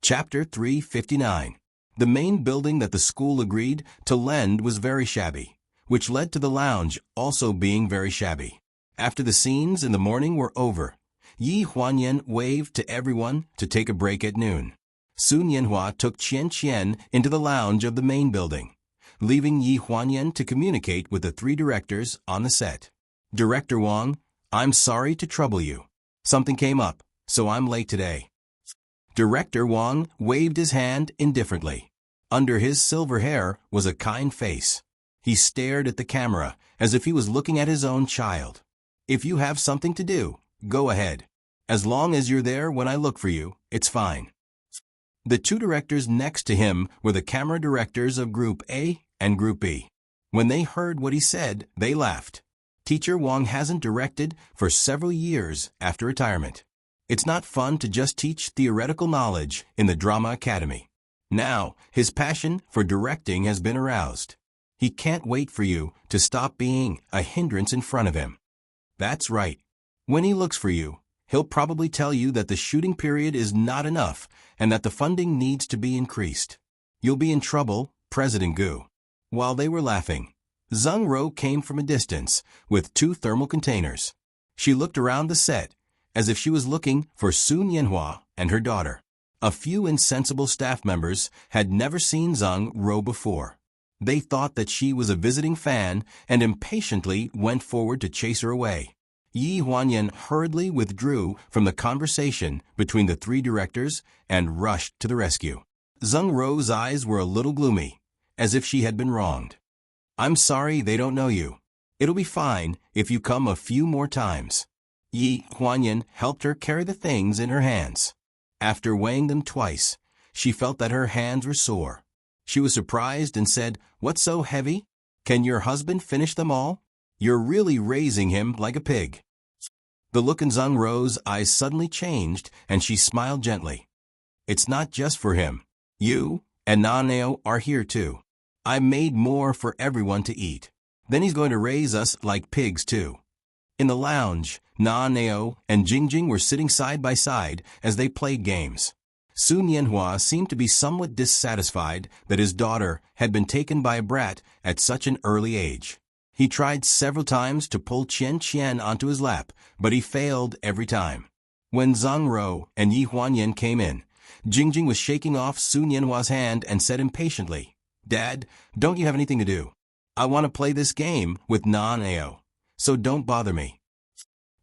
Chapter 359. The main building that the school agreed to lend was very shabby, which led to the lounge also being very shabby. After the scenes in the morning were over, Yi Huanyan waved to everyone to take a break at noon. Sun Yanhua took Qian Qian into the lounge of the main building, leaving Yi Huanyan to communicate with the three directors on the set. Director Wang, I'm sorry to trouble you. Something came up, so I'm late today. Director Wang waved his hand indifferently. Under his silver hair was a kind face. He stared at the camera as if he was looking at his own child. If you have something to do, go ahead. As long as you're there when I look for you, it's fine. The two directors next to him were the camera directors of Group A and Group B. When they heard what he said, they laughed. Teacher Wang hasn't directed for several years after retirement. It's not fun to just teach theoretical knowledge in the drama academy. Now, his passion for directing has been aroused. He can't wait for you to stop being a hindrance in front of him. That's right. When he looks for you, he'll probably tell you that the shooting period is not enough and that the funding needs to be increased. You'll be in trouble, President Gu. While they were laughing, Zheng Ro came from a distance with 2 thermal containers. She looked around the set as if she was looking for Sun Yanhua and her daughter. A few insensible staff members had never seen Zheng Ro before. They thought that she was a visiting fan and impatiently went forward to chase her away. Yi Huanyan hurriedly withdrew from the conversation between the 3 directors and rushed to the rescue. Zheng Ro's eyes were a little gloomy, as if she had been wronged. I'm sorry they don't know you. It'll be fine if you come a few more times. Yi Huanyan helped her carry the things in her hands. After weighing them twice, she felt that her hands were sore. She was surprised and said, "What's so heavy? Can your husband finish them all? You're really raising him like a pig." The look in Zheng Ro's eyes suddenly changed and she smiled gently. "It's not just for him. You and Naneo are here too. I made more for everyone to eat. Then he's going to raise us like pigs too." In the lounge, Naneo and Jingjing were sitting side by side as they played games. Sun Yanhua seemed to be somewhat dissatisfied that his daughter had been taken by a brat at such an early age. He tried several times to pull Qian Qian onto his lap, but he failed every time. When Zheng Ro and Yi Huanyan came in, Jingjing was shaking off Sun Yanhua's hand and said impatiently, "Dad, don't you have anything to do? I want to play this game with Naneo, so don't bother me."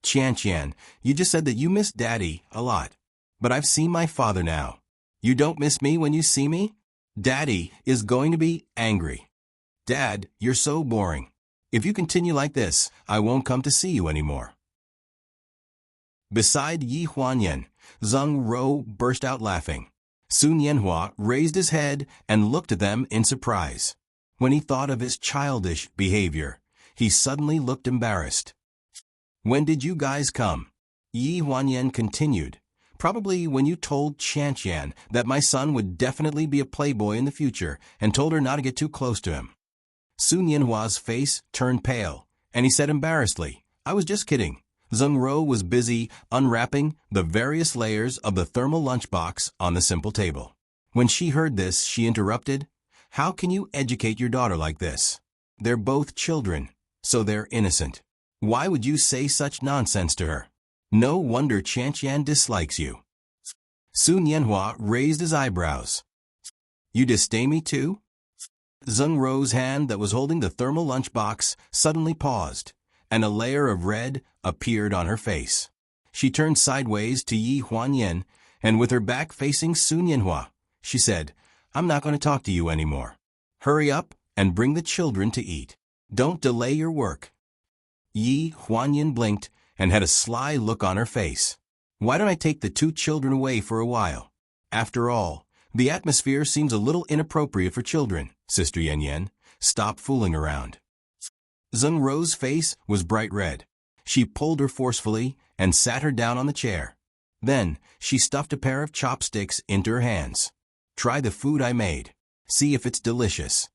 "Qian Qian, you just said that you miss Daddy a lot. But I've seen my father now. You don't miss me when you see me? Daddy is going to be angry." "Dad, you're so boring. If you continue like this, I won't come to see you anymore." Beside Yi Huanyan, Zheng Ro burst out laughing. Sun Yanhua raised his head and looked at them in surprise. When he thought of his childish behavior, he suddenly looked embarrassed. "When did you guys come?" Yi Huanyan continued. "Probably when you told Qian Qian that my son would definitely be a playboy in the future and told her not to get too close to him." Sun Yanhua's face turned pale, and he said embarrassedly, "I was just kidding." Zheng Ro was busy unwrapping the various layers of the thermal lunchbox on the simple table. When she heard this, she interrupted, "How can you educate your daughter like this? They're both children, so they're innocent. Why would you say such nonsense to her? No wonder Qian Qian dislikes you." Sun Yanhua raised his eyebrows. "You disdain me too?" Zheng Ro's hand that was holding the thermal lunchbox suddenly paused, and a layer of red appeared on her face. She turned sideways to Yi Huanyan, and with her back facing Sun Yanhua, she said, "I'm not going to talk to you anymore. Hurry up and bring the children to eat. Don't delay your work." Yi Huanyan blinked and had a sly look on her face. "Why don't I take the 2 children away for a while? After all, the atmosphere seems a little inappropriate for children, Sister Yan Yan. Stop fooling around." Zheng Ro's face was bright red. She pulled her forcefully and sat her down on the chair. Then she stuffed a pair of chopsticks into her hands. "Try the food I made. See if it's delicious."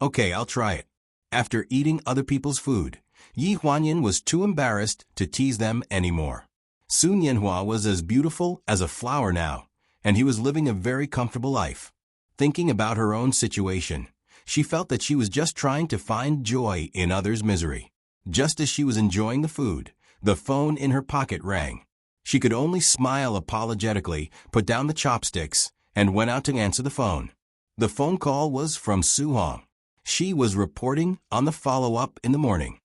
"Okay, I'll try it." After eating other people's food, Yi Huanyan was too embarrassed to tease them anymore. Sun Yanhua was as beautiful as a flower now, and he was living a very comfortable life. Thinking about her own situation, she felt that she was just trying to find joy in others' misery. Just as she was enjoying the food, the phone in her pocket rang. She could only smile apologetically, put down the chopsticks, and went out to answer the phone. The phone call was from Su Hong. She was reporting on the follow-up in the morning.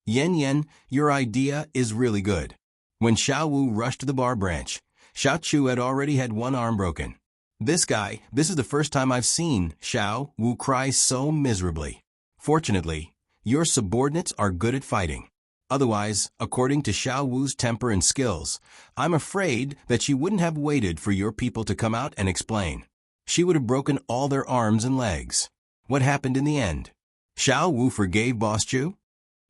Yen Yen, your idea is really good. When Xiao Wu rushed to the bar branch, Xiao Chu had already had one arm broken. This is the first time I've seen Xiao Wu cry so miserably. Fortunately, your subordinates are good at fighting. Otherwise, according to Xiao Wu's temper and skills, I'm afraid that she wouldn't have waited for your people to come out and explain. She would have broken all their arms and legs. What happened in the end? Xiao Wu forgave Boss Chu?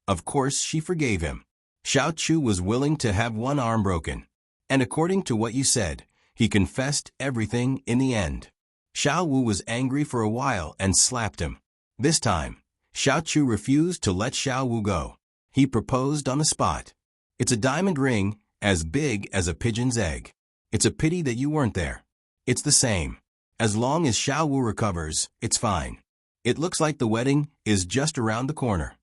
Of course she forgave him. Xiao Chu was willing to have one arm broken. And according to what you said, he confessed everything in the end. Xiao Wu was angry for a while and slapped him. This time, Xiao Chu refused to let Xiao Wu go. He proposed on the spot. It's a diamond ring as big as a pigeon's egg. It's a pity that you weren't there. It's the same. As long as Xiao Wu recovers, it's fine. It looks like the wedding is just around the corner.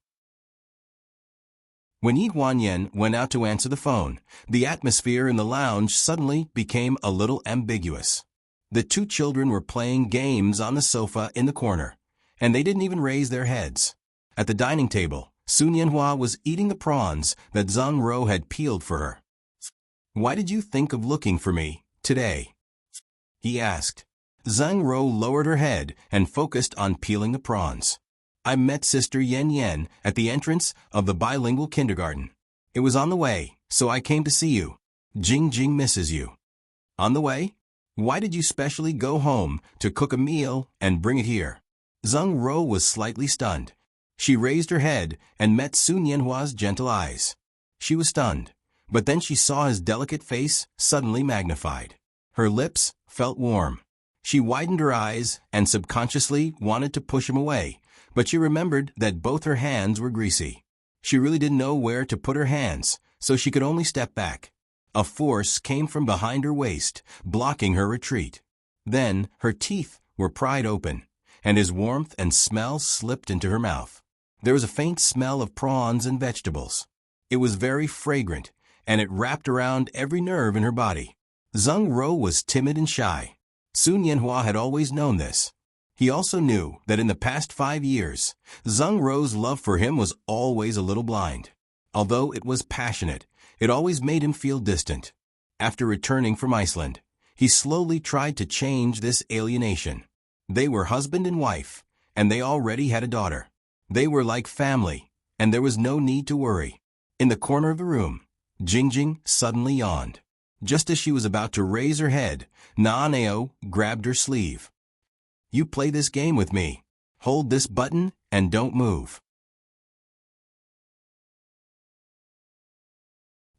When Yi Huanyan went out to answer the phone, the atmosphere in the lounge suddenly became a little ambiguous. The two children were playing games on the sofa in the corner, and they didn't even raise their heads. At the dining table, Sun Yanhua was eating the prawns that Zheng Ro had peeled for her. "Why did you think of looking for me today?" he asked. Zheng Ro lowered her head and focused on peeling the prawns. "I met Sister Yen Yen at the entrance of the bilingual kindergarten. It was on the way, so I came to see you. Jing Jing misses you." "On the way? Why did you specially go home to cook a meal and bring it here?" Zheng Ro was slightly stunned. She raised her head and met Sun Yanhua's gentle eyes. She was stunned, but then she saw his delicate face suddenly magnified. Her lips felt warm. She widened her eyes and subconsciously wanted to push him away, but she remembered that both her hands were greasy. She really didn't know where to put her hands, so she could only step back. A force came from behind her waist, blocking her retreat. Then her teeth were pried open, and his warmth and smell slipped into her mouth. There was a faint smell of prawns and vegetables. It was very fragrant, and it wrapped around every nerve in her body. Zheng Ro was timid and shy. Sun Yanhua had always known this. He also knew that in the past 5 years, Zheng Ro's love for him was always a little blind. Although it was passionate, it always made him feel distant. After returning from Iceland, he slowly tried to change this alienation. They were husband and wife, and they already had a daughter. They were like family, and there was no need to worry. In the corner of the room, Jingjing suddenly yawned. Just as she was about to raise her head, Naaneo grabbed her sleeve. "You play this game with me. Hold this button and don't move."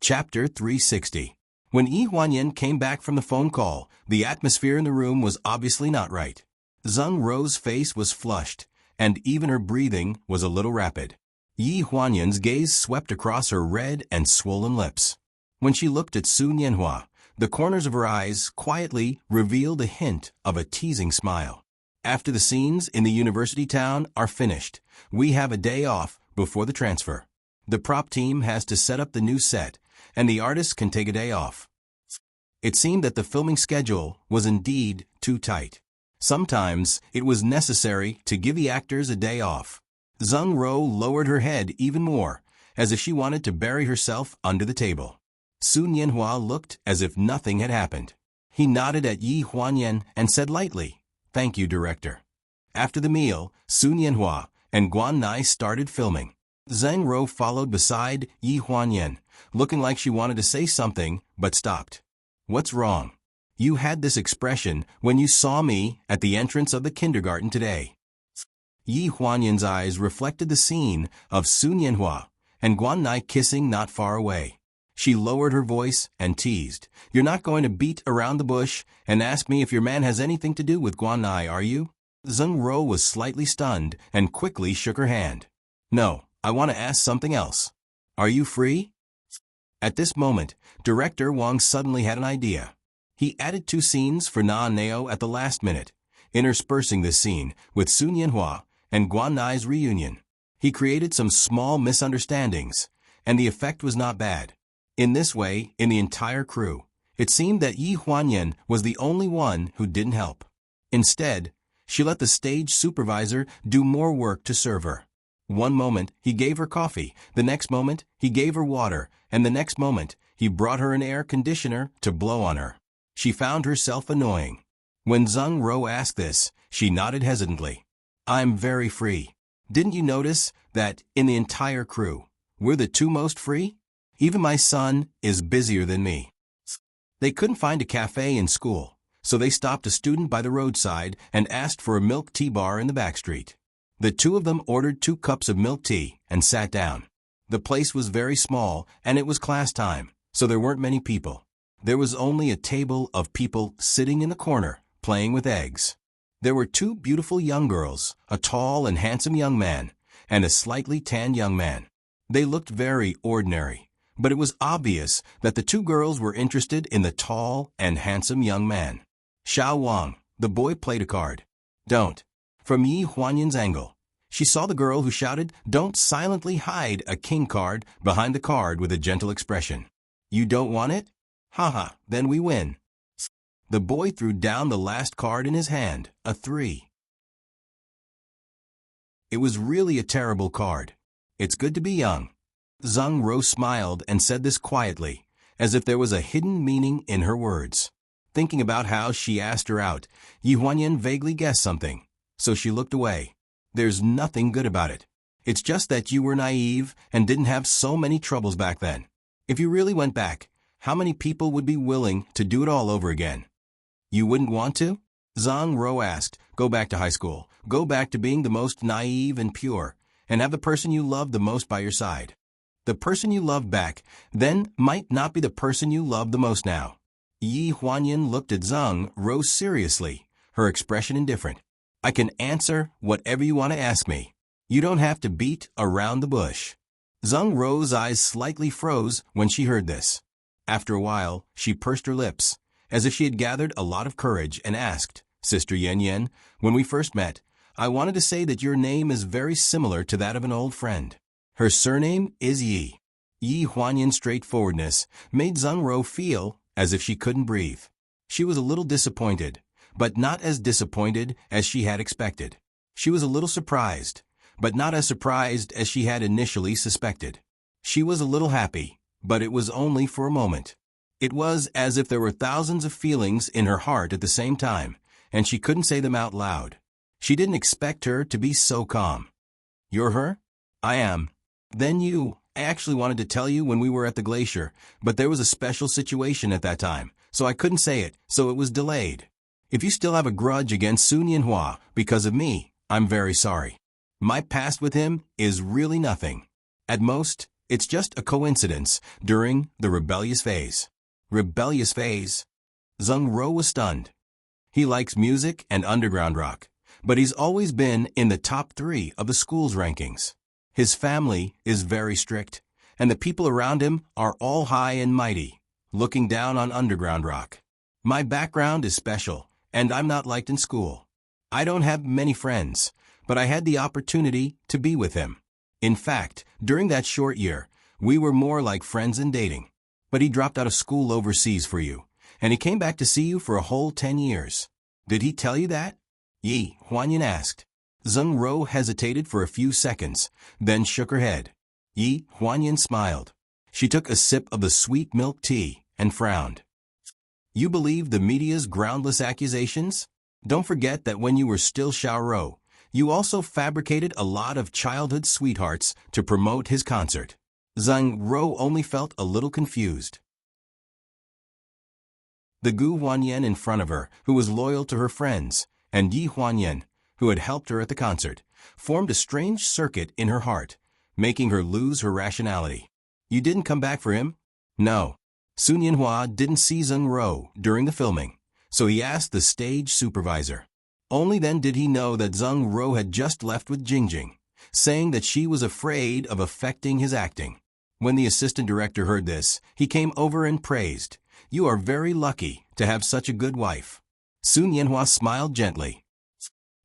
Chapter 360. When Yi Huanyan came back from the phone call, the atmosphere in the room was obviously not right. Zheng Ro's face was flushed, and even her breathing was a little rapid. Yi Huanyan's gaze swept across her red and swollen lips. When she looked at Sun Yanhua, the corners of her eyes quietly revealed a hint of a teasing smile. "After the scenes in the university town are finished, we have a day off before the transfer. The prop team has to set up the new set, and the artists can take a day off." It seemed that the filming schedule was indeed too tight. Sometimes it was necessary to give the actors a day off. Zheng Ro lowered her head even more, as if she wanted to bury herself under the table. Sun Yanhua looked as if nothing had happened. He nodded at Yi Huanyan and said lightly, "Thank you, director." After the meal, Sun Yanhua and Guan Nai started filming. Zheng Ro followed beside Yi Huanyan, looking like she wanted to say something but stopped. "What's wrong? You had this expression when you saw me at the entrance of the kindergarten today." Yi Huanyan's eyes reflected the scene of Sun Yanhua and Guan Nai kissing not far away. She lowered her voice and teased, "You're not going to beat around the bush and ask me if your man has anything to do with Guan Nai, are you?" Zheng Ro was slightly stunned and quickly shook her hand. "No, I want to ask something else. Are you free?" At this moment, Director Wang suddenly had an idea. He added 2 scenes for Na Neo at the last minute, interspersing this scene with Sun Yanhua and Guan Nai's reunion. He created some small misunderstandings, and the effect was not bad. In this way, in the entire crew, it seemed that Yi Huanyan was the only one who didn't help. Instead, she let the stage supervisor do more work to serve her. One moment, he gave her coffee, the next moment, he gave her water, and the next moment, he brought her an air conditioner to blow on her. She found herself annoying. When Zheng Ro asked this, she nodded hesitantly. I'm very free. Didn't you notice that, in the entire crew, we're the 2 most free? Even my son is busier than me. They couldn't find a cafe in school, so they stopped a student by the roadside and asked for a milk tea bar in the back street. The 2 of them ordered 2 cups of milk tea and sat down. The place was very small and it was class time, so there weren't many people. There was only a table of people sitting in the corner, playing with eggs. There were 2 beautiful young girls, a tall and handsome young man, and a slightly tanned young man. They looked very ordinary, but it was obvious that the 2 girls were interested in the tall and handsome young man. Xiao Wang, the boy, played a card. Don't. From Yi Huanyan's angle, she saw the girl who shouted, "Don't silently hide a king card" behind the card with a gentle expression. You don't want it? Haha, then we win. The boy threw down the last card in his hand, a 3. It was really a terrible card. It's good to be young. Zheng Ro smiled and said this quietly, as if there was a hidden meaning in her words. Thinking about how she asked her out, Yi Huanyan vaguely guessed something, so she looked away. There's nothing good about it. It's just that you were naive and didn't have so many troubles back then. If you really went back, how many people would be willing to do it all over again? You wouldn't want to? Zheng Ro asked. Go back to high school. Go back to being the most naive and pure, and have the person you love the most by your side. The person you love back then might not be the person you love the most now. Yi Huanyan looked at Zheng Ro seriously, her expression indifferent. I can answer whatever you want to ask me. You don't have to beat around the bush. Zheng Ro's eyes slightly froze when she heard this. After a while, she pursed her lips, as if she had gathered a lot of courage, and asked, Sister Yan Yan, when we first met, I wanted to say that your name is very similar to that of an old friend. Her surname is Yi. Yi Huanyan's straightforwardness made Zheng Ro feel as if she couldn't breathe. She was a little disappointed, but not as disappointed as she had expected. She was a little surprised, but not as surprised as she had initially suspected. She was a little happy, but it was only for a moment. It was as if there were thousands of feelings in her heart at the same time, and she couldn't say them out loud. She didn't expect her to be so calm. You're her? I am. Then you. I actually wanted to tell you when we were at the glacier, but there was a special situation at that time, so I couldn't say it, so it was delayed. If you still have a grudge against Sun Yanhua because of me, I'm very sorry. My past with him is really nothing. At most, it's just a coincidence during the rebellious phase. Rebellious phase? Zheng Ro was stunned. He likes music and underground rock, but he's always been in the top 3 of the school's rankings. His family is very strict, and the people around him are all high and mighty, looking down on underground rock. My background is special, and I'm not liked in school. I don't have many friends, but I had the opportunity to be with him. In fact, during that short year, we were more like friends than dating. But he dropped out of school overseas for you, and he came back to see you for a whole 10 years. Did he tell you that? Yi Huanyan asked. Zheng Ro hesitated for a few seconds, then shook her head. Yi Huanyan smiled. She took a sip of the sweet milk tea and frowned. You believe the media's groundless accusations? Don't forget that when you were still Xiaoro, you also fabricated a lot of childhood sweethearts to promote his concert. Zheng Ro only felt a little confused. The Gu Huanyan in front of her, who was loyal to her friends, and Yi Huanyan, who had helped her at the concert, formed a strange circuit in her heart, making her lose her rationality. You didn't come back for him? No. Sun Yanhua didn't see Zheng Ro during the filming, so he asked the stage supervisor. Only then did he know that Zheng Ro had just left with Jingjing, saying that she was afraid of affecting his acting. When the assistant director heard this, he came over and praised, You are very lucky to have such a good wife. Sun Yanhua smiled gently.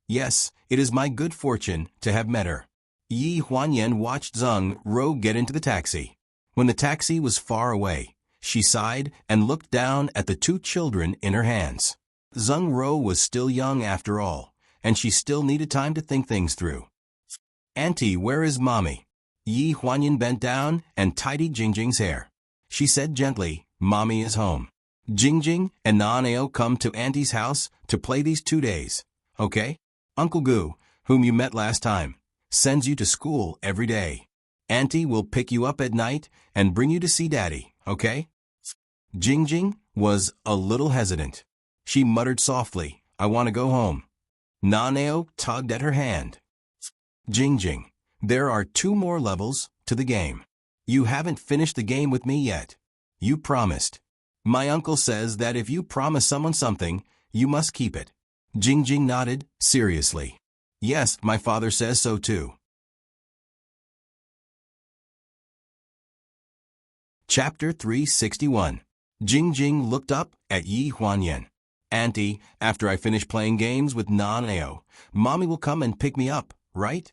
Yes, it is my good fortune to have met her. Yi Huanyan watched Zheng Ro get into the taxi. When the taxi was far away, she sighed and looked down at the two children in her hands. Zheng Ro was still young after all, and she still needed time to think things through. Auntie, where is Mommy? Yi Huanyan bent down and tidied Jingjing's hair. She said gently, Mommy is home. Jingjing and Naneo come to Auntie's house to play these 2 days, okay? Uncle Gu, whom you met last time, sends you to school every day. Auntie will pick you up at night and bring you to see Daddy, okay? Jingjing was a little hesitant. She muttered softly, I want to go home. Naneo tugged at her hand. Jingjing, there are 2 more levels to the game. You haven't finished the game with me yet. You promised. My uncle says that if you promise someone something, you must keep it. Jingjing nodded, seriously. Yes, my father says so too. Chapter 361. Jingjing looked up at Yi Huanyan. Auntie, after I finish playing games with Naneo, Mommy will come and pick me up, right?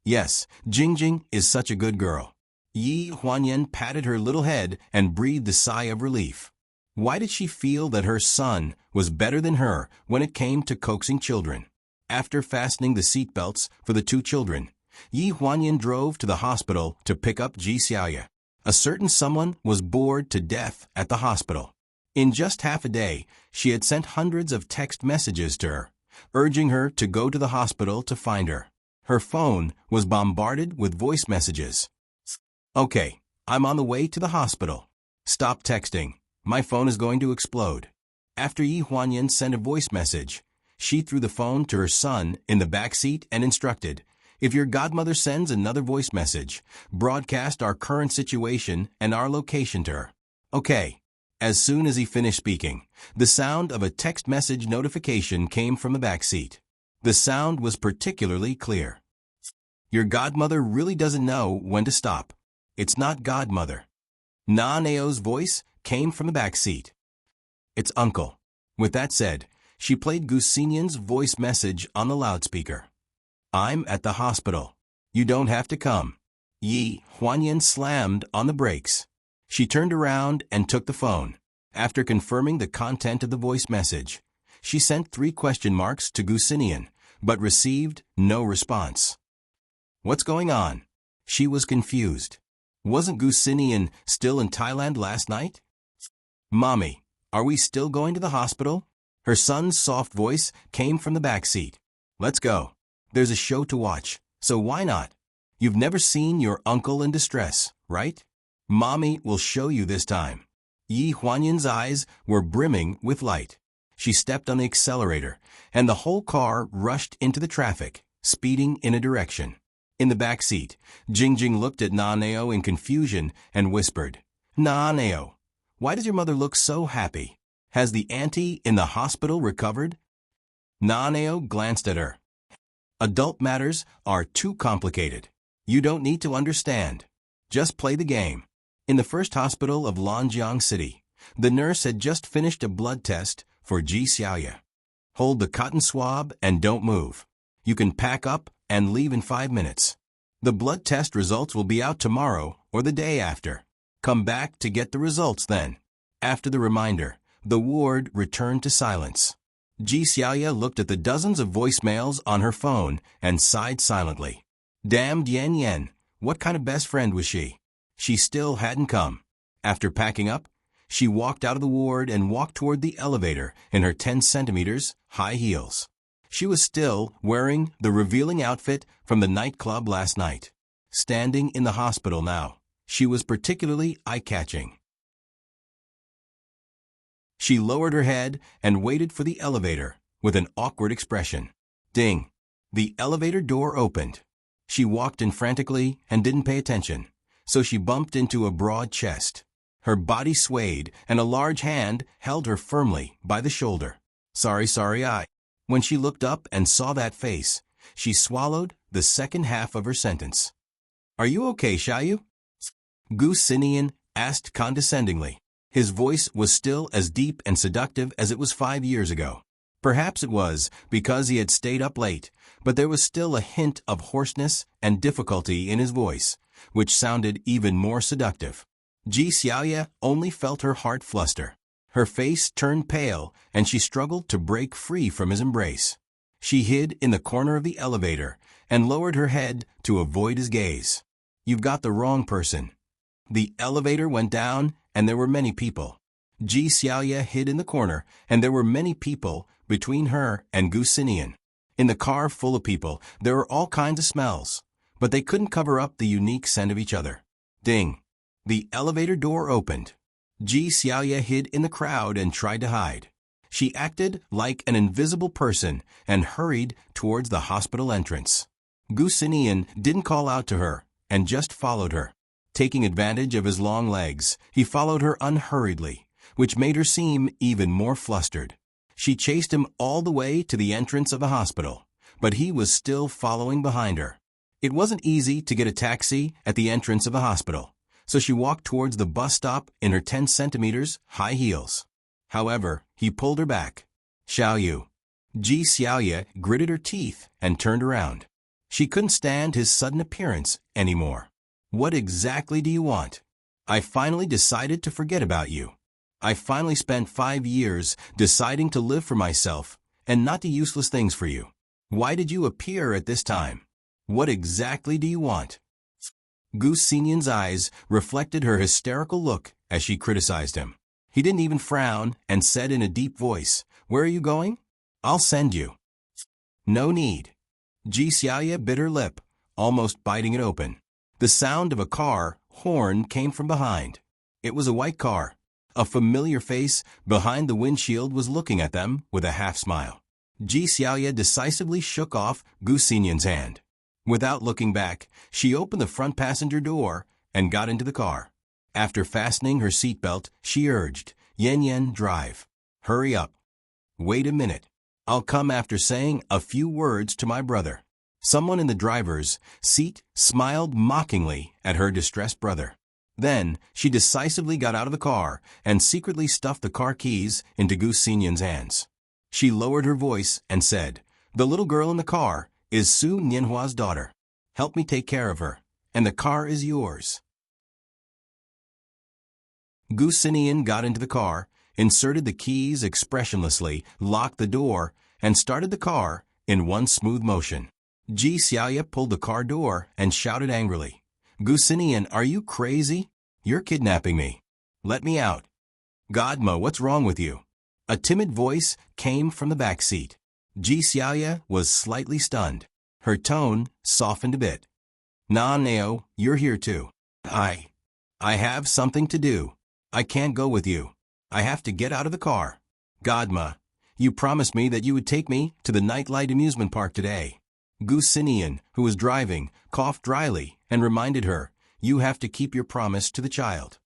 Yes, Jingjing is such a good girl. Yi Huanyan patted her little head and breathed a sigh of relief. Why did she feel that her son was better than her when it came to coaxing children? After fastening the seat belts for the 2 children, Yi Huanyan drove to the hospital to pick up Ji Xiaoya. A certain someone was bored to death at the hospital. In just half a day, she had sent hundreds of text messages to her, urging her to go to the hospital to find her. Her phone was bombarded with voice messages. Okay, I'm on the way to the hospital. Stop texting. My phone is going to explode. After Yi Huanyan sent a voice message, she threw the phone to her son in the back seat and instructed, if your godmother sends another voice message, broadcast our current situation and our location to her. Okay. As soon as he finished speaking, the sound of a text message notification came from the back seat. The sound was particularly clear. Your godmother really doesn't know when to stop. It's not godmother. Naneo's voice came from the back seat. It's uncle. With that said, she played Gusinian's voice message on the loudspeaker. I'm at the hospital. You don't have to come. Yi Huanyan slammed on the brakes. She turned around and took the phone. After confirming the content of the voice message, she sent 3 question marks to Gusinian, but received no response. What's going on? She was confused. Wasn't Gusinian still in Thailand last night? Mommy, are we still going to the hospital? Her son's soft voice came from the back seat. Let's go. There's a show to watch, so why not? You've never seen your uncle in distress, right? Mommy will show you this time. Yi Huanyan's eyes were brimming with light. She stepped on the accelerator, and the whole car rushed into the traffic, speeding in a direction. In the back seat, Jingjing looked at Naneo in confusion and whispered, Naneo, why does your mother look so happy? Has the auntie in the hospital recovered? Naneo glanced at her. Adult matters are too complicated. You don't need to understand. Just play the game. In the first hospital of Lanjiang City, the nurse had just finished a blood test for Ji Xiaoya. Hold the cotton swab and don't move. You can pack up and leave in 5 minutes. The blood test results will be out tomorrow or the day after. Come back to get the results then. After the reminder, the ward returned to silence. Ji Xiaoya looked at the dozens of voicemails on her phone and sighed silently. Damned Yan Yan, what kind of best friend was she? She still hadn't come. After packing up, she walked out of the ward and walked toward the elevator in her 10 centimeters high heels. She was still wearing the revealing outfit from the nightclub last night. Standing in the hospital now, she was particularly eye-catching. She lowered her head and waited for the elevator with an awkward expression. Ding! The elevator door opened. She walked in frantically and didn't pay attention, so she bumped into a broad chest. Her body swayed and a large hand held her firmly by the shoulder. Sorry, I. When she looked up and saw that face, she swallowed the second half of her sentence. Are you okay, Xiaoyu? Gu Sinian asked condescendingly. His voice was still as deep and seductive as it was 5 years ago. Perhaps it was because he had stayed up late, but there was still a hint of hoarseness and difficulty in his voice, which sounded even more seductive. Ji Xiaoye only felt her heart fluster. Her face turned pale, and she struggled to break free from his embrace. She hid in the corner of the elevator and lowered her head to avoid his gaze. "You've got the wrong person." The elevator went down, and there were many people. Ji Xiaoye hid in the corner, and there were many people between her and Gu Xinian. In the car full of people, there were all kinds of smells, but they couldn't cover up the unique scent of each other. Ding! The elevator door opened. Ji Xiaoye hid in the crowd and tried to hide. She acted like an invisible person and hurried towards the hospital entrance. Gu Xinian didn't call out to her and just followed her. Taking advantage of his long legs, he followed her unhurriedly, which made her seem even more flustered. She chased him all the way to the entrance of the hospital, but he was still following behind her. It wasn't easy to get a taxi at the entrance of the hospital, so she walked towards the bus stop in her 10 centimeters high heels. However, he pulled her back. "Xiaoyu." Ji Xiaoye gritted her teeth and turned around. She couldn't stand his sudden appearance anymore. "What exactly do you want?" "I finally decided to forget about you. I finally spent 5 years deciding to live for myself and not do useless things for you. Why did you appear at this time? What exactly do you want?" Gu Xinian's eyes reflected her hysterical look as she criticized him. He didn't even frown and said in a deep voice, "Where are you going?" "I'll send you." "No need." Ji Xiaoye bit her lip, almost biting it open. The sound of a car horn came from behind. It was a white car. A familiar face behind the windshield was looking at them with a half-smile. Ji Xiaoye decisively shook off Gu Xinian's hand. Without looking back, she opened the front passenger door and got into the car. After fastening her seatbelt, she urged, "Yan, drive. Hurry up." "Wait a minute. I'll come after saying a few words to my brother." Someone in the driver's seat smiled mockingly at her distressed brother. Then, she decisively got out of the car and secretly stuffed the car keys into Gu Xinian's hands. She lowered her voice and said, "The little girl in the car is Su Nianhua's daughter. Help me take care of her, and the car is yours." Gu Xinian got into the car, inserted the keys expressionlessly, locked the door, and started the car in one smooth motion. Ji Xiaoye pulled the car door and shouted angrily, "Gu Xinian, are you crazy? You're kidnapping me. Let me out." "Godma, what's wrong with you?" A timid voice came from the back seat. Ji Xiaoye was slightly stunned. Her tone softened a bit. "Nah, Neo, you're here too." I have something to do. I can't go with you. I have to get out of the car." "Godma, you promised me that you would take me to the Nightlight amusement park today." Gu Xinian, who was driving, coughed dryly and reminded her, "You have to keep your promise to the child."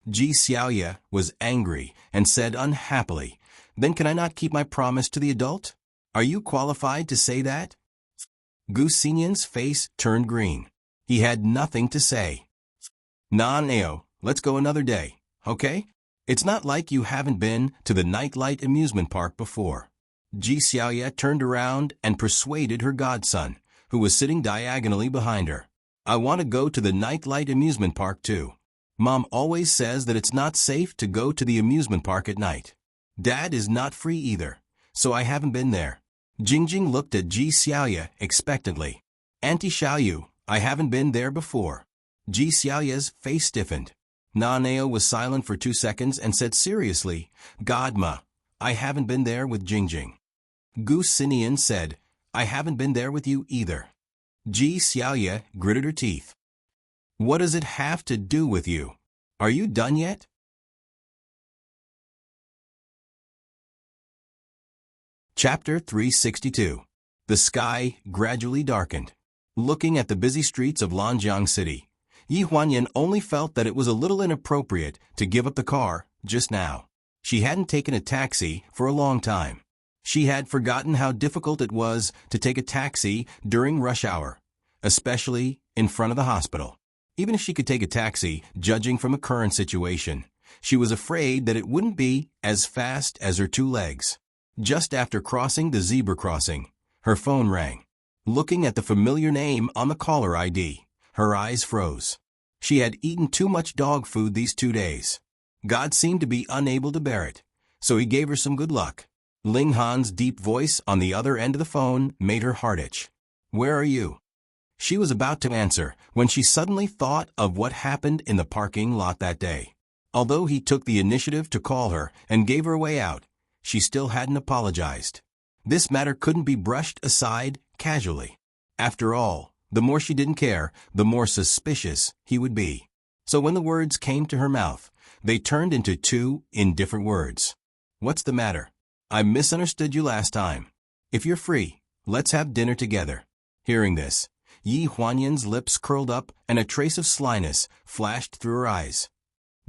Ji Xiaoye was angry and said unhappily, "Then can I not keep my promise to the adult? Are you qualified to say that?" Gu Xinian's face turned green. He had nothing to say. "Nah, Neo, let's go another day, okay? It's not like you haven't been to the Nightlight amusement park before." Ji Xiaoye turned around and persuaded her godson, who was sitting diagonally behind her. "I want to go to the Nightlight amusement park too. Mom always says that it's not safe to go to the amusement park at night. Dad is not free either, so I haven't been there." Jingjing looked at Ji Xiaoye expectantly. "Auntie Xiaoyu, I haven't been there before." Ji Xiaoye's face stiffened. Naneo was silent for 2 seconds and said seriously, "Godma, I haven't been there with Jingjing." Gu Xinian said, "I haven't been there with you either." Ji Xiaoye gritted her teeth. "What does it have to do with you? Are you done yet?" Chapter 362. The sky gradually darkened. Looking at the busy streets of Lanjiang City, Yi Huanyan only felt that it was a little inappropriate to give up the car just now. She hadn't taken a taxi for a long time. She had forgotten how difficult it was to take a taxi during rush hour, especially in front of the hospital. Even if she could take a taxi, judging from a current situation, She was afraid that it wouldn't be as fast as her two legs. Just after crossing the zebra crossing, her phone rang. Looking at the familiar name on the caller ID, her eyes froze. She had eaten too much dog food these 2 days. God seemed to be unable to bear it, so he gave her some good luck. Ling Han's deep voice on the other end of the phone made her heart itch. "Where are you?" She was about to answer when she suddenly thought of what happened in the parking lot that day. Although he took the initiative to call her and gave her a way out, she still hadn't apologized. This matter couldn't be brushed aside casually. After all, the more she didn't care, the more suspicious he would be. So when the words came to her mouth, they turned into two indifferent words. "What's the matter? I misunderstood you last time. If you're free, let's have dinner together." Hearing this, Yi Huanyan's lips curled up and a trace of slyness flashed through her eyes.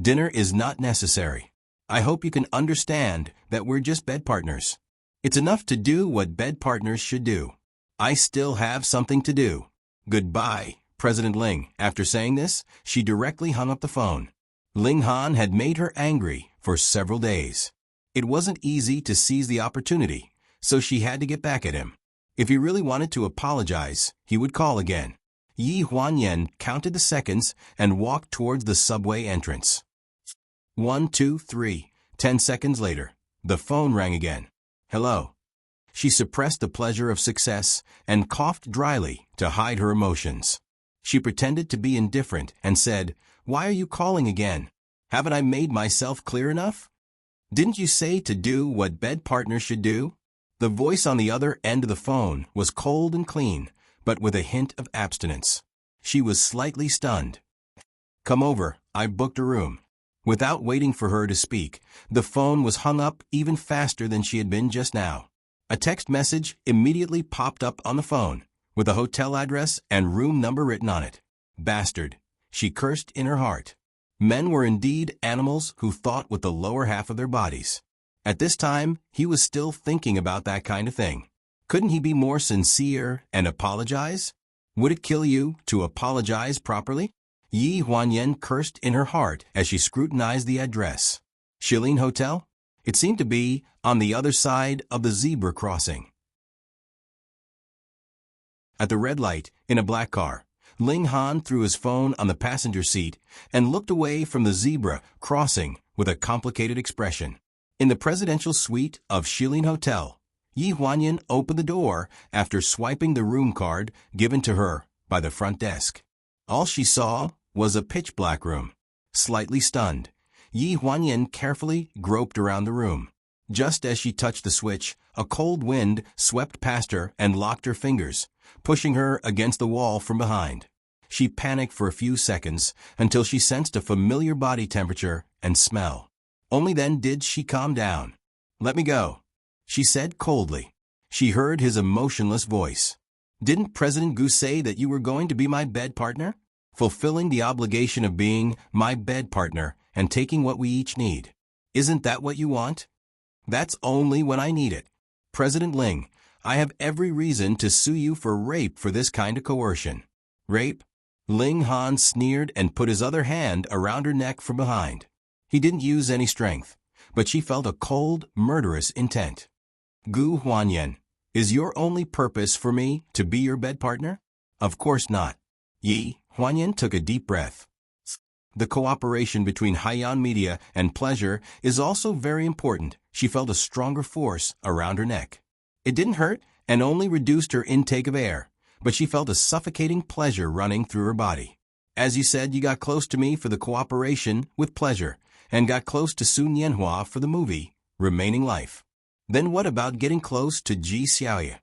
"Dinner is not necessary. I hope you can understand that we're just bed partners. It's enough to do what bed partners should do. I still have something to do. Goodbye, President Ling." After saying this, she directly hung up the phone. Ling Han had made her angry for several days. It wasn't easy to seize the opportunity, so she had to get back at him. If he really wanted to apologize, he would call again. Yi Huanyan counted the seconds and walked towards the subway entrance. 1, 2, 3. 10 seconds later, the phone rang again. "Hello." She suppressed the pleasure of success and coughed dryly to hide her emotions. She pretended to be indifferent and said, "Why are you calling again? Haven't I made myself clear enough? Didn't you say to do what bed partners should do?" The voice on the other end of the phone was cold and clean, but with a hint of abstinence. She was slightly stunned. "Come over, I've booked a room." Without waiting for her to speak, the phone was hung up even faster than she had been just now. A text message immediately popped up on the phone, with a hotel address and room number written on it. Bastard, she cursed in her heart. Men were indeed animals who thought with the lower half of their bodies. At this time, he was still thinking about that kind of thing. Couldn't he be more sincere and apologize? Would it kill you to apologize properly? Yi Huanyan cursed in her heart as she scrutinized the address. Shilin Hotel? It seemed to be on the other side of the zebra crossing. At the red light, in a black car, Ling Han threw his phone on the passenger seat and looked away from the zebra crossing with a complicated expression. In the presidential suite of Shilin Hotel, Yi Huanyan opened the door after swiping the room card given to her by the front desk. All she saw was a pitch-black room. Slightly stunned, Yi Huanyan carefully groped around the room. Just as she touched the switch, a cold wind swept past her and locked her fingers, pushing her against the wall from behind. She panicked for a few seconds until she sensed a familiar body temperature and smell. Only then did she calm down. "Let me go," she said coldly. She heard his emotionless voice. "Didn't President Gu say that you were going to be my bed partner? Fulfilling the obligation of being my bed partner and taking what we each need. Isn't that what you want?" "That's only when I need it. President Ling, I have every reason to sue you for rape for this kind of coercion." "Rape?" Ling Han sneered and put his other hand around her neck from behind. He didn't use any strength, but she felt a cold, murderous intent. "Gu Huanyan, is your only purpose for me to be your bed partner?" "Of course not." Yi Huanyan took a deep breath. The cooperation between Haiyan Media and Pleasure is also very important. She felt a stronger force around her neck. It didn't hurt and only reduced her intake of air, but she felt a suffocating pleasure running through her body. "As you said, you got close to me for the cooperation with Pleasure and got close to Sun Yanhua for the movie, Remaining Life. Then what about getting close to Ji Xiaoye?"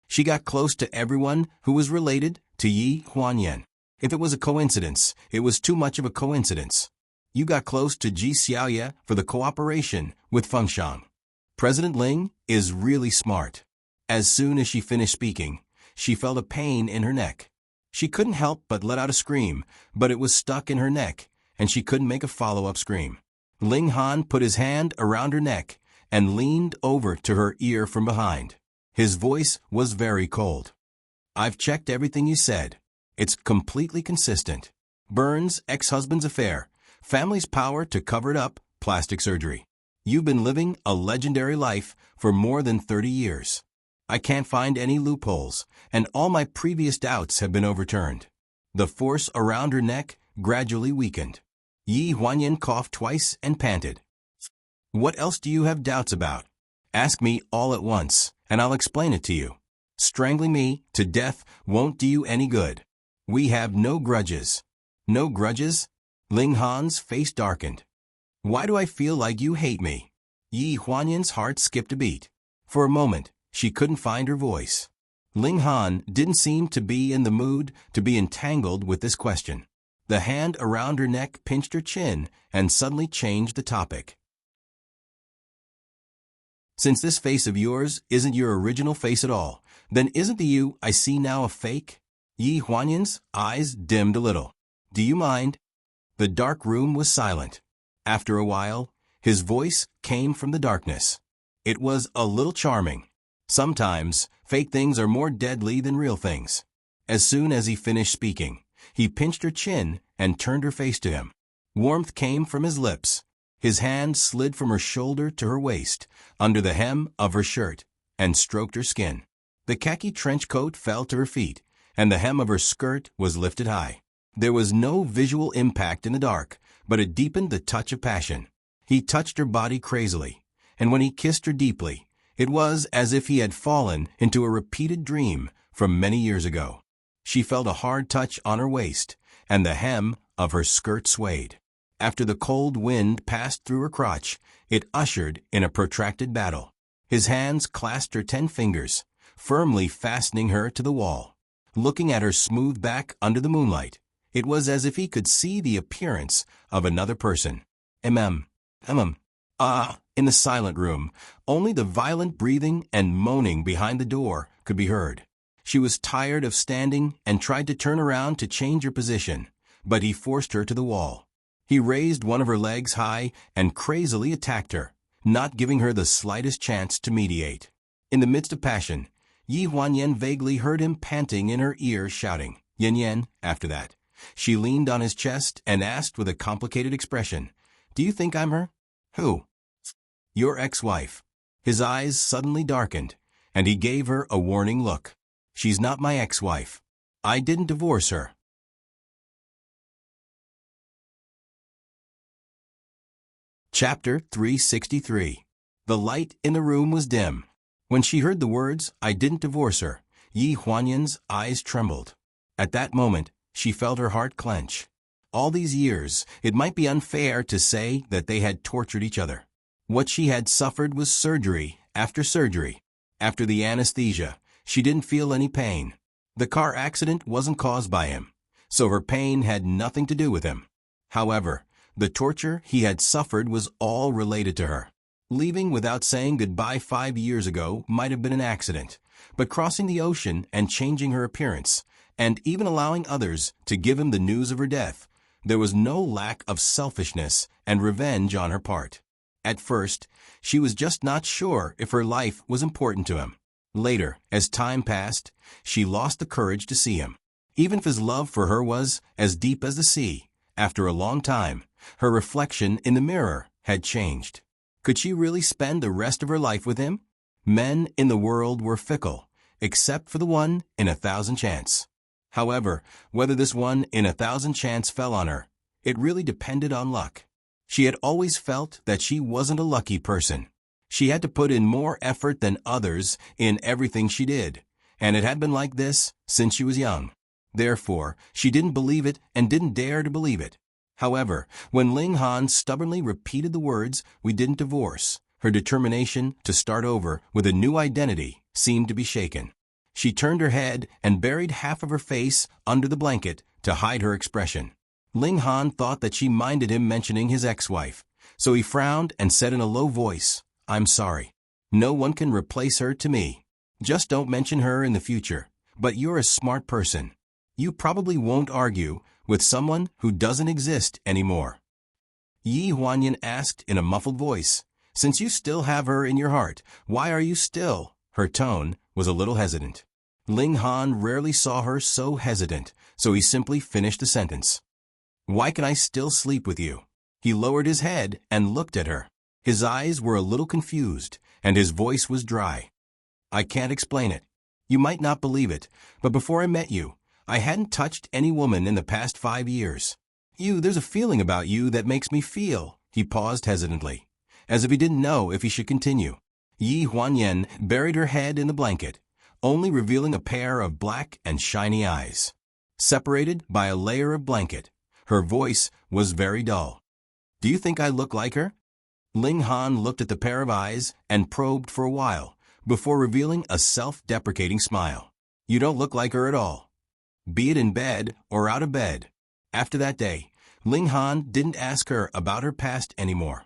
She got close to everyone who was related to Yi Huanyan. If it was a coincidence, it was too much of a coincidence. "You got close to Ji Xiaoye for the cooperation with Fengshang. President Ling is really smart." As soon as she finished speaking, she felt a pain in her neck. She couldn't help but let out a scream, but it was stuck in her neck, and she couldn't make a follow-up scream. Ling Han put his hand around her neck and leaned over to her ear from behind. His voice was very cold. "I've checked everything you said. It's completely consistent. Burns' ex-husband's affair, Family's power to cover it up, plastic surgery. You've been living a legendary life for more than 30 years. I can't find any loopholes, and all my previous doubts have been overturned. The force around her neck gradually weakened. Yi Huanyan coughed twice and panted. What else do you have doubts about? Ask me all at once, and I'll explain it to you. Strangling me to death won't do you any good. We have no grudges. No grudges? Ling Han's face darkened. Why do I feel like you hate me? Yi Huanyan's heart skipped a beat. For a moment, she couldn't find her voice. Ling Han didn't seem to be in the mood to be entangled with this question. The hand around her neck pinched her chin and suddenly changed the topic. Since this face of yours isn't your original face at all, then isn't the you I see now a fake? Yi Huanyan's eyes dimmed a little. Do you mind? The dark room was silent. After a while, his voice came from the darkness. It was a little charming. Sometimes, fake things are more deadly than real things. As soon as he finished speaking, he pinched her chin and turned her face to him. Warmth came from his lips. His hand slid from her shoulder to her waist, under the hem of her shirt, and stroked her skin. The khaki trench coat fell to her feet, and the hem of her skirt was lifted high. There was no visual impact in the dark, but it deepened the touch of passion. He touched her body crazily, and when he kissed her deeply, it was as if he had fallen into a repeated dream from many years ago. She felt a hard touch on her waist, and the hem of her skirt swayed. After the cold wind passed through her crotch, it ushered in a protracted battle. His hands clasped her 10 fingers, firmly fastening her to the wall. Looking at her smooth back under the moonlight, it was as if he could see the appearance of another person. In the silent room, only the violent breathing and moaning behind the door could be heard. She was tired of standing and tried to turn around to change her position, but he forced her to the wall. He raised one of her legs high and crazily attacked her, not giving her the slightest chance to mediate. In the midst of passion, Yi Huanyan vaguely heard him panting in her ear, shouting, "Yan Yan," after that. She leaned on his chest and asked with a complicated expression, "Do you think I'm her?" "Who?" "Your ex-wife." His eyes suddenly darkened, and he gave her a warning look. "She's not my ex-wife. I didn't divorce her." Chapter 363. The light in the room was dim. When she heard the words, "I didn't divorce her," Yi Huanyan's eyes trembled. At that moment, she felt her heart clench. All these years, it might be unfair to say that they had tortured each other. What she had suffered was surgery after surgery. After the anesthesia, she didn't feel any pain. The car accident wasn't caused by him, so her pain had nothing to do with him. However, the torture he had suffered was all related to her. Leaving without saying goodbye 5 years ago might have been an accident, but crossing the ocean and changing her appearance, and even allowing others to give him the news of her death, there was no lack of selfishness and revenge on her part. At first, she was just not sure if her life was important to him. Later, as time passed, she lost the courage to see him. Even if his love for her was as deep as the sea, after a long time, her reflection in the mirror had changed. Could she really spend the rest of her life with him? Men in the world were fickle, except for the 1 in 1,000 chance. However, whether this 1 in 1,000 chance fell on her, it really depended on luck. She had always felt that she wasn't a lucky person. She had to put in more effort than others in everything she did, and it had been like this since she was young. Therefore, she didn't believe it and didn't dare to believe it. However, when Ling Han stubbornly repeated the words, "We didn't divorce," her determination to start over with a new identity seemed to be shaken. She turned her head and buried half of her face under the blanket to hide her expression. Ling Han thought that she minded him mentioning his ex-wife, so he frowned and said in a low voice, "I'm sorry. No one can replace her to me. Just don't mention her in the future. But you're a smart person. You probably won't argue with someone who doesn't exist anymore." Yi Huanyan asked in a muffled voice, "Since you still have her in your heart, why are you still?" Her tone was a little hesitant. Ling Han rarely saw her so hesitant, so he simply finished the sentence. "Why can I still sleep with you? He lowered his head and looked at her. His eyes were a little confused, and his voice was dry. "I can't explain it. You might not believe it, but before I met you, I hadn't touched any woman in the past 5 years. There's a feeling about you that makes me feel." He paused hesitantly, as if he didn't know if he should continue. Yi Huanyan buried her head in the blanket, only revealing a pair of black and shiny eyes. Separated by a layer of blanket, her voice was very dull. "Do you think I look like her?" Ling Han looked at the pair of eyes and probed for a while, before revealing a self-deprecating smile. "You don't look like her at all, be it in bed or out of bed." After that day, Ling Han didn't ask her about her past anymore.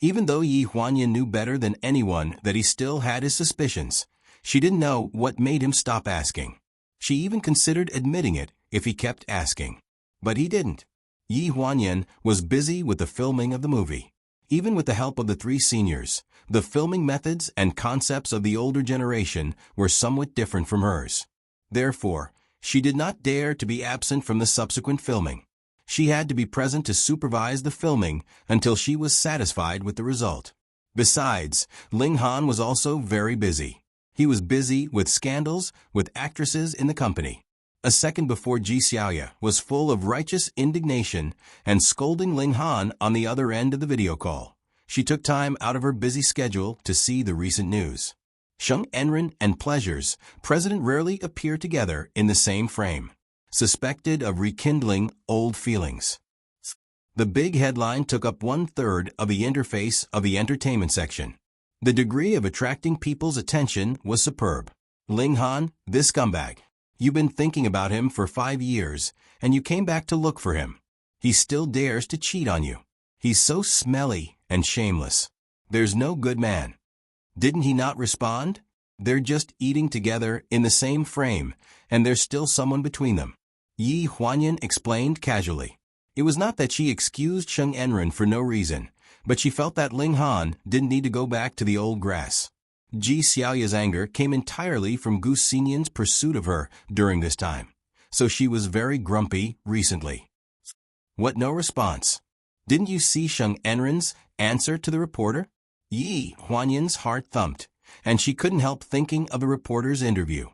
Even though Yi Huanyan knew better than anyone that he still had his suspicions, she didn't know what made him stop asking. She even considered admitting it if he kept asking. But he didn't. Yi Huanyan was busy with the filming of the movie. Even with the help of the 3 seniors, the filming methods and concepts of the older generation were somewhat different from hers. Therefore, she did not dare to be absent from the subsequent filming. She had to be present to supervise the filming until she was satisfied with the result. Besides, Ling Han was also very busy. He was busy with scandals with actresses in the company. A second before Ji Xiaoya was full of righteous indignation and scolding Ling Han on the other end of the video call. She took time out of her busy schedule to see the recent news. Sheng Enren and Pleasures President rarely appear together in the same frame, suspected of rekindling old feelings. The big headline took up 1/3 of the interface of the entertainment section. The degree of attracting people's attention was superb. "Ling Han, this scumbag. You've been thinking about him for 5 years, and you came back to look for him. He still dares to cheat on you. He's so smelly and shameless. There's no good man." Didn't he not respond? They're just eating together in the same frame, and there's still someone between them. Yi Huanyan explained casually. It was not that she excused Sheng Enren for no reason, but she felt that Ling Han didn't need to go back to the old grass. Ji Xiaoya's anger came entirely from Gu Xinyan's pursuit of her during this time, so she was very grumpy recently. What, no response? Didn't you see Sheng Enren's answer to the reporter? Yi Huanyan's heart thumped, and she couldn't help thinking of the reporter's interview.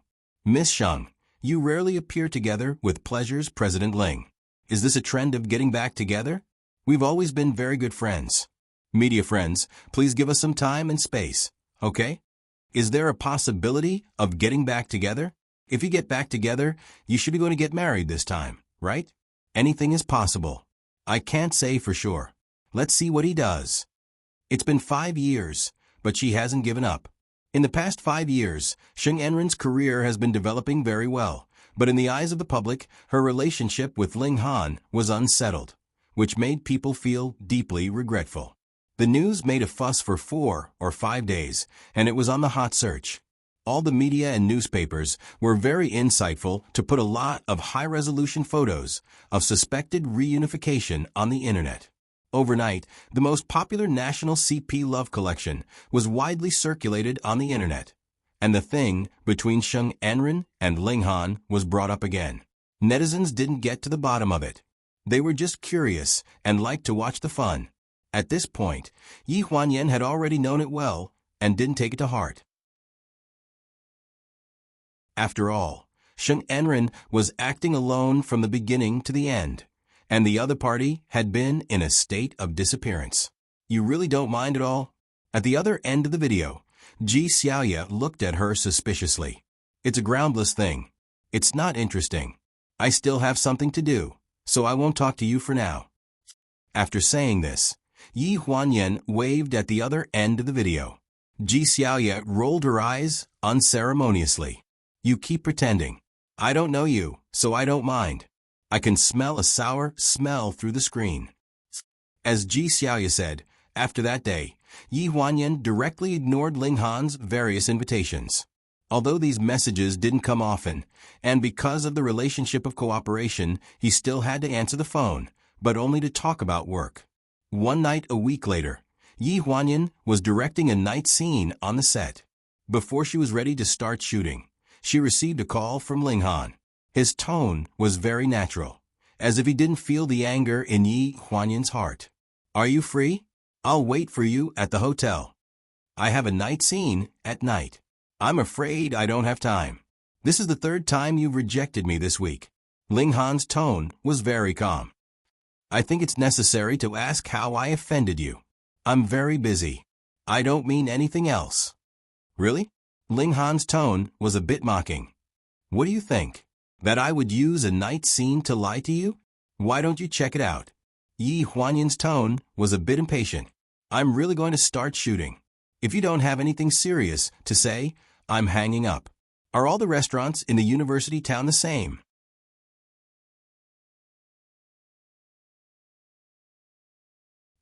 "Miss Sheng, you rarely appear together with Pleasure's President Ling. Is this a trend of getting back together? We've always been very good friends. Media friends, please give us some time and space, okay? Is there a possibility of getting back together? If you get back together, you should be going to get married this time, right? Anything is possible. I can't say for sure. Let's see what he does." It's been 5 years, but she hasn't given up. In the past 5 years, Sheng Enren's career has been developing very well, but in the eyes of the public, her relationship with Ling Han was unsettled, which made people feel deeply regretful. The news made a fuss for 4 or 5 days, and it was on the hot search. All the media and newspapers were very insightful to put a lot of high-resolution photos of suspected reunification on the internet. Overnight, the most popular national CP love collection was widely circulated on the internet, and the thing between Sheng Enren and Ling Han was brought up again. Netizens didn't get to the bottom of it. They were just curious and liked to watch the fun. At this point, Yi Huanyan had already known it well and didn't take it to heart. After all, Sheng Enren was acting alone from the beginning to the end, and the other party had been in a state of disappearance. "You really don't mind at all?" At the other end of the video, Ji Xiaoya looked at her suspiciously. "It's a groundless thing. It's not interesting. I still have something to do, so I won't talk to you for now." After saying this, Yi Huanyan waved at the other end of the video. Ji Xiaoya rolled her eyes unceremoniously. "You keep pretending. I don't know you, so I don't mind. I can smell a sour smell through the screen." As Ji Xiaoya said, after that day, Yi Huanyan directly ignored Ling Han's various invitations. Although these messages didn't come often, and because of the relationship of cooperation, he still had to answer the phone, but only to talk about work. One night a week later, Yi Huanyan was directing a night scene on the set. Before she was ready to start shooting, she received a call from Ling Han. His tone was very natural, as if he didn't feel the anger in Yi Huanyan's heart. Are you free? I'll wait for you at the hotel. I have a night scene at night. I'm afraid I don't have time. This is the third time you've rejected me this week. Ling Han's tone was very calm. I think it's necessary to ask how I offended you. I'm very busy. I don't mean anything else. Really? Ling Han's tone was a bit mocking. What do you think? That I would use a night scene to lie to you? Why don't you check it out? Yi Huanyan's tone was a bit impatient. I'm really going to start shooting. If you don't have anything serious to say, I'm hanging up. Are all the restaurants in the university town the same?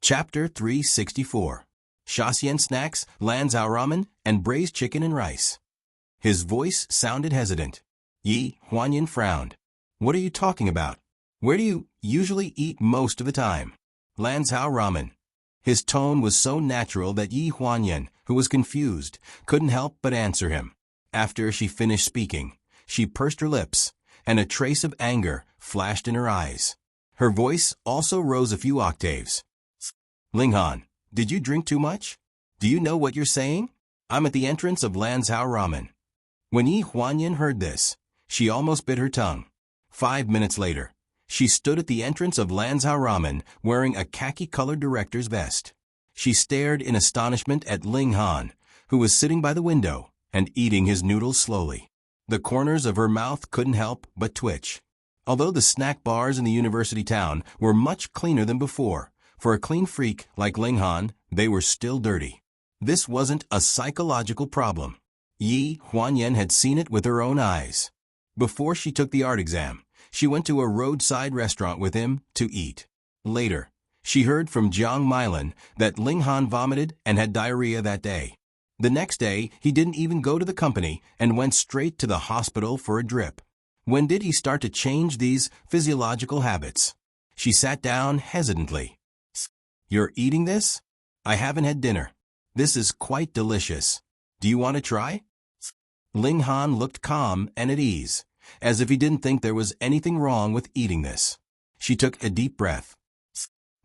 Chapter 364. Shaxian Snacks, Lanzhou Ramen, and Braised Chicken and Rice. His voice sounded hesitant. Yi Huanyan frowned. What are you talking about? Where do you usually eat most of the time? Lanzhou Ramen. His tone was so natural that Yi Huanyan, who was confused, couldn't help but answer him. After she finished speaking, she pursed her lips, and a trace of anger flashed in her eyes. Her voice also rose a few octaves. Ling Han, did you drink too much? Do you know what you're saying? I'm at the entrance of Lanzhou Ramen. When Yi Huanyan heard this, she almost bit her tongue. 5 minutes later, she stood at the entrance of Lanzhou Ramen wearing a khaki-colored director's vest. She stared in astonishment at Ling Han, who was sitting by the window and eating his noodles slowly. The corners of her mouth couldn't help but twitch. Although the snack bars in the university town were much cleaner than before, for a clean freak like Ling Han, they were still dirty. This wasn't a psychological problem. Yi Huanyan had seen it with her own eyes. Before she took the art exam, she went to a roadside restaurant with him to eat. Later, she heard from Jiang Milan that Ling Han vomited and had diarrhea that day. The next day, he didn't even go to the company and went straight to the hospital for a drip. When did he start to change these physiological habits? She sat down hesitantly. You're eating this? I haven't had dinner. This is quite delicious. Do you want to try? Ling Han looked calm and at ease, as if he didn't think there was anything wrong with eating this. She took a deep breath.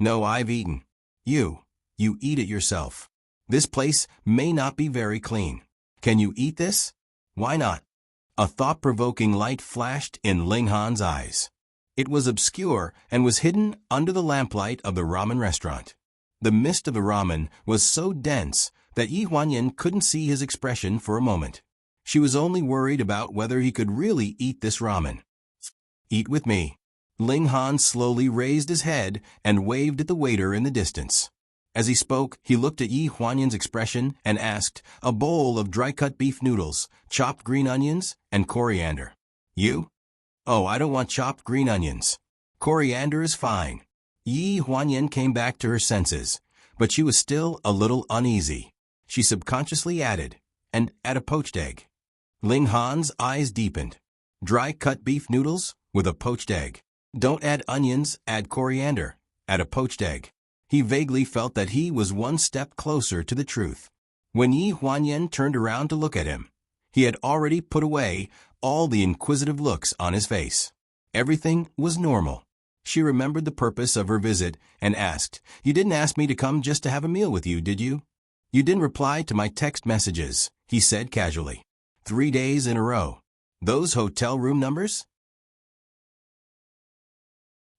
No, I've eaten. You eat it yourself. This place may not be very clean. Can you eat this? Why not? A thought-provoking light flashed in Ling Han's eyes. It was obscure and was hidden under the lamplight of the ramen restaurant. The mist of the ramen was so dense that Yi Huanyan couldn't see his expression for a moment. She was only worried about whether he could really eat this ramen. Eat with me. Ling Han slowly raised his head and waved at the waiter in the distance. As he spoke, he looked at Yi Huanyan's expression and asked, a bowl of dry-cut beef noodles, chopped green onions, and coriander. You? Oh, I don't want chopped green onions. Coriander is fine. Yi Huanyan came back to her senses, but she was still a little uneasy. She subconsciously added, and add a poached egg. Ling Han's eyes deepened. Dry-cut beef noodles with a poached egg. Don't add onions, add coriander, add a poached egg. He vaguely felt that he was one step closer to the truth. When Yi Huanyan turned around to look at him, he had already put away all the inquisitive looks on his face. Everything was normal. She remembered the purpose of her visit and asked, You didn't ask me to come just to have a meal with you, did you? You didn't reply to my text messages, he said casually. 3 days in a row. Those hotel room numbers?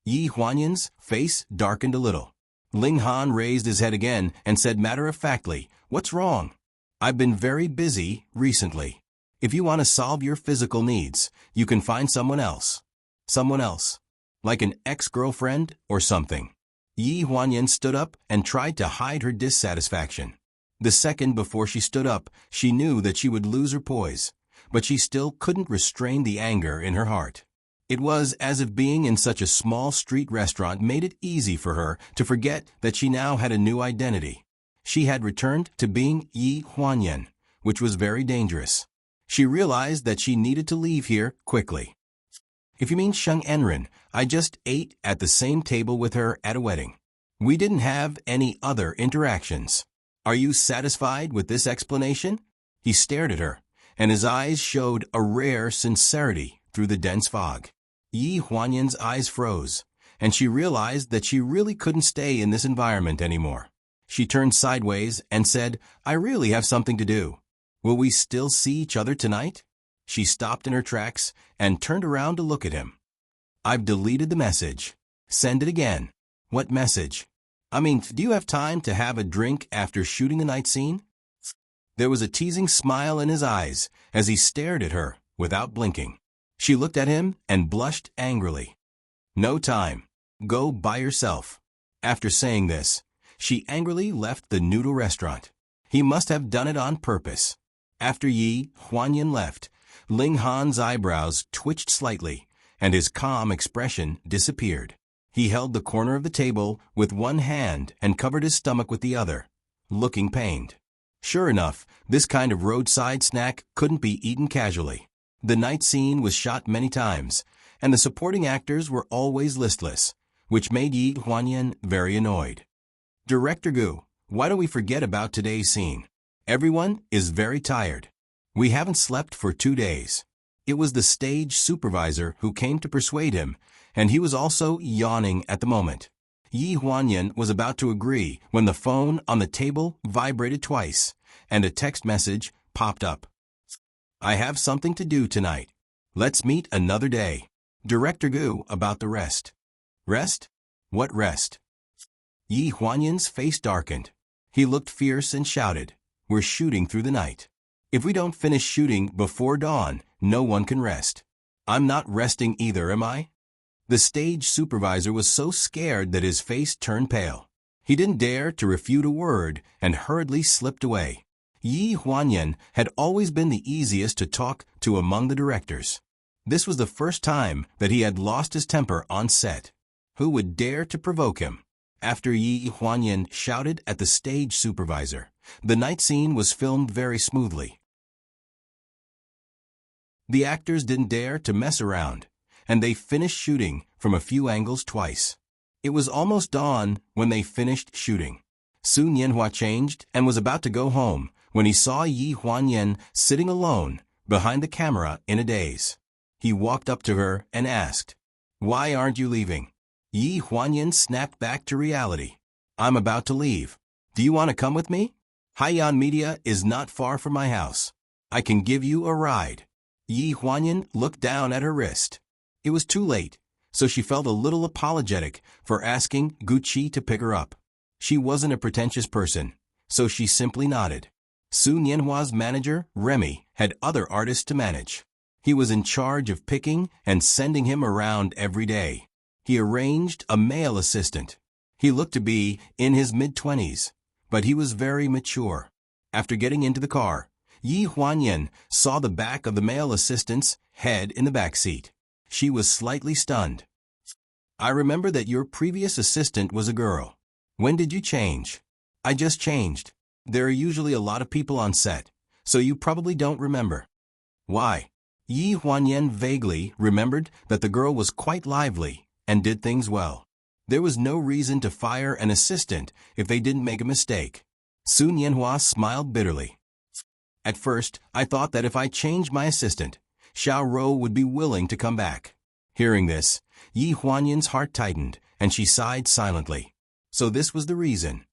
Yi Huanyan's face darkened a little. Ling Han raised his head again and said matter-of-factly, What's wrong? I've been very busy recently. If you want to solve your physical needs, you can find someone else. Someone else. Like an ex-girlfriend or something. Yi Huanyan stood up and tried to hide her dissatisfaction. The second before she stood up, she knew that she would lose her poise, but she still couldn't restrain the anger in her heart. It was as if being in such a small street restaurant made it easy for her to forget that she now had a new identity. She had returned to being Yi Huanyan, which was very dangerous. She realized that she needed to leave here quickly. If you mean Sheng Enren, I just ate at the same table with her at a wedding. We didn't have any other interactions. Are you satisfied with this explanation? He stared at her, and his eyes showed a rare sincerity through the dense fog. Yi Huanyan's eyes froze, and she realized that she really couldn't stay in this environment anymore. She turned sideways and said, "I really have something to do. Will we still see each other tonight?" She stopped in her tracks and turned around to look at him. "I've deleted the message. Send it again." "What message?" Do you have time to have a drink after shooting the night scene?" There was a teasing smile in his eyes as he stared at her without blinking. She looked at him and blushed angrily. "No time. Go by yourself." After saying this, she angrily left the noodle restaurant. He must have done it on purpose. After Yi Huanyan left, Ling Han's eyebrows twitched slightly, and his calm expression disappeared. He held the corner of the table with one hand and covered his stomach with the other, looking pained. Sure enough, this kind of roadside snack couldn't be eaten casually. The night scene was shot many times, and the supporting actors were always listless, which made Yi Huanyan very annoyed. "Director Gu, why don't we forget about today's scene? Everyone is very tired. We haven't slept for 2 days." It was the stage supervisor who came to persuade him, and he was also yawning at the moment. Yi Huanyan was about to agree when the phone on the table vibrated twice, and a text message popped up. "I have something to do tonight. Let's meet another day. Director Gu about the rest." "Rest? What rest?" Yi Huanyan's face darkened. He looked fierce and shouted, "We're shooting through the night. If we don't finish shooting before dawn, no one can rest. I'm not resting either, am I?" The stage supervisor was so scared that his face turned pale. He didn't dare to refute a word and hurriedly slipped away. Yi Huanyan had always been the easiest to talk to among the directors. This was the first time that he had lost his temper on set. Who would dare to provoke him? After Yi Huanyan shouted at the stage supervisor, the night scene was filmed very smoothly. The actors didn't dare to mess around, and they finished shooting from a few angles twice. It was almost dawn when they finished shooting. Sun Yanhua changed and was about to go home when he saw Yi Huanyan sitting alone behind the camera in a daze. He walked up to her and asked, "Why aren't you leaving?" Yi Huanyan snapped back to reality. "I'm about to leave. Do you want to come with me? Haiyan Media is not far from my house. I can give you a ride." Yi Huanyan looked down at her wrist. It was too late, so she felt a little apologetic for asking Gucci to pick her up. She wasn't a pretentious person, so she simply nodded. Sun Yanhua's manager, Remy, had other artists to manage. He was in charge of picking and sending him around every day. He arranged a male assistant. He looked to be in his mid-20s, but he was very mature. After getting into the car, Yi Huanyan saw the back of the male assistant's head in the back seat. She was slightly stunned. "I remember that your previous assistant was a girl. When did you change?" "I just changed. There are usually a lot of people on set, so you probably don't remember." "Why?" Yi Huanyan vaguely remembered that the girl was quite lively and did things well. There was no reason to fire an assistant if they didn't make a mistake. Sun Yanhua smiled bitterly. "At first, I thought that if I changed my assistant, Xiao Rou would be willing to come back." Hearing this, Yi Huanyan's heart tightened, and she sighed silently. So this was the reason.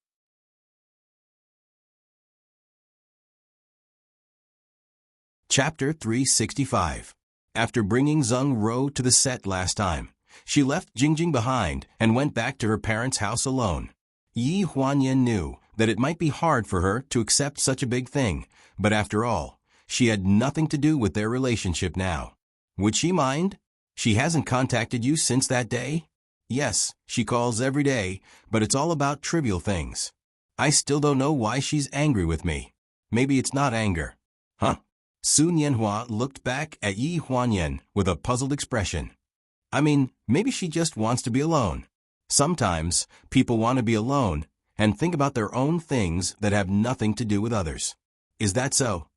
Chapter 365. After bringing Zheng Rou to the set last time, she left Jingjing behind and went back to her parents' house alone. Yi Huanyan knew that it might be hard for her to accept such a big thing, but after all, she had nothing to do with their relationship now. Would she mind? "She hasn't contacted you since that day?" "Yes, she calls every day, but it's all about trivial things. I still don't know why she's angry with me. Maybe it's not anger." "Huh?" Sun Yanhua looked back at Yi Huanyan with a puzzled expression. Maybe she just wants to be alone. Sometimes people want to be alone and think about their own things that have nothing to do with others. Is that so?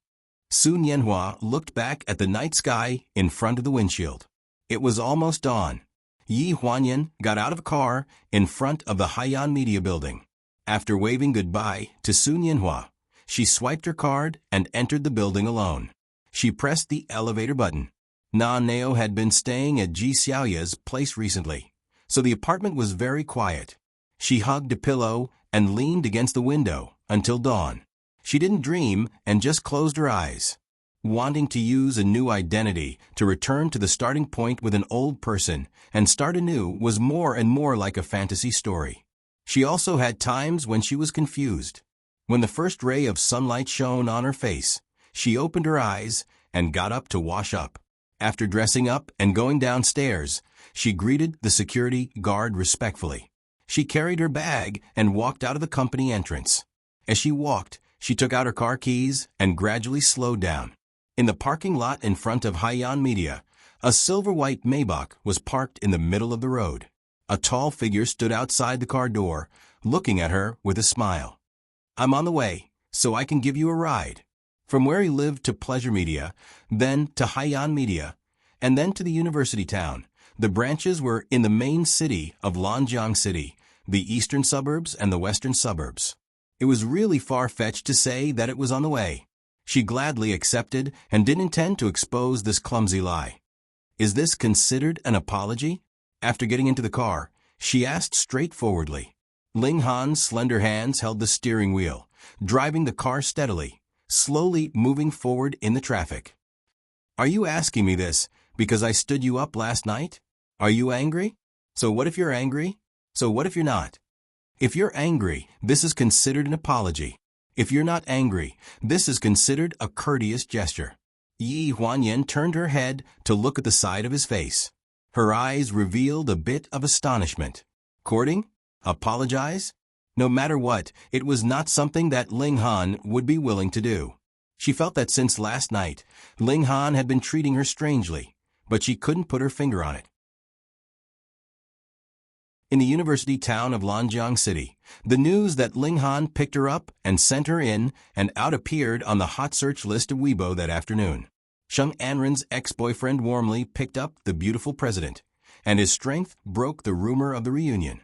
Sun Yanhua looked back at the night sky in front of the windshield. It was almost dawn. Yi Huanyan got out of a car in front of the Haiyan Media building. After waving goodbye to Sun Yanhua, she swiped her card and entered the building alone. She pressed the elevator button. Na Neo had been staying at Ji Xiaoya's place recently, so the apartment was very quiet. She hugged a pillow and leaned against the window until dawn. She didn't dream and just closed her eyes. Wanting to use a new identity to return to the starting point with an old person and start anew was more and more like a fantasy story. She also had times when she was confused. When the first ray of sunlight shone on her face, she opened her eyes and got up to wash up. After dressing up and going downstairs, she greeted the security guard respectfully. She carried her bag and walked out of the company entrance. As she walked, she took out her car keys and gradually slowed down. In the parking lot in front of Haiyan Media, a silver-white Maybach was parked in the middle of the road. A tall figure stood outside the car door, looking at her with a smile. "I'm on the way, so I can give you a ride." From where he lived to Pleasure Media, then to Haiyan Media, and then to the university town, the branches were in the main city of Lanjiang City, the eastern suburbs and the western suburbs. It was really far-fetched to say that it was on the way. She gladly accepted and didn't intend to expose this clumsy lie. "Is this considered an apology?" After getting into the car, she asked straightforwardly. Ling Han's slender hands held the steering wheel, driving the car steadily, slowly moving forward in the traffic. "Are you asking me this because I stood you up last night? Are you angry? So what if you're angry? So what if you're not? If you're angry, this is considered an apology. If you're not angry, this is considered a courteous gesture." Yi Huanyan turned her head to look at the side of his face. Her eyes revealed a bit of astonishment. Courting? Apologize? No matter what, it was not something that Ling Han would be willing to do. She felt that since last night, Ling Han had been treating her strangely, but she couldn't put her finger on it. In the university town of Lanjiang City, the news that Ling Han picked her up and sent her in and out appeared on the hot search list of Weibo that afternoon. Sheng Anren's ex-boyfriend warmly picked up the beautiful president, and his strength broke the rumor of the reunion.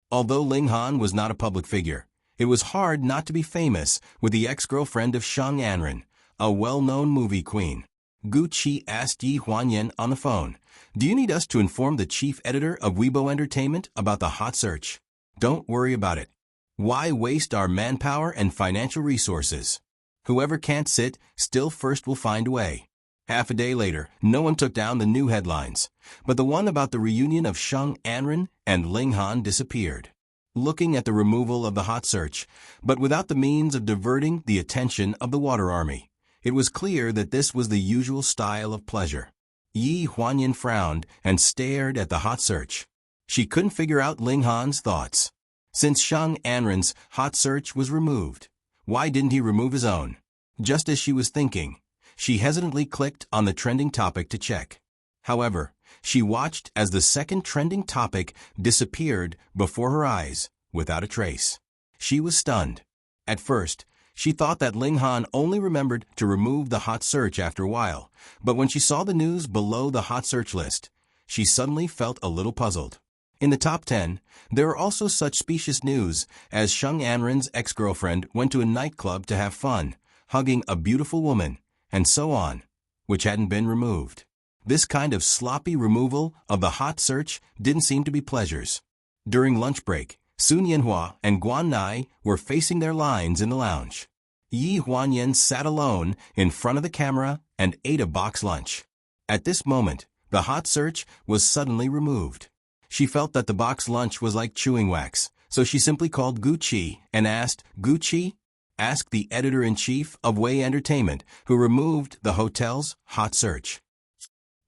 Although Ling Han was not a public figure, it was hard not to be famous with the ex-girlfriend of Sheng Anren, a well-known movie queen. Gu Qi asked Yi Huanyan on the phone, "Do you need us to inform the chief editor of Weibo Entertainment about the hot search?" "Don't worry about it. Why waste our manpower and financial resources? Whoever can't sit still first will find a way." Half a day later, no one took down the new headlines, but the one about the reunion of Sheng Anren and Ling Han disappeared. Looking at the removal of the hot search, but without the means of diverting the attention of the water army, it was clear that this was the usual style of pleasure. Yi Huanyan frowned and stared at the hot search. She couldn't figure out Ling Han's thoughts. Since Sheng Anren's hot search was removed, why didn't he remove his own? Just as she was thinking, she hesitantly clicked on the trending topic to check. However, she watched as the second trending topic disappeared before her eyes without a trace. She was stunned. At first, she thought that Ling Han only remembered to remove the hot search after a while, but when she saw the news below the hot search list, she suddenly felt a little puzzled. In the top 10, there were also such specious news as Sheng Anren's ex-girlfriend went to a nightclub to have fun, hugging a beautiful woman, and so on, which hadn't been removed. This kind of sloppy removal of the hot search didn't seem to be pleasures. During lunch break, Sun Yanhua and Guan Nai were facing their lines in the lounge. Yi Huanyan sat alone in front of the camera and ate a box lunch. At this moment, the hot search was suddenly removed. She felt that the box lunch was like chewing wax, so she simply called Gu Qi and asked, "Gu Qi, ask the editor-in-chief of Wei Entertainment who removed the hotel's hot search."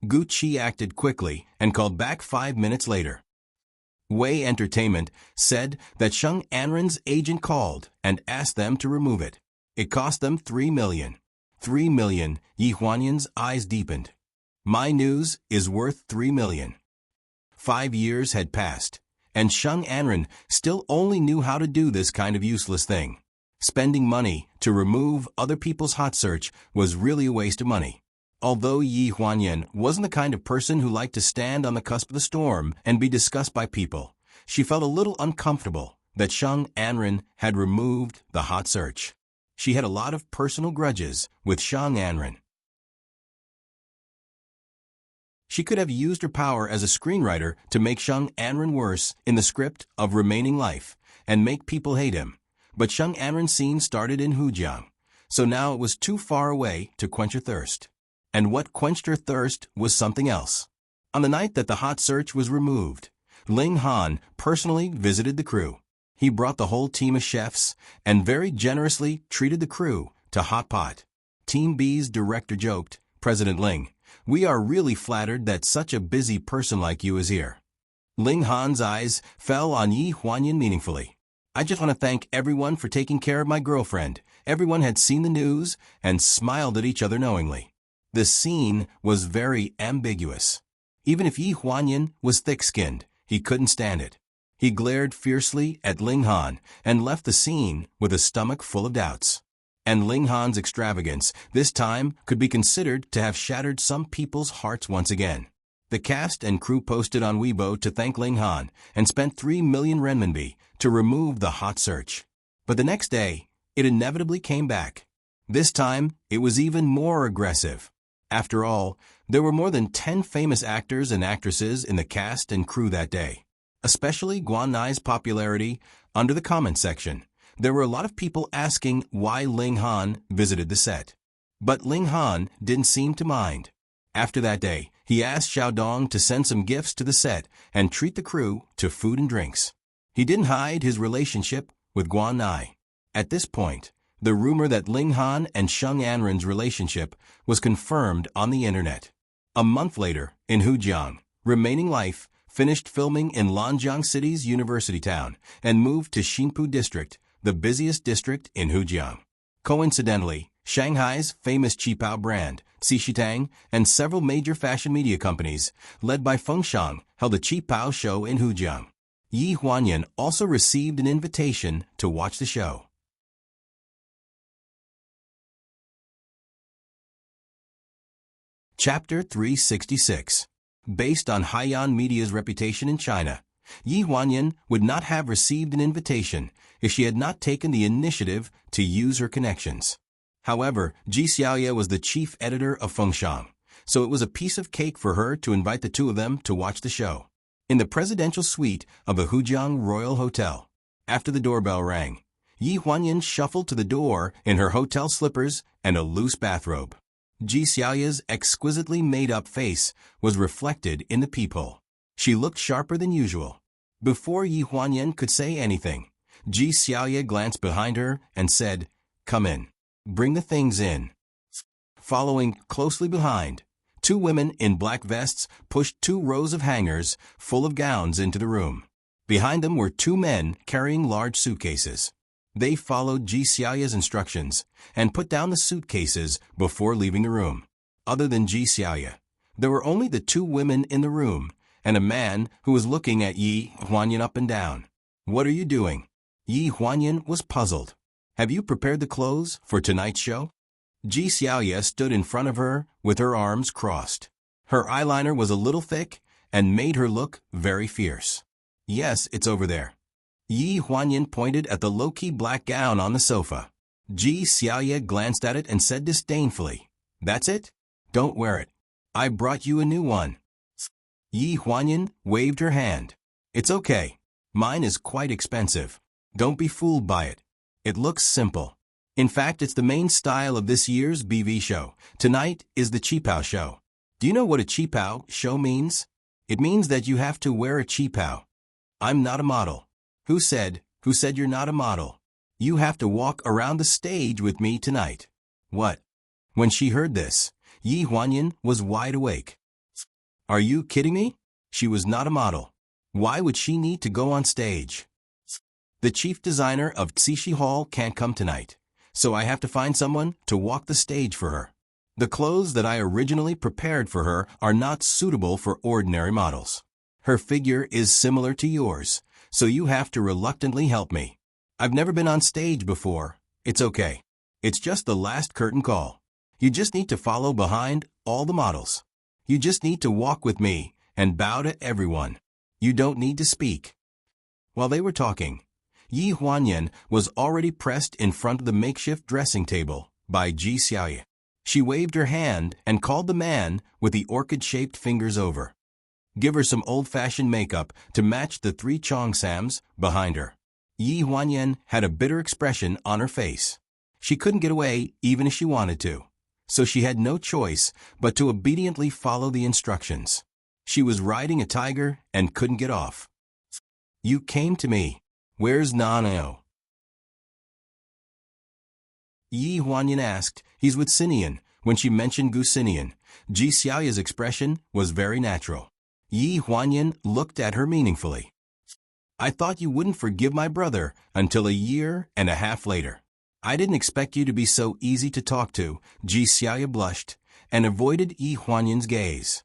Gu Qi acted quickly and called back 5 minutes later. Wei Entertainment said that Sheng Anren's agent called and asked them to remove it. It cost them 3 million. 3 million, Yi Huanyan's eyes deepened. My news is worth 3 million. 5 years had passed, and Sheng Anren still only knew how to do this kind of useless thing. Spending money to remove other people's hot search was really a waste of money. Although Yi Huanyan wasn't the kind of person who liked to stand on the cusp of the storm and be discussed by people, she felt a little uncomfortable that Sheng Anren had removed the hot search. She had a lot of personal grudges with Sheng Anren. She could have used her power as a screenwriter to make Sheng Anren worse in the script of Remaining Life and make people hate him. But Sheng Anren's scene started in Hujiang, so now it was too far away to quench her thirst. And what quenched her thirst was something else. On the night that the hot search was removed, Ling Han personally visited the crew. He brought the whole team of chefs and very generously treated the crew to hot pot. Team B's director joked, "President Ling, we are really flattered that such a busy person like you is here." Ling Han's eyes fell on Yi Huanyan meaningfully. "I just want to thank everyone for taking care of my girlfriend." Everyone had seen the news and smiled at each other knowingly. The scene was very ambiguous. Even if Yi Huanyan was thick-skinned, he couldn't stand it. He glared fiercely at Ling Han and left the scene with a stomach full of doubts. And Ling Han's extravagance this time could be considered to have shattered some people's hearts once again. The cast and crew posted on Weibo to thank Ling Han and spent 3 million renminbi to remove the hot search. But the next day, it inevitably came back. This time, it was even more aggressive. After all, there were more than 10 famous actors and actresses in the cast and crew that day. Especially Guan Nai's popularity under the comment section. There were a lot of people asking why Ling Han visited the set. But Ling Han didn't seem to mind. After that day, he asked Xiaodong to send some gifts to the set and treat the crew to food and drinks. He didn't hide his relationship with Guan Nai. At this point, the rumor that Ling Han and Sheng Anren's relationship was confirmed on the internet. A month later, in Hujiang, Remaining Life finished filming in Lanjiang City's university town and moved to Xinpu District, the busiest district in Hujiang. Coincidentally, Shanghai's famous Qipao brand, Xishitang, and several major fashion media companies, led by Fengshang, held a Qipao show in Hujiang. Yi Huanyan also received an invitation to watch the show. Chapter 366. Based on Haiyan Media's reputation in China, Yi Huanyan would not have received an invitation if she had not taken the initiative to use her connections. However, Ji Xiaoye was the chief editor of Fengshang, so it was a piece of cake for her to invite the two of them to watch the show. In the presidential suite of the Hujiang Royal Hotel, after the doorbell rang, Yi Huanyan shuffled to the door in her hotel slippers and a loose bathrobe. Ji Xiaoye's exquisitely made-up face was reflected in the peephole. She looked sharper than usual. Before Yi Huanyan could say anything, Ji Xiaoye glanced behind her and said, "Come in. Bring the things in." Following closely behind, two women in black vests pushed 2 rows of hangers full of gowns into the room. Behind them were 2 men carrying large suitcases. They followed Ji Xiaoye's instructions and put down the suitcases before leaving the room. Other than Ji Xiaoye, there were only the 2 women in the room and a man who was looking at Yi Huanyan up and down. "What are you doing?" Yi Huanyan was puzzled. "Have you prepared the clothes for tonight's show?" Ji Xiaoye stood in front of her with her arms crossed. Her eyeliner was a little thick and made her look very fierce. "Yes, it's over there." Yi Huanyan pointed at the low-key black gown on the sofa. Ji Xiaoye glanced at it and said disdainfully, "That's it? Don't wear it. I brought you a new one." Yi Huanyan waved her hand. "It's okay. Mine is quite expensive. Don't be fooled by it. It looks simple. In fact, it's the main style of this year's BV show. Tonight is the Qipao show. Do you know what a Qipao show means? It means that you have to wear a Qipao. I'm not a model." Who said you're not a model? "You have to walk around the stage with me tonight." What? When she heard this, Yi Huanyan was wide awake. Are you kidding me? She was not a model. Why would she need to go on stage? The chief designer of Xishi Hall can't come tonight, so I have to find someone to walk the stage for her. The clothes that I originally prepared for her are not suitable for ordinary models. Her figure is similar to yours, so you have to reluctantly help me. I've never been on stage before. It's okay. It's just the last curtain call. You just need to follow behind all the models. You just need to walk with me and bow to everyone. You don't need to speak." While they were talking, Yi Huanyan was already pressed in front of the makeshift dressing table by Ji Xiaoye. She waved her hand and called the man with the orchid-shaped fingers over. Give her some old-fashioned makeup to match the three cheongsams behind her. Yi Huanyan had a bitter expression on her face. She couldn't get away even if she wanted to, so she had no choice but to obediently follow the instructions. She was riding a tiger and couldn't get off. You came to me. Where's Nano? Yi Huanyan asked. He's with Sinian. When she mentioned Gu Sinian, Ji Xiaoya's expression was very natural. Yi Huanyan looked at her meaningfully. I thought you wouldn't forgive my brother until a year and a half later. I didn't expect you to be so easy to talk to. Ji Xiaoya blushed and avoided Yi Huanyan's gaze.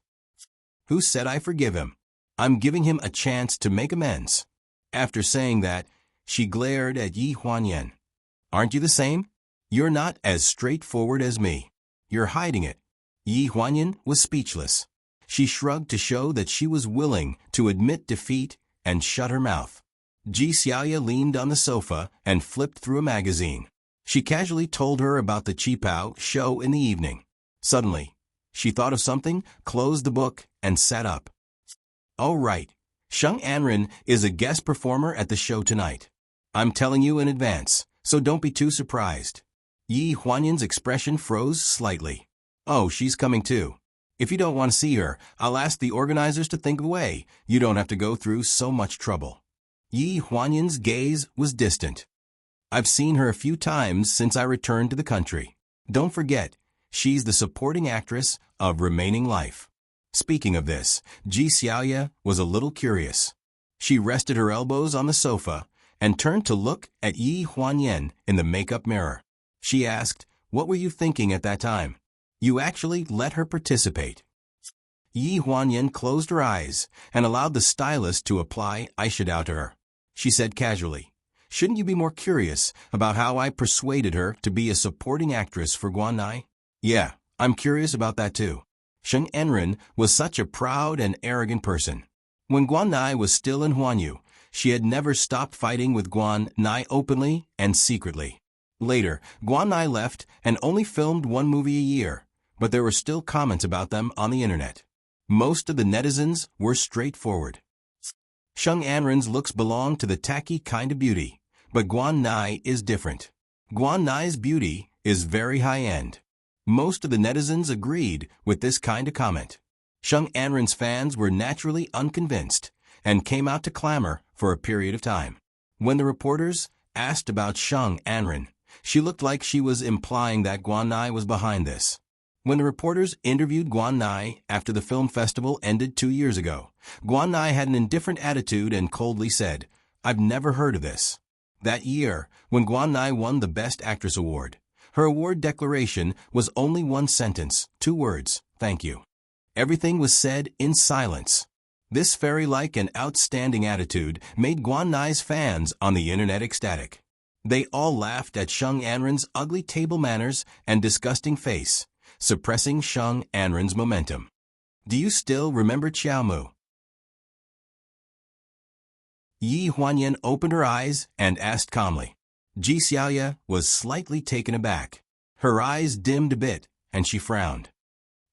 Who said I forgive him? I'm giving him a chance to make amends. After saying that, she glared at Yi Huanyan. Aren't you the same? You're not as straightforward as me. You're hiding it. Yi Huanyan was speechless. She shrugged to show that she was willing to admit defeat and shut her mouth. Ji Xiaoya leaned on the sofa and flipped through a magazine. She casually told her about the Qipao show in the evening. Suddenly, she thought of something, closed the book, and sat up. Oh right, Sheng Anren is a guest performer at the show tonight. I'm telling you in advance, so don't be too surprised. Yi Huanyan's expression froze slightly. Oh, she's coming too. If you don't want to see her, I'll ask the organizers to think of a way. You don't have to go through so much trouble. Yi Huanyan's gaze was distant. I've seen her a few times since I returned to the country. Don't forget, she's the supporting actress of Remaining Life. Speaking of this, Ji Xiaoya was a little curious. She rested her elbows on the sofa and turned to look at Yi Huanyan in the makeup mirror. She asked, what were you thinking at that time? You actually let her participate. Yi Huanyan closed her eyes and allowed the stylist to apply eyeshadow to her. She said casually, shouldn't you be more curious about how I persuaded her to be a supporting actress for Guanai? Yeah, I'm curious about that too. Sheng Enren was such a proud and arrogant person. When Guanai was still in Huanyu, she had never stopped fighting with Guanai openly and secretly. Later, Guanai left and only filmed one movie a year, but there were still comments about them on the internet. Most of the netizens were straightforward. Sheng Anren's looks belong to the tacky kind of beauty, but Guanai is different. Guanai's beauty is very high-end. Most of the netizens agreed with this kind of comment. Sheng Anren's fans were naturally unconvinced and came out to clamor for a period of time. When the reporters asked about Sheng Anren, she looked like she was implying that Guanai was behind this. When the reporters interviewed Guanai after the film festival ended 2 years ago, Guanai had an indifferent attitude and coldly said, I've never heard of this. That year, when Guanai won the Best Actress Award, her award declaration was only one sentence, 2 words, thank you. Everything was said in silence. This fairy-like and outstanding attitude made Guanai's fans on the internet ecstatic. They all laughed at Sheng Anren's ugly table manners and disgusting face, suppressing Sheng Anren's momentum. Do you still remember Xiaomu? Yi Huanyan opened her eyes and asked calmly. Ji Xiaoya was slightly taken aback. Her eyes dimmed a bit, and she frowned.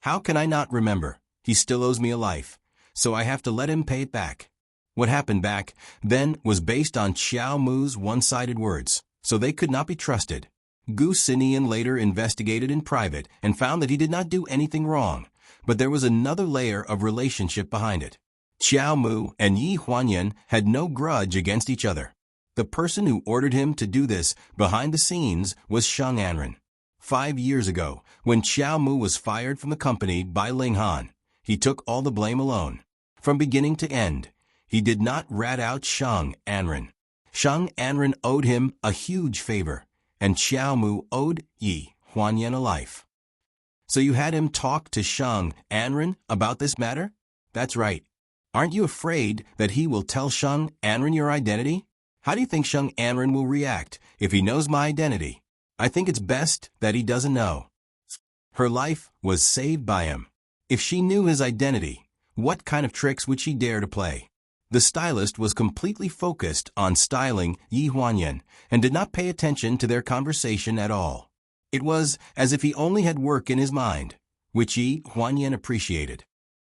How can I not remember? He still owes me a life, so I have to let him pay it back. What happened back then was based on Xiaomu's one-sided words, so they could not be trusted. Gu Sinian later investigated in private and found that he did not do anything wrong, but there was another layer of relationship behind it. Xiaomu and Yi Huanyan had no grudge against each other. The person who ordered him to do this behind the scenes was Sheng Anren. 5 years ago, when Xiaomu was fired from the company by Ling Han, he took all the blame alone. From beginning to end, he did not rat out Sheng Anren. Sheng Anren owed him a huge favor, and Xiaomu owed Yi Huanyan a life. So you had him talk to Sheng Anren about this matter? That's right. Aren't you afraid that he will tell Sheng Anren your identity? How do you think Sheng Anren will react if he knows my identity? I think it's best that he doesn't know. Her life was saved by him. If she knew his identity, what kind of tricks would she dare to play? The stylist was completely focused on styling Yi Huanyan and did not pay attention to their conversation at all. It was as if he only had work in his mind, which Yi Huanyan appreciated.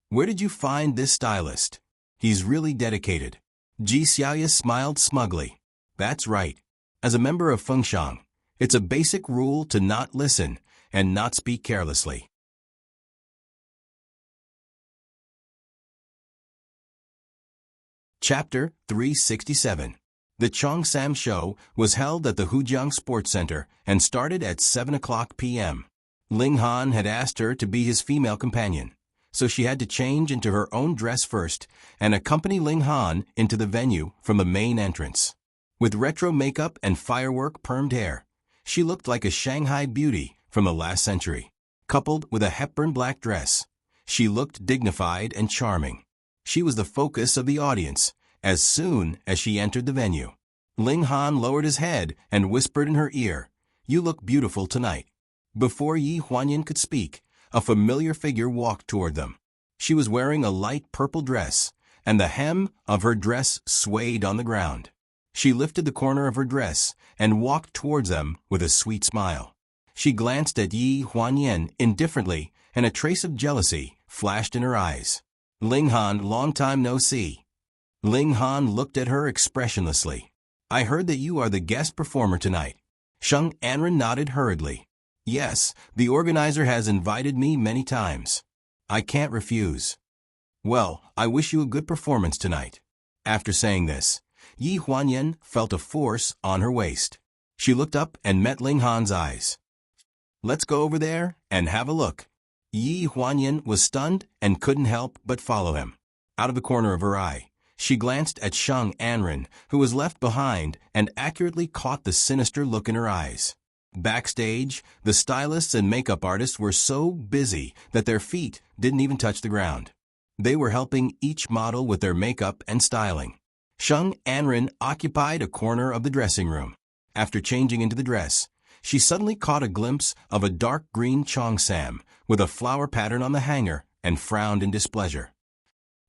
Where did you find this stylist? He's really dedicated. Ji Xiaoya smiled smugly. That's right. As a member of Fengshang, it's a basic rule to not listen and not speak carelessly. Chapter 367. The Cheongsam show was held at the Hujiang Sports Center and started at 7 o'clock p.m. Ling Han had asked her to be his female companion, so she had to change into her own dress first and accompany Ling Han into the venue from the main entrance. With retro makeup and firework permed hair, she looked like a Shanghai beauty from the last century. Coupled with a Hepburn black dress, she looked dignified and charming. She was the focus of the audience as soon as she entered the venue. Ling Han lowered his head and whispered in her ear, "You look beautiful tonight." Before Yi Huanyan could speak, a familiar figure walked toward them. She was wearing a light purple dress, and the hem of her dress swayed on the ground. She lifted the corner of her dress and walked towards them with a sweet smile. She glanced at Yi Huanyan indifferently, and a trace of jealousy flashed in her eyes. "Ling Han, long time no see." Ling Han looked at her expressionlessly. "I heard that you are the guest performer tonight." Sheng Anren nodded hurriedly. "Yes, the organizer has invited me many times. I can't refuse." "Well, I wish you a good performance tonight." After saying this, Yi Huanyan felt a force on her waist. She looked up and met Ling Han's eyes. "Let's go over there and have a look." Yi Huanyan was stunned and couldn't help but follow him. Out of the corner of her eye, she glanced at Sheng Anren, who was left behind, and accurately caught the sinister look in her eyes. Backstage, the stylists and makeup artists were so busy that their feet didn't even touch the ground. They were helping each model with their makeup and styling. Sheng Anren occupied a corner of the dressing room. After changing into the dress, she suddenly caught a glimpse of a dark green cheongsam with a flower pattern on the hanger and frowned in displeasure.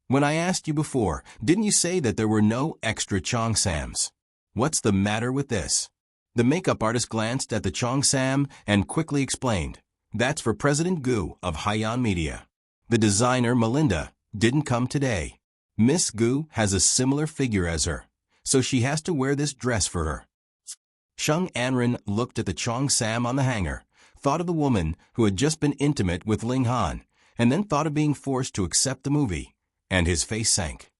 "When I asked you before, didn't you say that there were no extra cheongsams? What's the matter with this?" The makeup artist glanced at the cheongsam and quickly explained, "That's for President Gu of Haiyan Media. The designer, Melinda, didn't come today. Miss Gu has a similar figure as her, so she has to wear this dress for her." Sheng Anren looked at the cheongsam on the hanger, thought of the woman who had just been intimate with Ling Han, and then thought of being forced to accept the movie, and his face sank.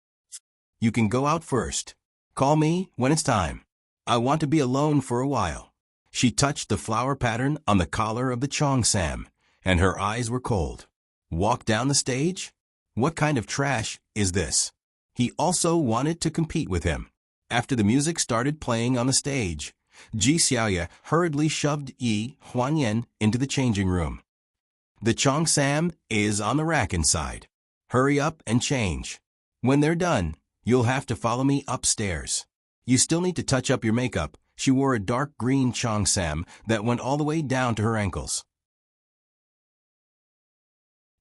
"You can go out first. Call me when it's time. I want to be alone for a while." She touched the flower pattern on the collar of the cheongsam, and her eyes were cold. "Walk down the stage? What kind of trash is this?" He also wanted to compete with him. After the music started playing on the stage, Ji Xiaoya hurriedly shoved Yi Huanyan into the changing room. "The cheongsam is on the rack inside. Hurry up and change. When they're done, you'll have to follow me upstairs. You still need to touch up your makeup." She wore a dark green cheongsam that went all the way down to her ankles.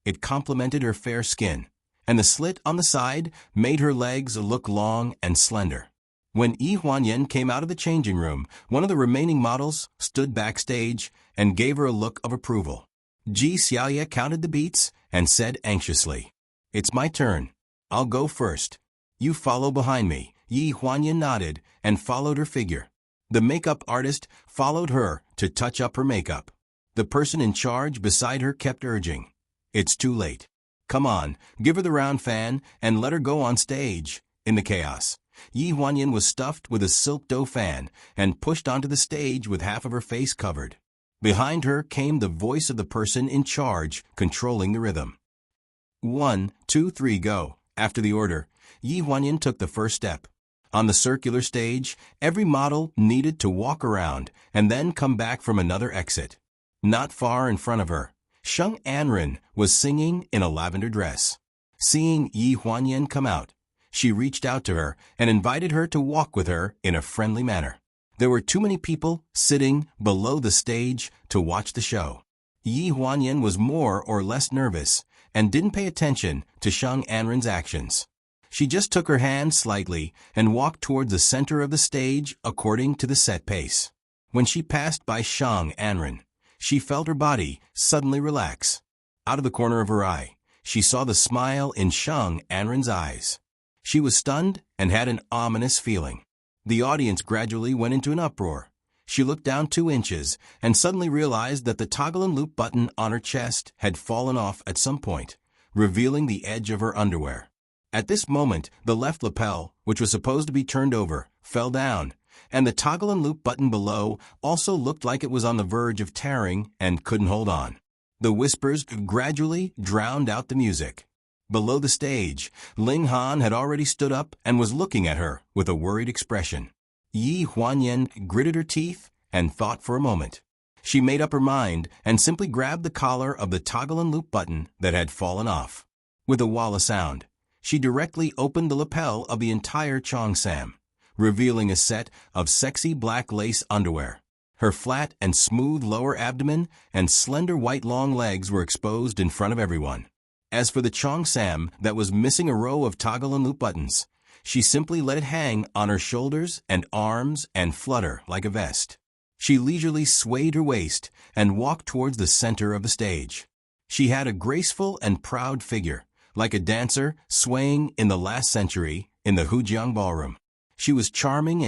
It complemented her fair skin, and the slit on the side made her legs look long and slender. When Yi Huanyan came out of the changing room, one of the remaining models stood backstage and gave her a look of approval. Ji Xiaoya counted the beats and said anxiously, "It's my turn. I'll go first. You follow behind me." Yi Huanyan nodded and followed her figure. The makeup artist followed her to touch up her makeup. The person in charge beside her kept urging, "It's too late. Come on, give her the round fan and let her go on stage." In the chaos, Yi Huanyan was stuffed with a silk dough fan and pushed onto the stage with half of her face covered. Behind her came the voice of the person in charge controlling the rhythm. 1, 2, 3, go. After the order, Yi Huanyan took the first step. On the circular stage, every model needed to walk around and then come back from another exit. Not far in front of her, Sheng Anren was singing in a lavender dress. Seeing Yi Huanyan come out, she reached out to her and invited her to walk with her in a friendly manner. There were too many people sitting below the stage to watch the show. Yi Huanyan was more or less nervous and didn't pay attention to Sheng Anren's actions. She just took her hand slightly and walked toward the center of the stage according to the set pace. When she passed by Sheng Anren, She felt her body suddenly relax. Out of the corner of her eye, she saw the smile in Sheng Anren's eyes. She was stunned and had an ominous feeling. The audience gradually went into an uproar. She looked down 2 inches and suddenly realized that the toggle and loop button on her chest had fallen off at some point, revealing the edge of her underwear. At this moment, the left lapel, which was supposed to be turned over, fell down, and the toggle and loop button below also looked like it was on the verge of tearing and couldn't hold on. The whispers gradually drowned out the music. Below the stage, Ling Han had already stood up and was looking at her with a worried expression. Yi Huanyan gritted her teeth and thought for a moment. She made up her mind and simply grabbed the collar of the toggle and loop button that had fallen off. With a walla sound, she directly opened the lapel of the entire cheongsam, revealing a set of sexy black lace underwear. Her flat and smooth lower abdomen and slender white long legs were exposed in front of everyone. As for the cheongsam that was missing a row of toggle and loop buttons, she simply let it hang on her shoulders and arms and flutter like a vest. She leisurely swayed her waist and walked towards the center of the stage. She had a graceful and proud figure, like a dancer swaying in the last century in the Hujiang ballroom. She was charming,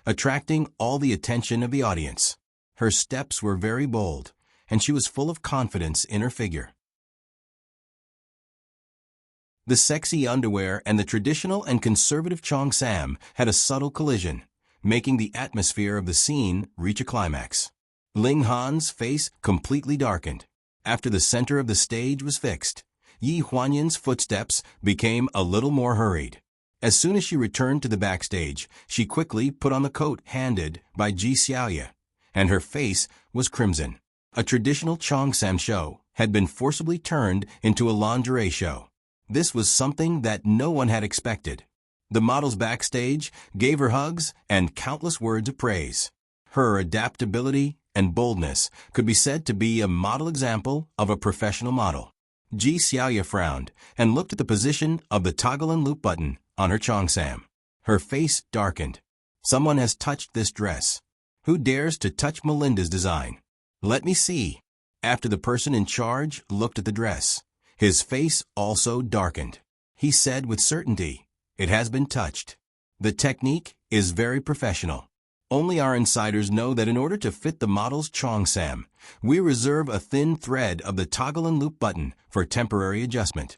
attracting all the attention of the audience. Her steps were very bold, and she was full of confidence in her figure. The sexy underwear and the traditional and conservative cheongsam had a subtle collision, making the atmosphere of the scene reach a climax. Ling Han's face completely darkened. After the center of the stage was fixed, Yi Huanyan's footsteps became a little more hurried. As soon as she returned to the backstage, she quickly put on the coat handed by Ji Xiaoya, and her face was crimson. A traditional cheongsam show had been forcibly turned into a lingerie show. This was something that no one had expected. The models backstage gave her hugs and countless words of praise. Her adaptability and boldness could be said to be a model example of a professional model. Ji Xiaoya frowned and looked at the position of the toggle and loop button on her cheongsam. Her face darkened. Someone has touched this dress. Who dares to touch Melinda's design? Let me see. After the person in charge looked at the dress, his face also darkened. He said with certainty, "It has been touched." The technique is very professional. Only our insiders know that in order to fit the model's cheongsam, we reserve a thin thread of the toggle and loop button for temporary adjustment.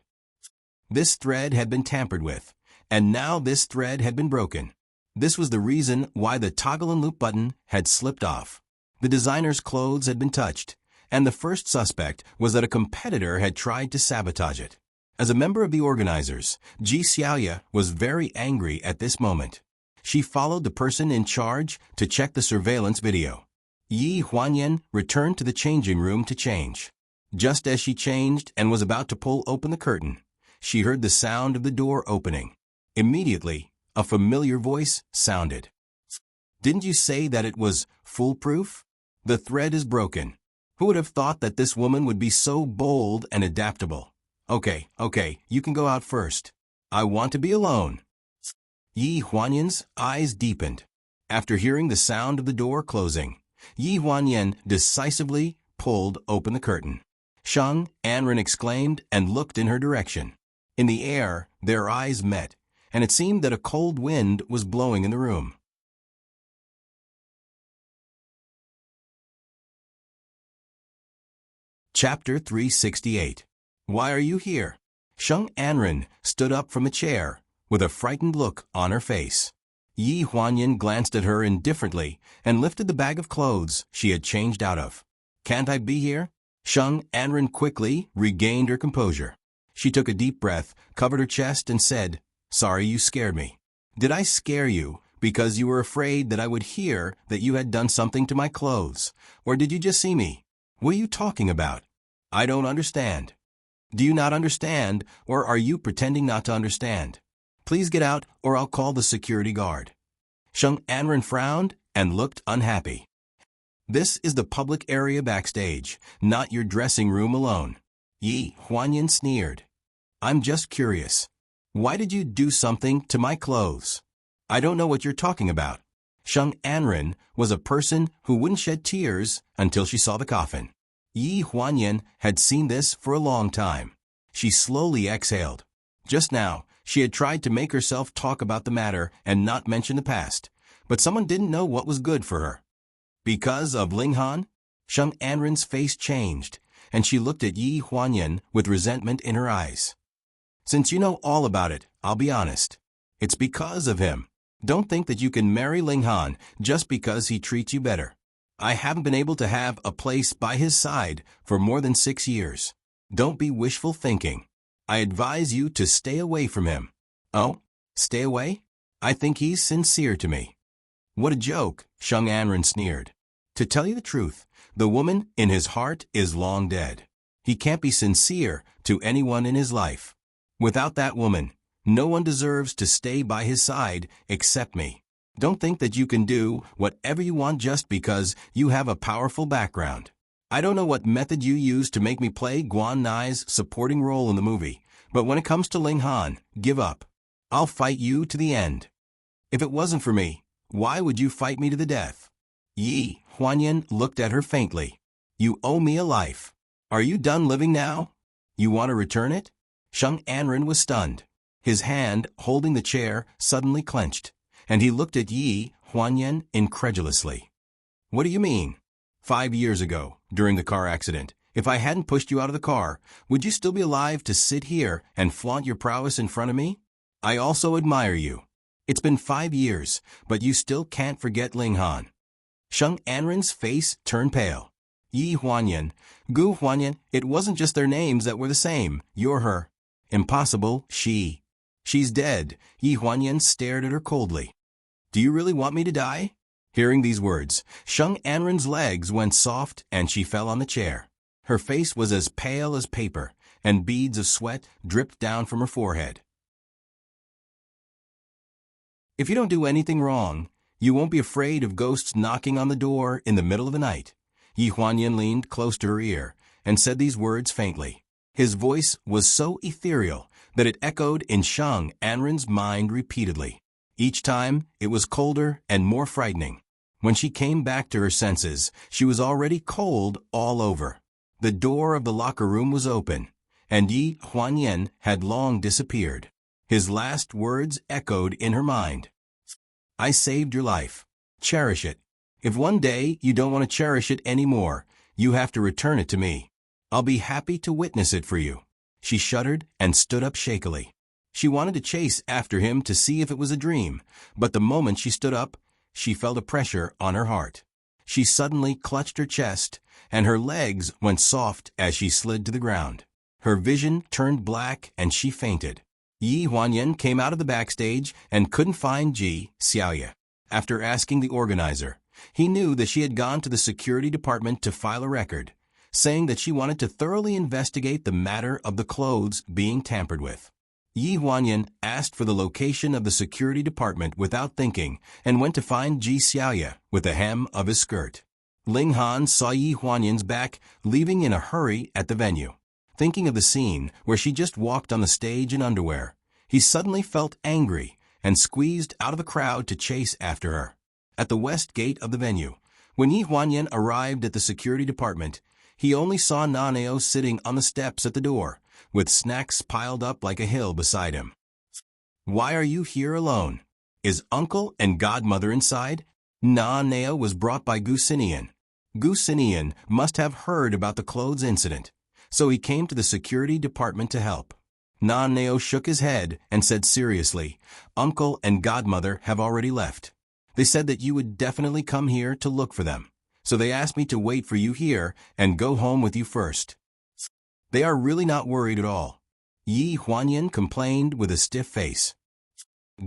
This thread had been tampered with, and now this thread had been broken. This was the reason why the toggle and loop button had slipped off. The designer's clothes had been touched, and the first suspect was that a competitor had tried to sabotage it. As a member of the organizers, Ji Xiaoya was very angry at this moment. She followed the person in charge to check the surveillance video. Yi Huanyan returned to the changing room to change. Just as she changed and was about to pull open the curtain, she heard the sound of the door opening. Immediately, a familiar voice sounded. "Didn't you say that it was foolproof? The thread is broken. Who would have thought that this woman would be so bold and adaptable? Okay, you can go out first. I want to be alone." Yi Huanyan's eyes deepened. After hearing the sound of the door closing, Yi Huanyan decisively pulled open the curtain. Sheng Anren exclaimed and looked in her direction. In the air, their eyes met, and it seemed that a cold wind was blowing in the room. Chapter 368. Why are you here? Sheng Anren stood up from a chair with a frightened look on her face. Yi Huanyan glanced at her indifferently and lifted the bag of clothes she had changed out of. "Can't I be here?" Sheng Anren quickly regained her composure. She took a deep breath, covered her chest, and said, "Sorry, you scared me." "Did I scare you because you were afraid that I would hear that you had done something to my clothes? Or did you just see me? What are you talking about? I don't understand." "Do you not understand, or are you pretending not to understand? Please get out, or I'll call the security guard." Sheng Anren frowned and looked unhappy. "This is the public area backstage, not your dressing room alone." Yi Huanyan sneered. "I'm just curious. Why did you do something to my clothes?" "I don't know what you're talking about." Sheng Anren was a person who wouldn't shed tears until she saw the coffin. Yi Huanyan had seen this for a long time. She slowly exhaled. Just now, she had tried to make herself talk about the matter and not mention the past, but someone didn't know what was good for her. Because of Ling Han? Sheng Anren's face changed, and she looked at Yi Huanyan with resentment in her eyes. Since you know all about it, I'll be honest. It's because of him. Don't think that you can marry Ling Han just because he treats you better. I haven't been able to have a place by his side for more than 6 years. Don't be wishful thinking. I advise you to stay away from him. Oh? Stay away? I think he's sincere to me. What a joke, Sheng Anren sneered. To tell you the truth, the woman in his heart is long dead. He can't be sincere to anyone in his life. Without that woman, no one deserves to stay by his side except me. Don't think that you can do whatever you want just because you have a powerful background. I don't know what method you used to make me play Guan Nai's supporting role in the movie, but when it comes to Ling Han, give up. I'll fight you to the end. If it wasn't for me, why would you fight me to the death? Yi Huanyan looked at her faintly. You owe me a life. Are you done living now? You want to return it? Sheng Anren was stunned. His hand, holding the chair, suddenly clenched, and he looked at Yi Huanyan incredulously. What do you mean? 5 years ago, during the car accident, if I hadn't pushed you out of the car, would you still be alive to sit here and flaunt your prowess in front of me? I also admire you. It's been 5 years, but you still can't forget Ling Han. Sheng Anren's face turned pale. Yi Huanyan, Gu Huanyan, it wasn't just their names that were the same. You're her. Impossible, She's dead. Yi Huanyan stared at her coldly. Do you really want me to die? Hearing these words, Sheng Anren's legs went soft and she fell on the chair. Her face was as pale as paper, and beads of sweat dripped down from her forehead. If you don't do anything wrong, you won't be afraid of ghosts knocking on the door in the middle of the night. Yi Huanyan leaned close to her ear and said these words faintly. His voice was so ethereal that it echoed in Sheng Anren's mind repeatedly. Each time, it was colder and more frightening. When she came back to her senses, she was already cold all over. The door of the locker room was open, and Yi Huanyan had long disappeared. His last words echoed in her mind. I saved your life. Cherish it. If one day you don't want to cherish it anymore, you have to return it to me. I'll be happy to witness it for you. She shuddered and stood up shakily. She wanted to chase after him to see if it was a dream, but the moment she stood up, she felt a pressure on her heart. She suddenly clutched her chest, and her legs went soft as she slid to the ground. Her vision turned black and she fainted. Yi Huanyan came out of the backstage and couldn't find Ji Xiaoya. After asking the organizer, he knew that she had gone to the security department to file a record, saying that she wanted to thoroughly investigate the matter of the clothes being tampered with. Yi Huanyan asked for the location of the security department without thinking and went to find Ji Xiaoya with the hem of his skirt. Ling Han saw Yi Huanyan's back, leaving in a hurry at the venue. Thinking of the scene where she just walked on the stage in underwear, he suddenly felt angry and squeezed out of the crowd to chase after her. At the west gate of the venue, when Yi Huanyan arrived at the security department, he only saw Naneo sitting on the steps at the door, with snacks piled up like a hill beside him. Why are you here alone? Is uncle and godmother inside? Naneo was brought by Gu Xinian. Gu Xinian must have heard about the clothes incident, so he came to the security department to help. Naneo shook his head and said seriously, Uncle and godmother have already left. They said that you would definitely come here to look for them, so they asked me to wait for you here and go home with you first. They are really not worried at all. Yi Huanyan complained with a stiff face.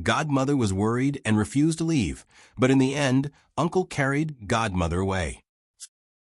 Godmother was worried and refused to leave, but in the end, Uncle carried Godmother away.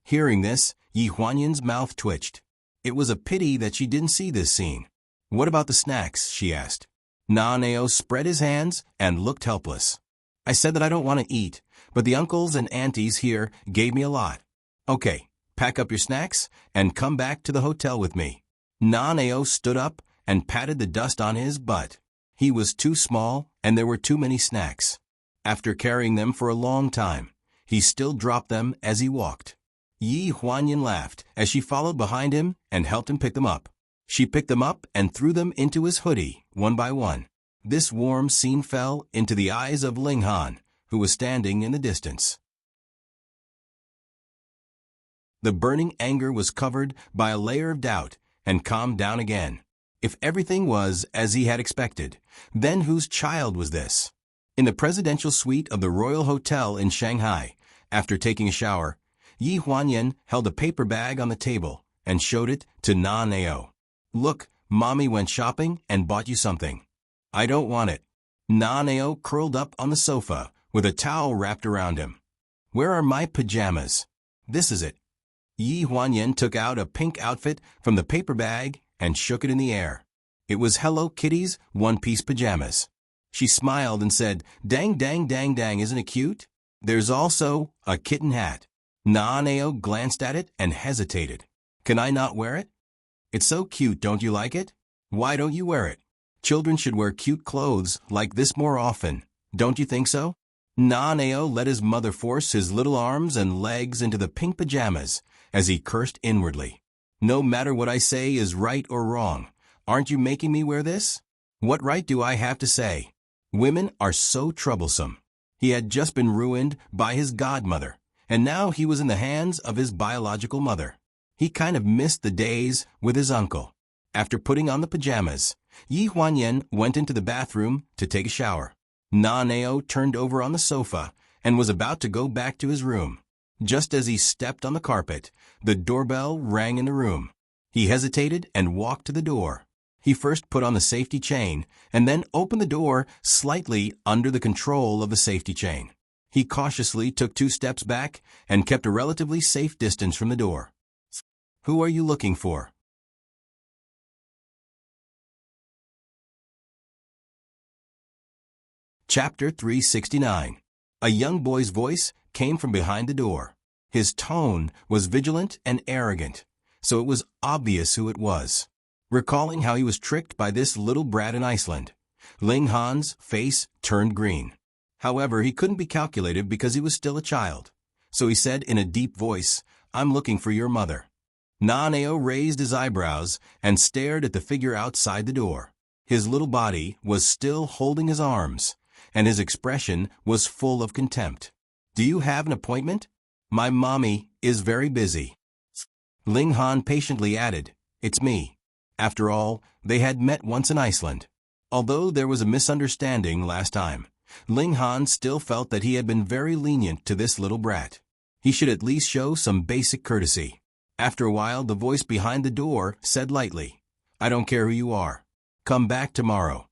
Hearing this, Yi Huanyan's mouth twitched. It was a pity that she didn't see this scene. What about the snacks? She asked. Naneo spread his hands and looked helpless. I said that I don't want to eat, but the uncles and aunties here gave me a lot. Okay, pack up your snacks and come back to the hotel with me. Naneo stood up and patted the dust on his butt. He was too small and there were too many snacks. After carrying them for a long time, he still dropped them as he walked. Yi Huanyan laughed as she followed behind him and helped him pick them up. She picked them up and threw them into his hoodie, one by one. This warm scene fell into the eyes of Ling Han, who was standing in the distance. The burning anger was covered by a layer of doubt and calmed down again. If everything was as he had expected, then whose child was this? In the presidential suite of the Royal Hotel in Shanghai, after taking a shower, Yi Huanyan held a paper bag on the table and showed it to Na Nao. "Look, Mommy went shopping and bought you something." "I don't want it." Na Nao curled up on the sofa with a towel wrapped around him. "Where are my pajamas?" "This is it." Yi Huanyan took out a pink outfit from the paper bag and shook it in the air. It was Hello Kitty's one-piece pajamas. She smiled and said, "Dang, dang, dang, dang, isn't it cute? There's also a kitten hat." Na Nao glanced at it and hesitated. "Can I not wear it?" "It's so cute, don't you like it? Why don't you wear it? Children should wear cute clothes like this more often. Don't you think so?" Na Nao let his mother force his little arms and legs into the pink pajamas as he cursed inwardly. "No matter what I say is right or wrong, aren't you making me wear this? What right do I have to say? Women are so troublesome." He had just been ruined by his godmother, and now he was in the hands of his biological mother. He kind of missed the days with his uncle. After putting on the pajamas, Yi Huanyan went into the bathroom to take a shower. Na Nao turned over on the sofa and was about to go back to his room. Just as he stepped on the carpet, the doorbell rang in the room. He hesitated and walked to the door. He first put on the safety chain and then opened the door slightly under the control of the safety chain. He cautiously took 2 steps back and kept a relatively safe distance from the door. "Who are you looking for?" Chapter 369. A young boy's voice came from behind the door. His tone was vigilant and arrogant, so it was obvious who it was. Recalling how he was tricked by this little brat in Iceland, Ling Han's face turned green. However, he couldn't be calculated because he was still a child. So he said in a deep voice, "I'm looking for your mother." Na Nao raised his eyebrows and stared at the figure outside the door. His little body was still holding his arms, and his expression was full of contempt. "Do you have an appointment?" "My mommy is very busy." Ling Han patiently added, "It's me." After all, they had met once in Iceland. Although there was a misunderstanding last time, Ling Han still felt that he had been very lenient to this little brat. He should at least show some basic courtesy. After a while, the voice behind the door said lightly, "I don't care who you are. Come back tomorrow."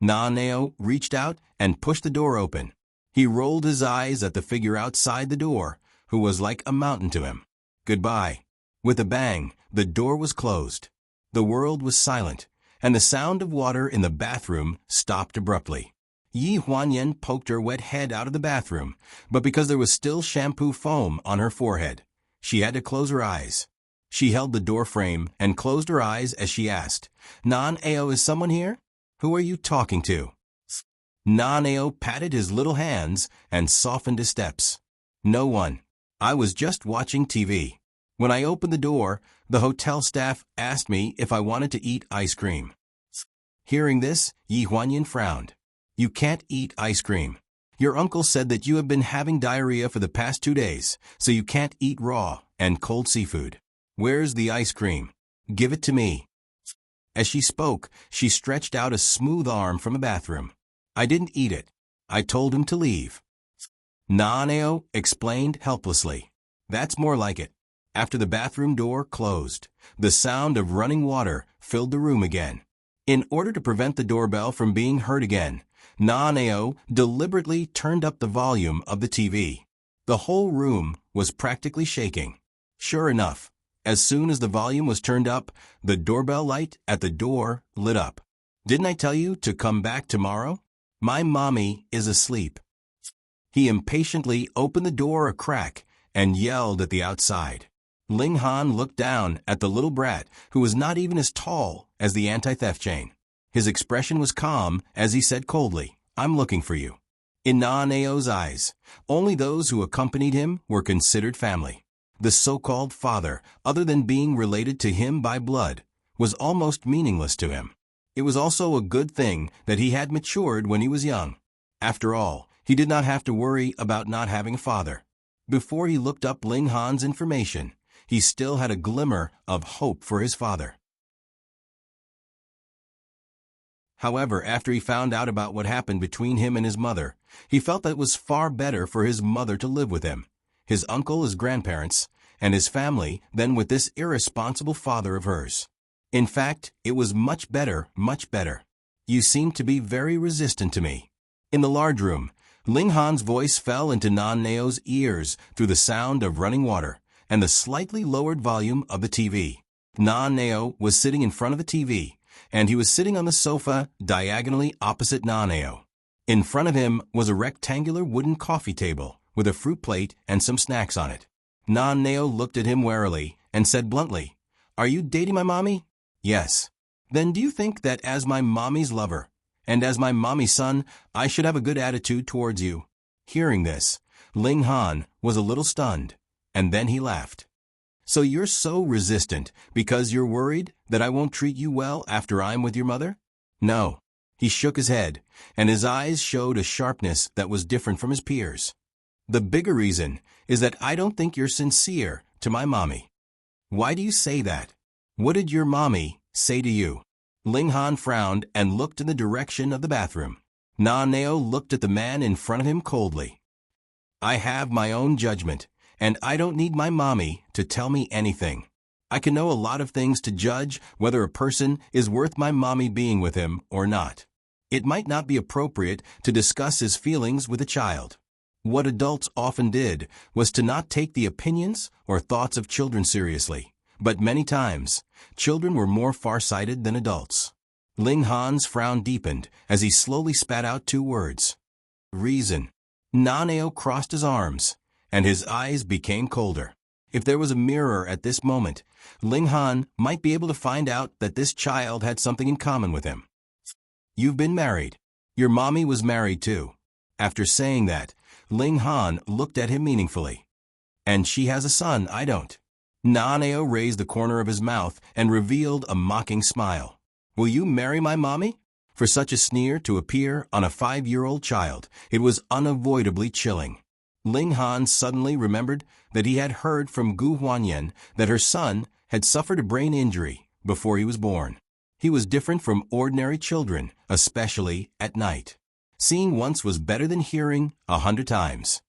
Na Nao reached out and pushed the door open. He rolled his eyes at the figure outside the door, who was like a mountain to him. "Goodbye." With a bang, the door was closed. The world was silent, and the sound of water in the bathroom stopped abruptly. Yi Huanyan poked her wet head out of the bathroom, but because there was still shampoo foam on her forehead, she had to close her eyes. She held the door frame and closed her eyes as she asked, "Na Nao, is someone here? Who are you talking to?" Na Nao patted his little hands and softened his steps. "No one. I was just watching TV. When I opened the door, the hotel staff asked me if I wanted to eat ice cream." Hearing this, Yi Huanyan frowned. "You can't eat ice cream. Your uncle said that you have been having diarrhea for the past 2 days, so you can't eat raw and cold seafood. Where's the ice cream? Give it to me." As she spoke, she stretched out a smooth arm from the bathroom. "I didn't eat it. I told him to leave." Na Nao explained helplessly. "That's more like it." After the bathroom door closed, the sound of running water filled the room again. In order to prevent the doorbell from being heard again, Na Nao deliberately turned up the volume of the TV. The whole room was practically shaking. Sure enough, as soon as the volume was turned up, the doorbell light at the door lit up. "Didn't I tell you to come back tomorrow? My mommy is asleep." He impatiently opened the door a crack and yelled at the outside. Ling Han looked down at the little brat, who was not even as tall as the anti-theft chain. His expression was calm as he said coldly, "I'm looking for you." In Na-Neo's eyes, only those who accompanied him were considered family. The so-called father, other than being related to him by blood, was almost meaningless to him. It was also a good thing that he had matured when he was young. After all, he did not have to worry about not having a father. Before he looked up Ling Han's information, he still had a glimmer of hope for his father. However, after he found out about what happened between him and his mother, he felt that it was far better for his mother to live with him, his uncle, his grandparents, and his family than with this irresponsible father of hers. In fact, it was much better, much better. You seem to be very resistant to me. In the large room, Ling Han's voice fell into Na-Neo's ears through the sound of running water and the slightly lowered volume of the TV. Na-Neo was sitting in front of the TV, and he was sitting on the sofa diagonally opposite Na-Neo. In front of him was a rectangular wooden coffee table with a fruit plate and some snacks on it. Na-Neo looked at him warily and said bluntly, "Are you dating my mommy?" "Yes." "Then do you think that as my mommy's lover, and as my mommy's son, I should have a good attitude towards you?" Hearing this, Ling Han was a little stunned, and then he laughed. "So you're so resistant because you're worried that I won't treat you well after I'm with your mother?" "No." He shook his head, and his eyes showed a sharpness that was different from his peers. "The bigger reason is that I don't think you're sincere to my mommy." "Why do you say that? What did your mommy say to you?" Ling Han frowned and looked in the direction of the bathroom. Na-Neo looked at the man in front of him coldly. "I have my own judgment, and I don't need my mommy to tell me anything. I can know a lot of things to judge whether a person is worth my mommy being with him or not. It might not be appropriate to discuss his feelings with a child." What adults often did was to not take the opinions or thoughts of children seriously, but many times, children were more far-sighted than adults. Ling Han's frown deepened as he slowly spat out two words. "Reason." Na-Neo crossed his arms, and his eyes became colder. If there was a mirror at this moment, Ling Han might be able to find out that this child had something in common with him. "You've been married. Your mommy was married too." After saying that, Ling Han looked at him meaningfully. "And she has a son, I don't." Na-Neo raised the corner of his mouth and revealed a mocking smile. "Will you marry my mommy?" For such a sneer to appear on a 5-year-old child, it was unavoidably chilling. Ling Han suddenly remembered that he had heard from Gu Huanyan that her son had suffered a brain injury before he was born. He was different from ordinary children, especially at night. Seeing once was better than hearing 100 times.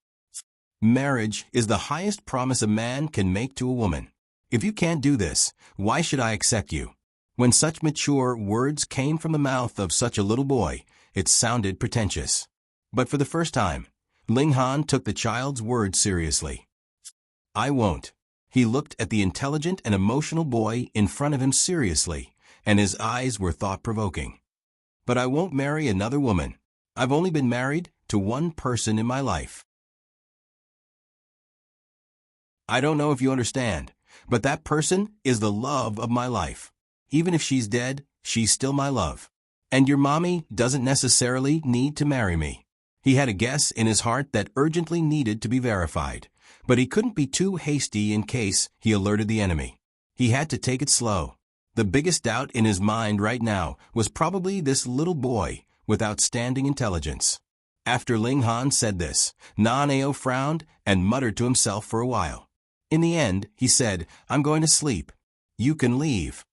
Marriage is the highest promise a man can make to a woman. If you can't do this, why should I accept you? When such mature words came from the mouth of such a little boy, it sounded pretentious. But for the first time, Ling Han took the child's words seriously. "I won't." He looked at the intelligent and emotional boy in front of him seriously, and his eyes were thought-provoking. "But I won't marry another woman. I've only been married to one person in my life. I don't know if you understand, but that person is the love of my life. Even if she's dead, she's still my love. And your mommy doesn't necessarily need to marry me." He had a guess in his heart that urgently needed to be verified, but he couldn't be too hasty in case he alerted the enemy. He had to take it slow. The biggest doubt in his mind right now was probably this little boy with outstanding intelligence. After Ling Han said this, Na-Neo frowned and muttered to himself for a while. In the end, he said, "I'm going to sleep. You can leave."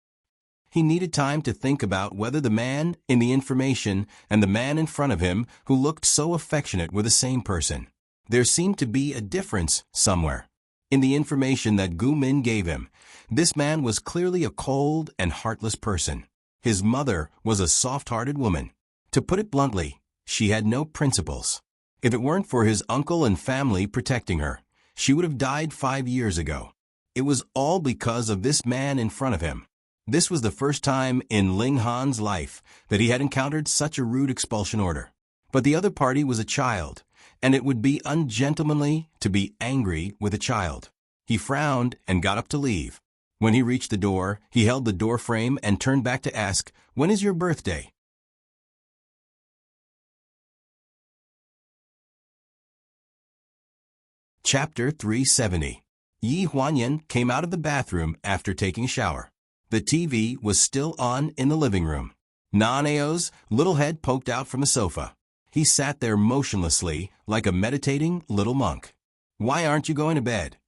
He needed time to think about whether the man in the information and the man in front of him who looked so affectionate were the same person. There seemed to be a difference somewhere. In the information that Gu Min gave him, this man was clearly a cold and heartless person. His mother was a soft-hearted woman. To put it bluntly, she had no principles. If it weren't for his uncle and family protecting her, she would have died 5 years ago. It was all because of this man in front of him. This was the first time in Ling Han's life that he had encountered such a rude expulsion order. But the other party was a child, and it would be ungentlemanly to be angry with a child. He frowned and got up to leave. When he reached the door, he held the door frame and turned back to ask, "When is your birthday?" Chapter 370. Yi Huanyan came out of the bathroom after taking a shower. The TV was still on in the living room. Nanao's little head poked out from the sofa. He sat there motionlessly, like a meditating little monk. "Why aren't you going to bed?"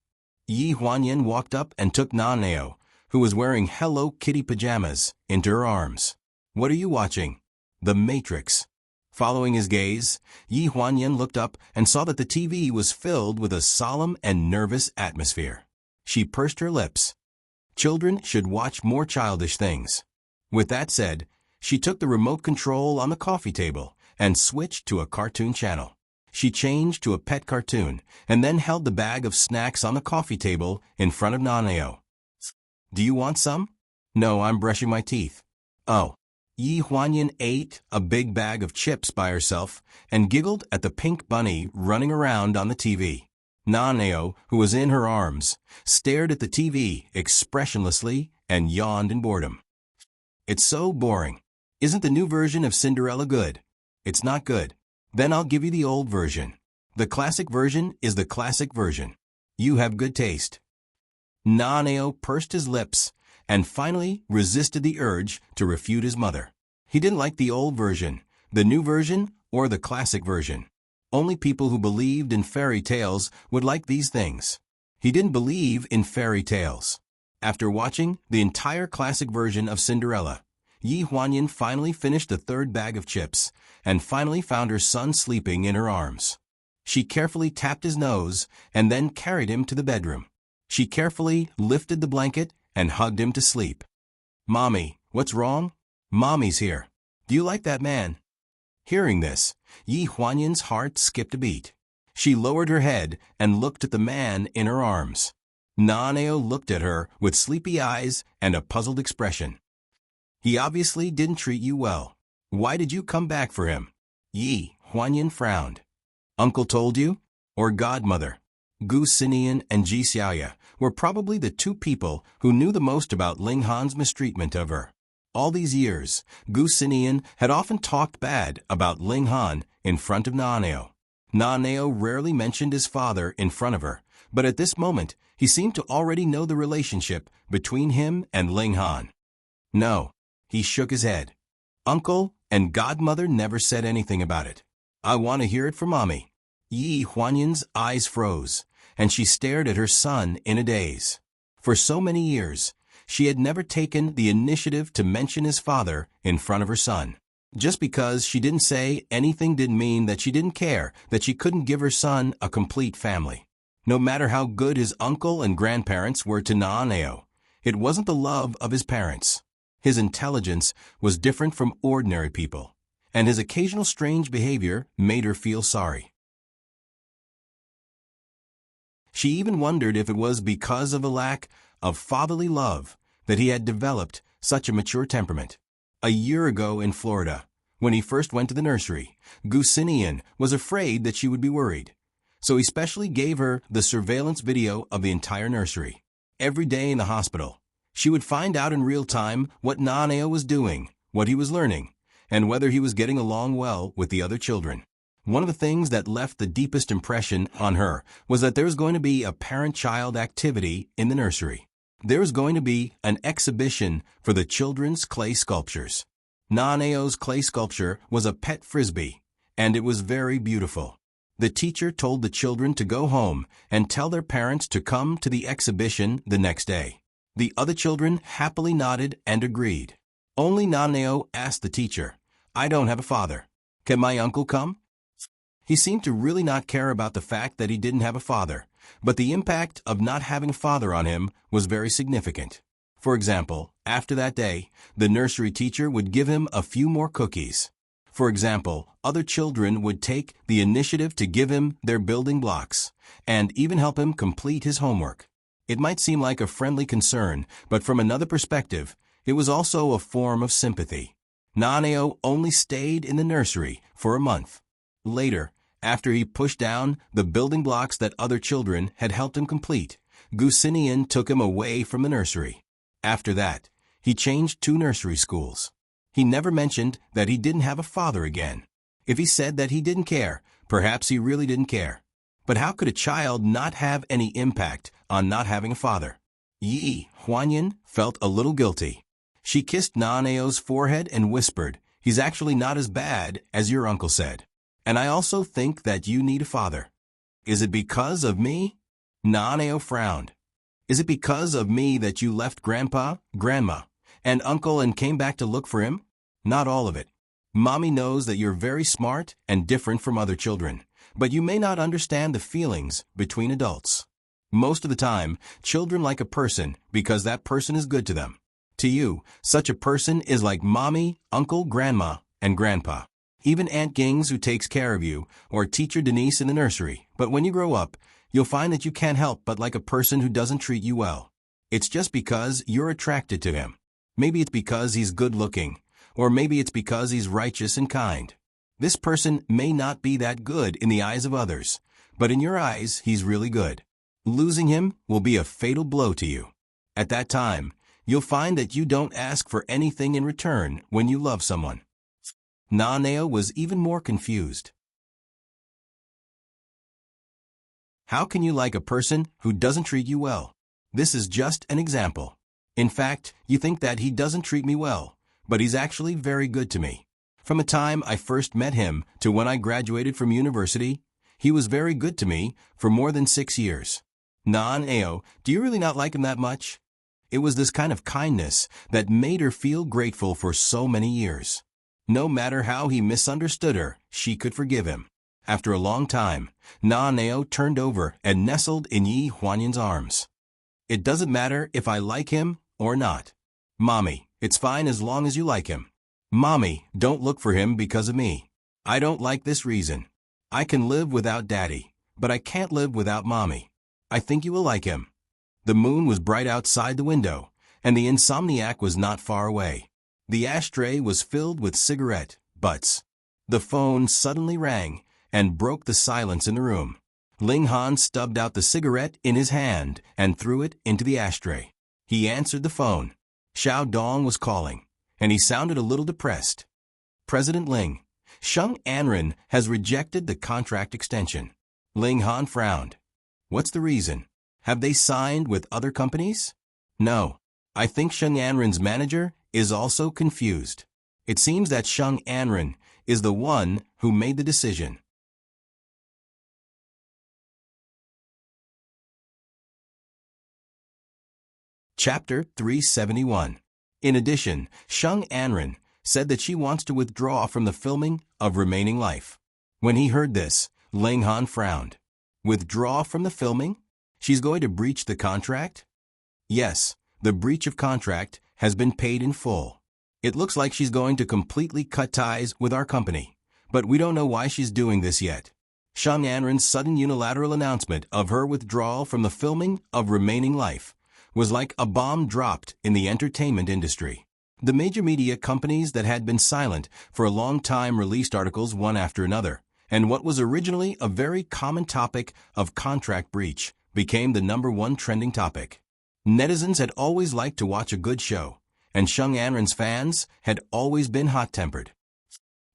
Yi Huanyan walked up and took Nanao, who was wearing Hello Kitty pajamas, into her arms. "What are you watching?" "The Matrix." Following his gaze, Yi Huanyan looked up and saw that the TV was filled with a solemn and nervous atmosphere. She pursed her lips. Children should watch more childish things. With that said, she took the remote control on the coffee table and switched to a cartoon channel. She changed to a pet cartoon and then held the bag of snacks on the coffee table in front of Nanao. "Do you want some?" "No, I'm brushing my teeth." "Oh." Yi Huanyan ate a big bag of chips by herself and giggled at the pink bunny running around on the TV. Nanao, who was in her arms, stared at the TV expressionlessly and yawned in boredom. "It's so boring. Isn't the new version of Cinderella good?" "It's not good." "Then I'll give you the old version. The classic version is the classic version." "You have good taste." Nanao pursed his lips and finally resisted the urge to refute his mother. He didn't like the old version, the new version, or the classic version. Only people who believed in fairy tales would like these things. He didn't believe in fairy tales. After watching the entire classic version of Cinderella, Yi Huanyan finally finished the third bag of chips and finally found her son sleeping in her arms. She carefully tapped his nose and then carried him to the bedroom. She carefully lifted the blanket and hugged him to sleep. "Mommy, what's wrong?" "Mommy's here. Do you like that man?" Hearing this, Yi Huanyan's heart skipped a beat. She lowered her head and looked at the man in her arms. Nanao looked at her with sleepy eyes and a puzzled expression. "He obviously didn't treat you well. Why did you come back for him?" Yi Huanyan frowned. "Uncle told you? Or godmother?" Gu Xinian and Ji Xiaoya were probably the two people who knew the most about Ling Han's mistreatment of her. All these years, Gu Xinian had often talked bad about Ling Han in front of Nanao. Nanao rarely mentioned his father in front of her, but at this moment, he seemed to already know the relationship between him and Ling Han. "No." He shook his head. "Uncle and godmother never said anything about it. I want to hear it from Mommy." Yi Huanyan's eyes froze, and she stared at her son in a daze. For so many years, she had never taken the initiative to mention his father in front of her son. Just because she didn't say anything didn't mean that she didn't care that she couldn't give her son a complete family. No matter how good his uncle and grandparents were to Nanao, it wasn't the love of his parents. His intelligence was different from ordinary people, and his occasional strange behavior made her feel sorry. She even wondered if it was because of a lack of fatherly love that he had developed such a mature temperament. A year ago in Florida, when he first went to the nursery, Gu Xinian was afraid that she would be worried. So he specially gave her the surveillance video of the entire nursery. Every day in the hospital, she would find out in real time what Nanao was doing, what he was learning, and whether he was getting along well with the other children. One of the things that left the deepest impression on her was that there was going to be a parent-child activity in the nursery. There was going to be an exhibition for the children's clay sculptures. Nanao's clay sculpture was a pet frisbee, and it was very beautiful. The teacher told the children to go home and tell their parents to come to the exhibition the next day. The other children happily nodded and agreed. Only Nanao asked the teacher, "I don't have a father. Can my uncle come?" He seemed to really not care about the fact that he didn't have a father, but the impact of not having a father on him was very significant. For example, after that day, the nursery teacher would give him a few more cookies. For example, other children would take the initiative to give him their building blocks, and even help him complete his homework. It might seem like a friendly concern, but from another perspective, it was also a form of sympathy. Nanao only stayed in the nursery for a month. Later, after he pushed down the building blocks that other children had helped him complete, Gu Xinian took him away from the nursery. After that, he changed 2 nursery schools. He never mentioned that he didn't have a father again. If he said that he didn't care, perhaps he really didn't care. But how could a child not have any impact on not having a father? Yi Huanyan felt a little guilty. She kissed Nanao's forehead and whispered, "He's actually not as bad as your uncle said. And I also think that you need a father." "Is it because of me?" Nanao frowned. "Is it because of me that you left Grandpa, Grandma, and Uncle and came back to look for him?" "Not all of it. Mommy knows that you're very smart and different from other children, but you may not understand the feelings between adults. Most of the time, children like a person because that person is good to them. To you, such a person is like Mommy, Uncle, Grandma, and Grandpa. Even Aunt Gings who takes care of you, or Teacher Denise in the nursery. But when you grow up, you'll find that you can't help but like a person who doesn't treat you well. It's just because you're attracted to him. Maybe it's because he's good-looking, or maybe it's because he's righteous and kind. This person may not be that good in the eyes of others, but in your eyes, he's really good. Losing him will be a fatal blow to you. At that time, you'll find that you don't ask for anything in return when you love someone." Nanao was even more confused. How can you like a person who doesn't treat you well? This is just an example. In fact, you think that he doesn't treat me well, but he's actually very good to me. From the time I first met him to when I graduated from university, he was very good to me for more than 6 years. Nanao, do you really not like him that much? It was this kind of kindness that made her feel grateful for so many years. No matter how he misunderstood her, she could forgive him. After a long time, Nanao turned over and nestled in Yi Huanyan's arms. "It doesn't matter if I like him or not. Mommy, it's fine as long as you like him. Mommy, don't look for him because of me. I don't like this reason. I can live without Daddy, but I can't live without Mommy. I think you will like him." The moon was bright outside the window, and the insomniac was not far away. The ashtray was filled with cigarette butts. The phone suddenly rang and broke the silence in the room. Ling Han stubbed out the cigarette in his hand and threw it into the ashtray. He answered the phone. Xiao Dong was calling, and he sounded a little depressed. "President Ling, Sheng Anren has rejected the contract extension." Ling Han frowned. "What's the reason? Have they signed with other companies?" "No. I think Sheng Anren's manager is also confused. It seems that Sheng Anren is the one who made the decision." Chapter 371. In addition, Sheng Anren said that she wants to withdraw from the filming of Remaining Life. When he heard this, Ling Han frowned. Withdraw from the filming? She's going to breach the contract? Yes, the breach of contract has been paid in full. It looks like she's going to completely cut ties with our company, but we don't know why she's doing this yet. Sheng Anren's sudden unilateral announcement of her withdrawal from the filming of Remaining Life was like a bomb dropped in the entertainment industry. The major media companies that had been silent for a long time released articles one after another, and what was originally a very common topic of contract breach became the #1 trending topic. Netizens had always liked to watch a good show, and Sheng Anren's fans had always been hot-tempered.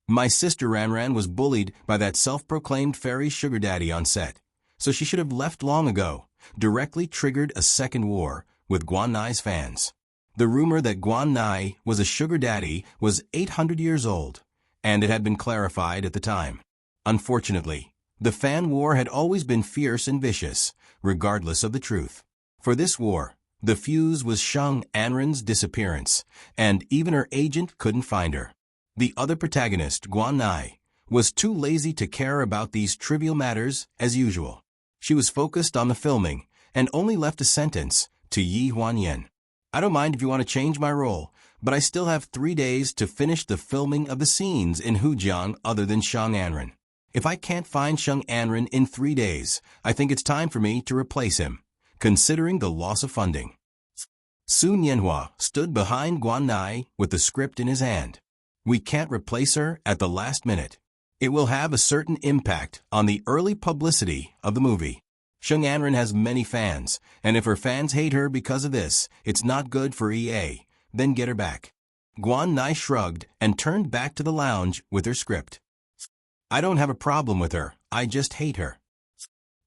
"My sister Ranran was bullied by that self-proclaimed fairy sugar daddy on set, so she should have left long ago," directly triggered a second war with Guan Nai's fans. The rumor that Guan Nai was a sugar daddy was 800 years old, and it had been clarified at the time. Unfortunately, the fan war had always been fierce and vicious, regardless of the truth. For this war, the fuse was Sheng Anren's disappearance, and even her agent couldn't find her. The other protagonist, Guan Nai, was too lazy to care about these trivial matters as usual. She was focused on the filming and only left a sentence to Yi Huanyan. "I don't mind if you want to change my role, but I still have 3 days to finish the filming of the scenes in Hujiang other than Sheng Anren. If I can't find Sheng Anren in 3 days, I think it's time for me to replace him, considering the loss of funding." Su Nianhua stood behind Guan Nai with the script in his hand. "We can't replace her at the last minute. It will have a certain impact on the early publicity of the movie. Sheng Anren has many fans, and if her fans hate her because of this, it's not good for EA. Then get her back." Guan Nai shrugged and turned back to the lounge with her script. "I don't have a problem with her, I just hate her."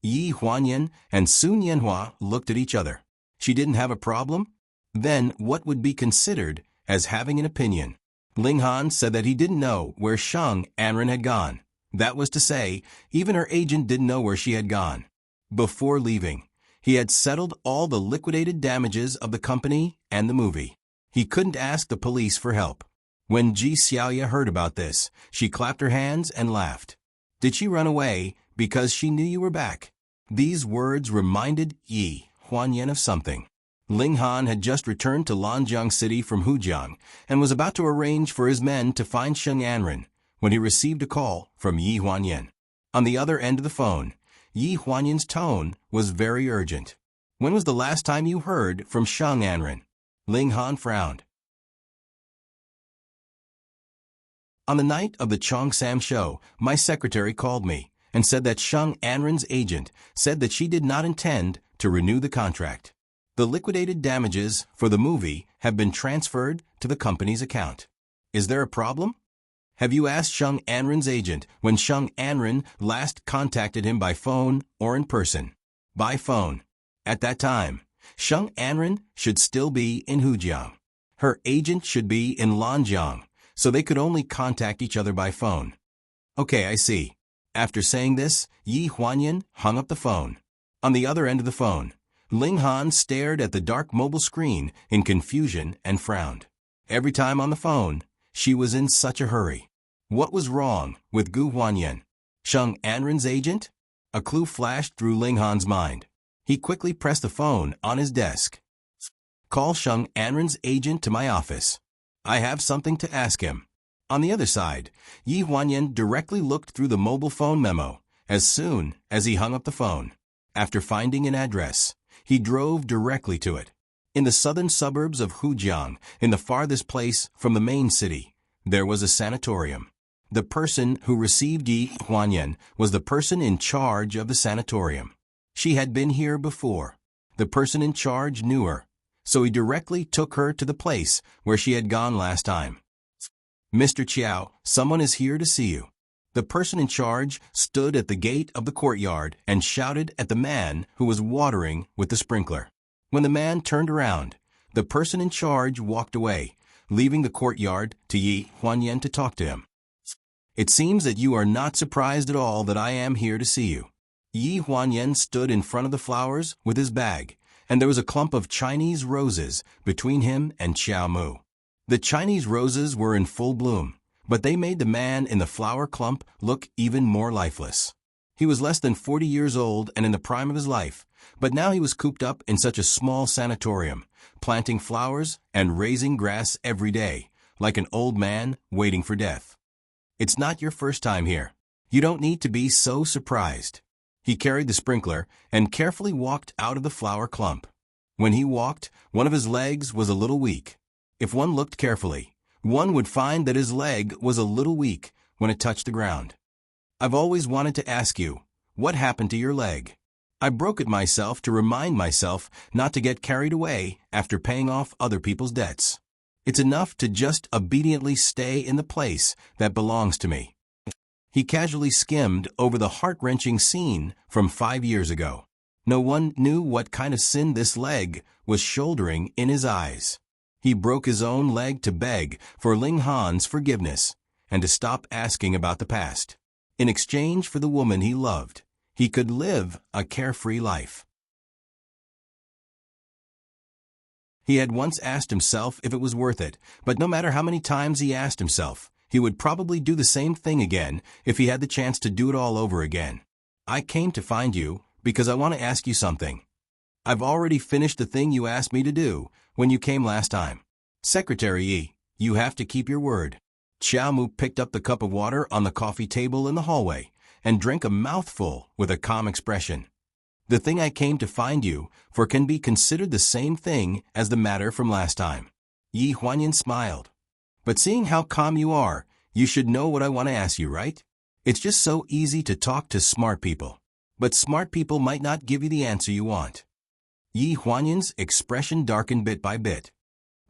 Yi Huanyan and Sun Yanhua looked at each other. She didn't have a problem? Then what would be considered as having an opinion? Ling Han said that he didn't know where Sheng Anren had gone. That was to say, even her agent didn't know where she had gone. Before leaving, he had settled all the liquidated damages of the company and the movie. He couldn't ask the police for help. When Ji Xiaoya heard about this, she clapped her hands and laughed. Did she run away because she knew you were back? These words reminded Yi Huanyan of something. Ling Han had just returned to Lanjiang City from Hujiang and was about to arrange for his men to find Sheng Anren when he received a call from Yi Huanyan. On the other end of the phone, Yi Huanyan's tone was very urgent. When was the last time you heard from Sheng Anren? Ling Han frowned. On the night of the Cheongsam show, my secretary called me and said that Sheng Anren's agent said that she did not intend to renew the contract. The liquidated damages for the movie have been transferred to the company's account. Is there a problem? Have you asked Sheng Anren's agent when Sheng Anren last contacted him by phone or in person? By phone. At that time, Sheng Anren should still be in Hujiang. Her agent should be in Lanjiang, so they could only contact each other by phone. Okay, I see. After saying this, Yi Huanyan hung up the phone. On the other end of the phone, Ling Han stared at the dark mobile screen in confusion and frowned. Every time on the phone, she was in such a hurry. What was wrong with Gu Huanyan? Sheng Anren's agent? A clue flashed through Ling Han's mind. He quickly pressed the phone on his desk. Call Sheng Anren's agent to my office. I have something to ask him. On the other side, Yi Huanyan directly looked through the mobile phone memo as soon as he hung up the phone. After finding an address, he drove directly to it. In the southern suburbs of Hujiang, in the farthest place from the main city, there was a sanatorium. The person who received Yi Huanyan was the person in charge of the sanatorium. She had been here before. The person in charge knew her, so he directly took her to the place where she had gone last time. Mr. Chiao, someone is here to see you. The person in charge stood at the gate of the courtyard and shouted at the man who was watering with the sprinkler. When the man turned around, the person in charge walked away, leaving the courtyard to Yi Huanyan to talk to him. It seems that you are not surprised at all that I am here to see you. Yi Huanyan stood in front of the flowers with his bag, and there was a clump of Chinese roses between him and Xiao Mu. The Chinese roses were in full bloom, but they made the man in the flower clump look even more lifeless. He was less than 40 years old and in the prime of his life, but now he was cooped up in such a small sanatorium, planting flowers and raising grass every day, like an old man waiting for death. It's not your first time here. You don't need to be so surprised. He carried the sprinkler and carefully walked out of the flower clump. When he walked, one of his legs was a little weak. If one looked carefully, one would find that his leg was a little weak when it touched the ground. I've always wanted to ask you, what happened to your leg? I broke it myself to remind myself not to get carried away after paying off other people's debts. It's enough to just obediently stay in the place that belongs to me. He casually skimmed over the heart-wrenching scene from 5 years ago. No one knew what kind of sin this leg was shouldering in his eyes. He broke his own leg to beg for Ling Han's forgiveness and to stop asking about the past. In exchange for the woman he loved, he could live a carefree life. He had once asked himself if it was worth it, but no matter how many times he asked himself, he would probably do the same thing again if he had the chance to do it all over again. I came to find you because I want to ask you something. I've already finished the thing you asked me to do when you came last time. Secretary Yi, you have to keep your word. Xiao Mu picked up the cup of water on the coffee table in the hallway and drank a mouthful with a calm expression. The thing I came to find you for can be considered the same thing as the matter from last time. Yi Huanyan smiled. But seeing how calm you are, you should know what I want to ask you, right? It's just so easy to talk to smart people. But smart people might not give you the answer you want. Yi Huanyan's expression darkened bit by bit.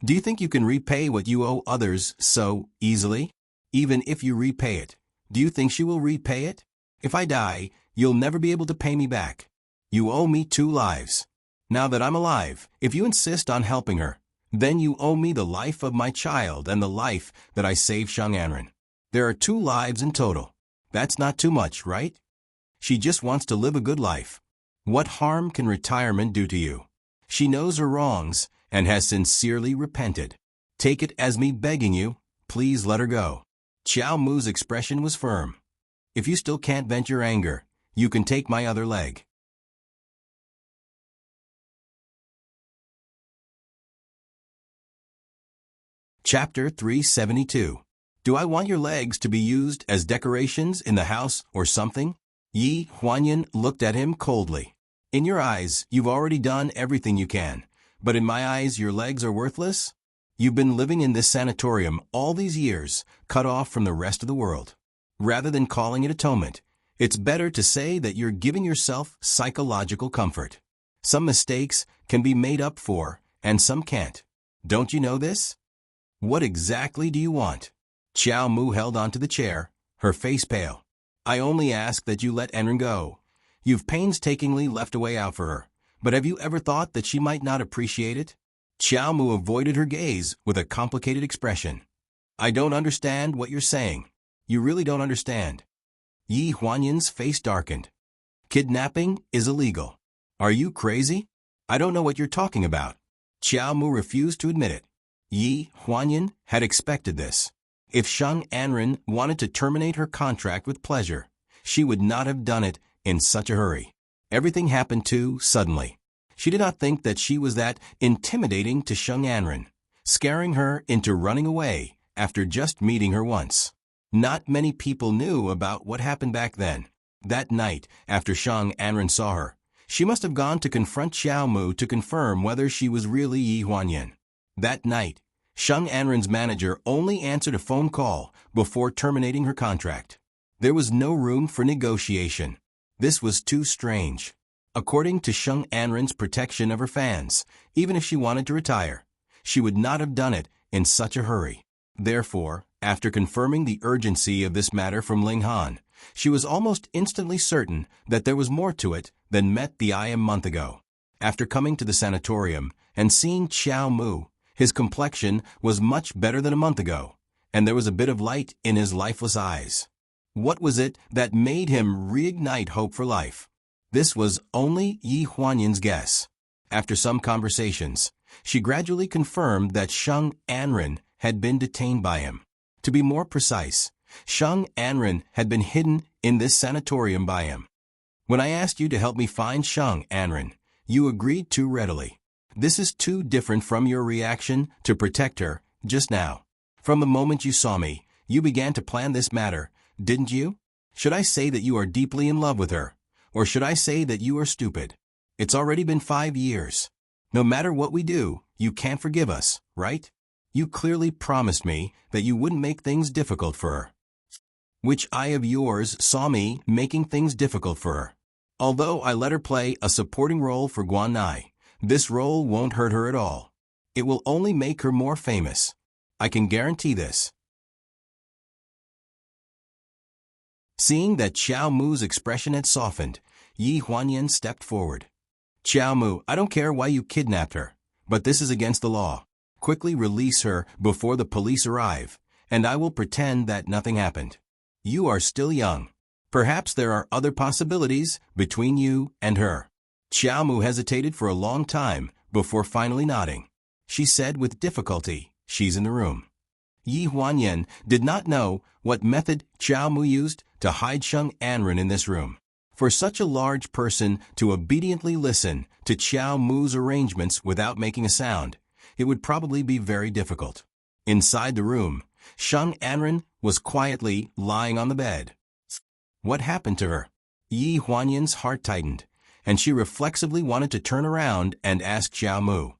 Do you think you can repay what you owe others so easily? Even if you repay it, do you think she will repay it? If I die, You'll never be able to pay me back. You owe me 2 lives. Now that I'm alive, if you insist on helping her, then you owe me the life of my child and the life that I saved Shung Anren. There are 2 lives in total. That's not too much, right? She just wants to live a good life. What harm can retirement do to you? She knows her wrongs and has sincerely repented. Take it as me begging you, please let her go. Qiao Mu's expression was firm. If you still can't vent your anger, you can take my other leg. Chapter 372. Do I want your legs to be used as decorations in the house or something? Yi Huanyan looked at him coldly. In your eyes, you've already done everything you can, but in my eyes, your legs are worthless? You've been living in this sanatorium all these years, cut off from the rest of the world. Rather than calling it atonement, it's better to say that you're giving yourself psychological comfort. Some mistakes can be made up for, and some can't. Don't you know this? What exactly do you want? Qiao Mu held onto the chair, her face pale. I only ask that you let Enren go. You've painstakingly left a way out for her, but have you ever thought that she might not appreciate it? Qiao Mu avoided her gaze with a complicated expression. I don't understand what you're saying. You really don't understand. Yi Huanyan's face darkened. Kidnapping is illegal. Are you crazy? I don't know what you're talking about. Qiao Mu refused to admit it. Yi Huanyan had expected this. If Shung Anren wanted to terminate her contract with pleasure, she would not have done it in such a hurry. Everything happened too suddenly. She did not think that she was that intimidating to Shung Anren, scaring her into running away after just meeting her once. Not many people knew about what happened back then. That night, after Shung Anren saw her, she must have gone to confront Qiao Mu to confirm whether she was really Yi Huanyan. That night, Shung Anren's manager only answered a phone call before terminating her contract. There was no room for negotiation. This was too strange. According to Shung Anren's protection of her fans, even if she wanted to retire, she would not have done it in such a hurry. Therefore, after confirming the urgency of this matter from Ling Han, she was almost instantly certain that there was more to it than met the eye a month ago. After coming to the sanatorium and seeing Qiao Mu, his complexion was much better than a month ago, and there was a bit of light in his lifeless eyes. What was it that made him reignite hope for life? This was only Yi Huanyan's guess. After some conversations, she gradually confirmed that Shung Anren had been detained by him. To be more precise, Shung Anren had been hidden in this sanatorium by him. When I asked you to help me find Shung Anren, you agreed too readily. This is too different from your reaction to protect her just now. From the moment you saw me, you began to plan this matter, didn't you? Should I say that you are deeply in love with her? Or should I say that you are stupid? It's already been 5 years. No matter what we do, you can't forgive us, right? You clearly promised me that you wouldn't make things difficult for her. Which eye of yours saw me making things difficult for her? Although I let her play a supporting role for Guan Nai, this role won't hurt her at all. It will only make her more famous. I can guarantee this. Seeing that Qiao Mu's expression had softened, Yi Huanyan stepped forward. Qiao Mu, I don't care why you kidnapped her, but this is against the law. Quickly release her before the police arrive, and I will pretend that nothing happened. You are still young. Perhaps there are other possibilities between you and her. Qiao Mu hesitated for a long time before finally nodding. She said with difficulty, she's in the room. Yi Huanyan did not know what method Qiao Mu used to hide Shung Anren in this room. For such a large person to obediently listen to Qiao Mu's arrangements without making a sound, it would probably be very difficult. Inside the room, Shung Anren was quietly lying on the bed. What happened to her? Yi Huanyan's heart tightened, and she reflexively wanted to turn around and ask Qiao Mu.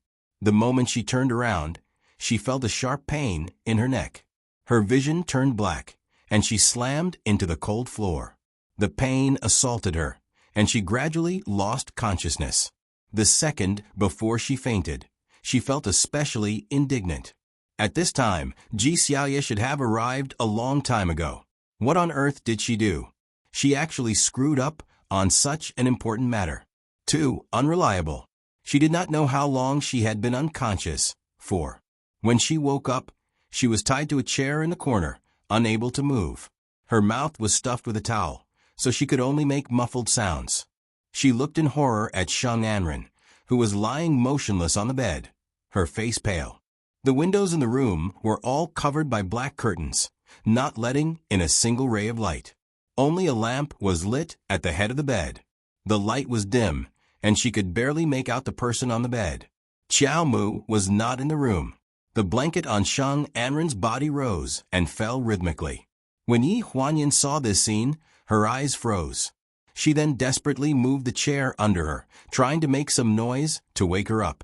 The moment she turned around, she felt a sharp pain in her neck. Her vision turned black, and she slammed into the cold floor. The pain assaulted her, and she gradually lost consciousness. The second before she fainted, she felt especially indignant. At this time, Ji Xiaoye should have arrived a long time ago. What on earth did she do? She actually screwed up on such an important matter. 2. Unreliable. She did not know how long she had been unconscious. 4. When she woke up, she was tied to a chair in the corner, unable to move. Her mouth was stuffed with a towel, so she could only make muffled sounds. She looked in horror at Sheng Anren, who was lying motionless on the bed, her face pale. The windows in the room were all covered by black curtains, not letting in a single ray of light. Only a lamp was lit at the head of the bed. The light was dim, and she could barely make out the person on the bed. Qiao Mu was not in the room. The blanket on Sheng Anren's body rose and fell rhythmically. When Yi Huanyan saw this scene, her eyes froze. She then desperately moved the chair under her, trying to make some noise to wake her up.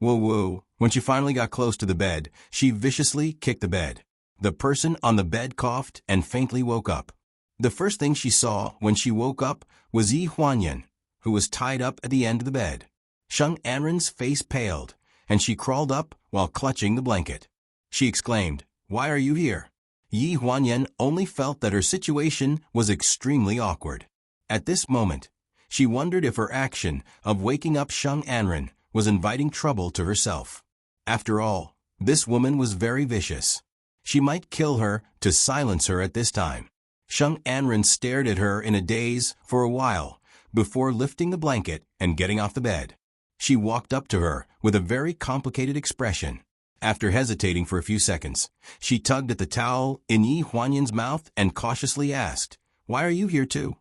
Woo-woo. When she finally got close to the bed, she viciously kicked the bed. The person on the bed coughed and faintly woke up. The first thing she saw when she woke up was Yi Huanyan, who was tied up at the end of the bed. Sheng Anren's face paled, and she crawled up while clutching the blanket. She exclaimed, "Why are you here?" Yi Huanyan only felt that her situation was extremely awkward. At this moment, she wondered if her action of waking up Sheng Anren was inviting trouble to herself. After all, this woman was very vicious. She might kill her to silence her at this time. Sheng Anren stared at her in a daze for a while before lifting the blanket and getting off the bed. She walked up to her with a very complicated expression. After hesitating for a few seconds, she tugged at the towel in Yi Huanyan's mouth and cautiously asked, "Why are you here too?"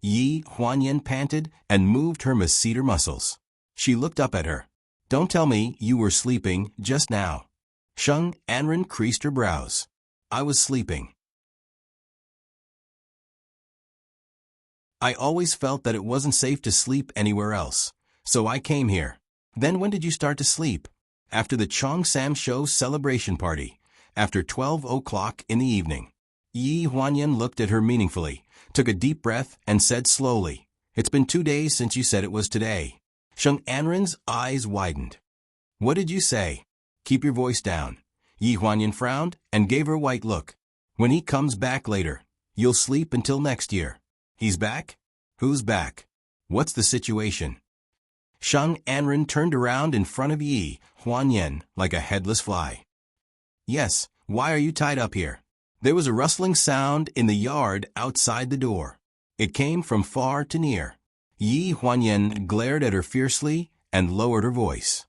Yi Huanyan panted and moved her masseter muscles. She looked up at her. "Don't tell me you were sleeping just now." Sheng Anren creased her brows. "I was sleeping. I always felt that it wasn't safe to sleep anywhere else, so I came here." "Then when did you start to sleep?" "After the Cheongsam Show celebration party, after 12 o'clock in the evening." Yi Huanyan looked at her meaningfully, took a deep breath, and said slowly, "It's been 2 days since you said it was today." Sheng Anren's eyes widened. "What did you say?" "Keep your voice down." Yi Huanyan frowned and gave her a white look. "When he comes back later, you'll sleep until next year." "He's back? Who's back? What's the situation?" Sheng Anren turned around in front of Yi Huanyan like a headless fly. "Yes, why are you tied up here?" There was a rustling sound in the yard outside the door. It came from far to near. Yi Huanyan glared at her fiercely and lowered her voice.